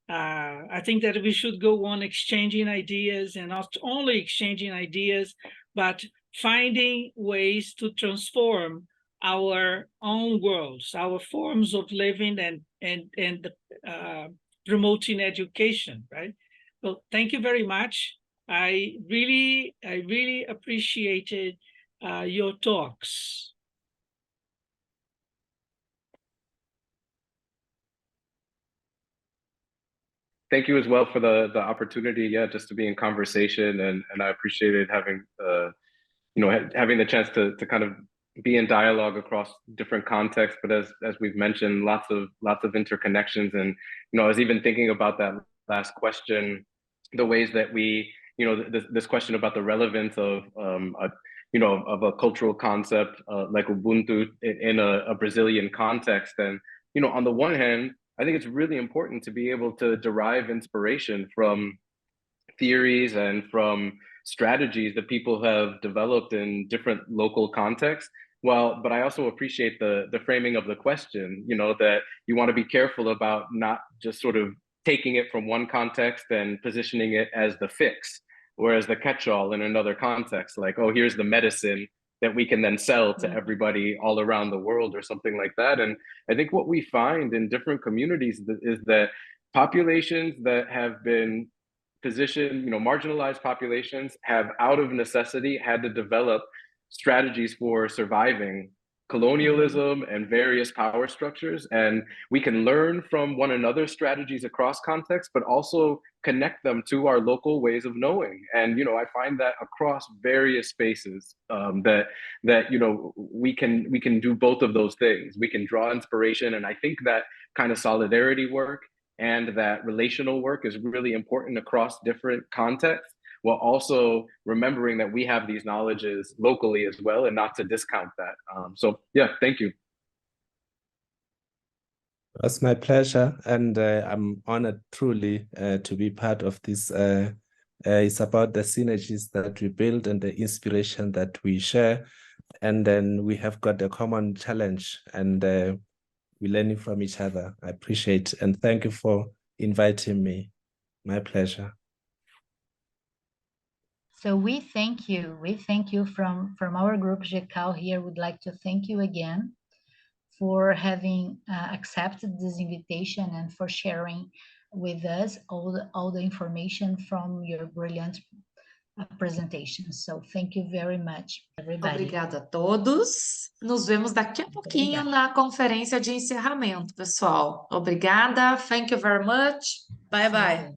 I think that we should go on exchanging ideas, and not only exchanging ideas, but finding ways to transform our own worlds, our forms of living, and promoting education, right? Well, thank you very much. I really appreciated your talks. Thank you as well for the opportunity, just to be in conversation, and I appreciated having having the chance to kind of be in dialogue across different contexts. But as we've mentioned, lots of interconnections, and I was even thinking about that last question, the ways that we, this question about the relevance of of a cultural concept like Ubuntu in a Brazilian context. And on the one hand, I think it's really important to be able to derive inspiration from theories and from strategies that people have developed in different local contexts. Well, but I also appreciate the framing of the question, that you want to be careful about not just sort of taking it from one context and positioning it as the fix, or as the catch-all in another context, like, oh, here's the medicine that we can then sell to everybody all around the world, or something like that. And I think what we find in different communities is that populations that have been positioned, marginalized populations, have out of necessity had to develop strategies for surviving colonialism and various power structures. And we can learn from one another's strategies across contexts, but also connect them to our local ways of knowing. And I find that across various spaces, that we can do both of those things. We can draw inspiration, and I think that kind of solidarity work and that relational work is really important across different contexts, while also remembering that we have these knowledges locally as well, and not to discount that. So yeah, thank you. It's my pleasure, and I'm honored truly to be part of this. It's about the synergies that we build and the inspiration that we share. and then we have got a common challenge, and we're learning from each other. I appreciate and thank you for inviting me. My pleasure. So we thank you. We thank you from our group GECAL here. Would like to thank you again for having accepted this invitation and for sharing with us all the information from your brilliant presentation. So thank you very much, everybody. Obrigada a todos. Nos vemos daqui a pouquinho na conferência de encerramento, pessoal. Obrigada. Thank you very much. Bye bye.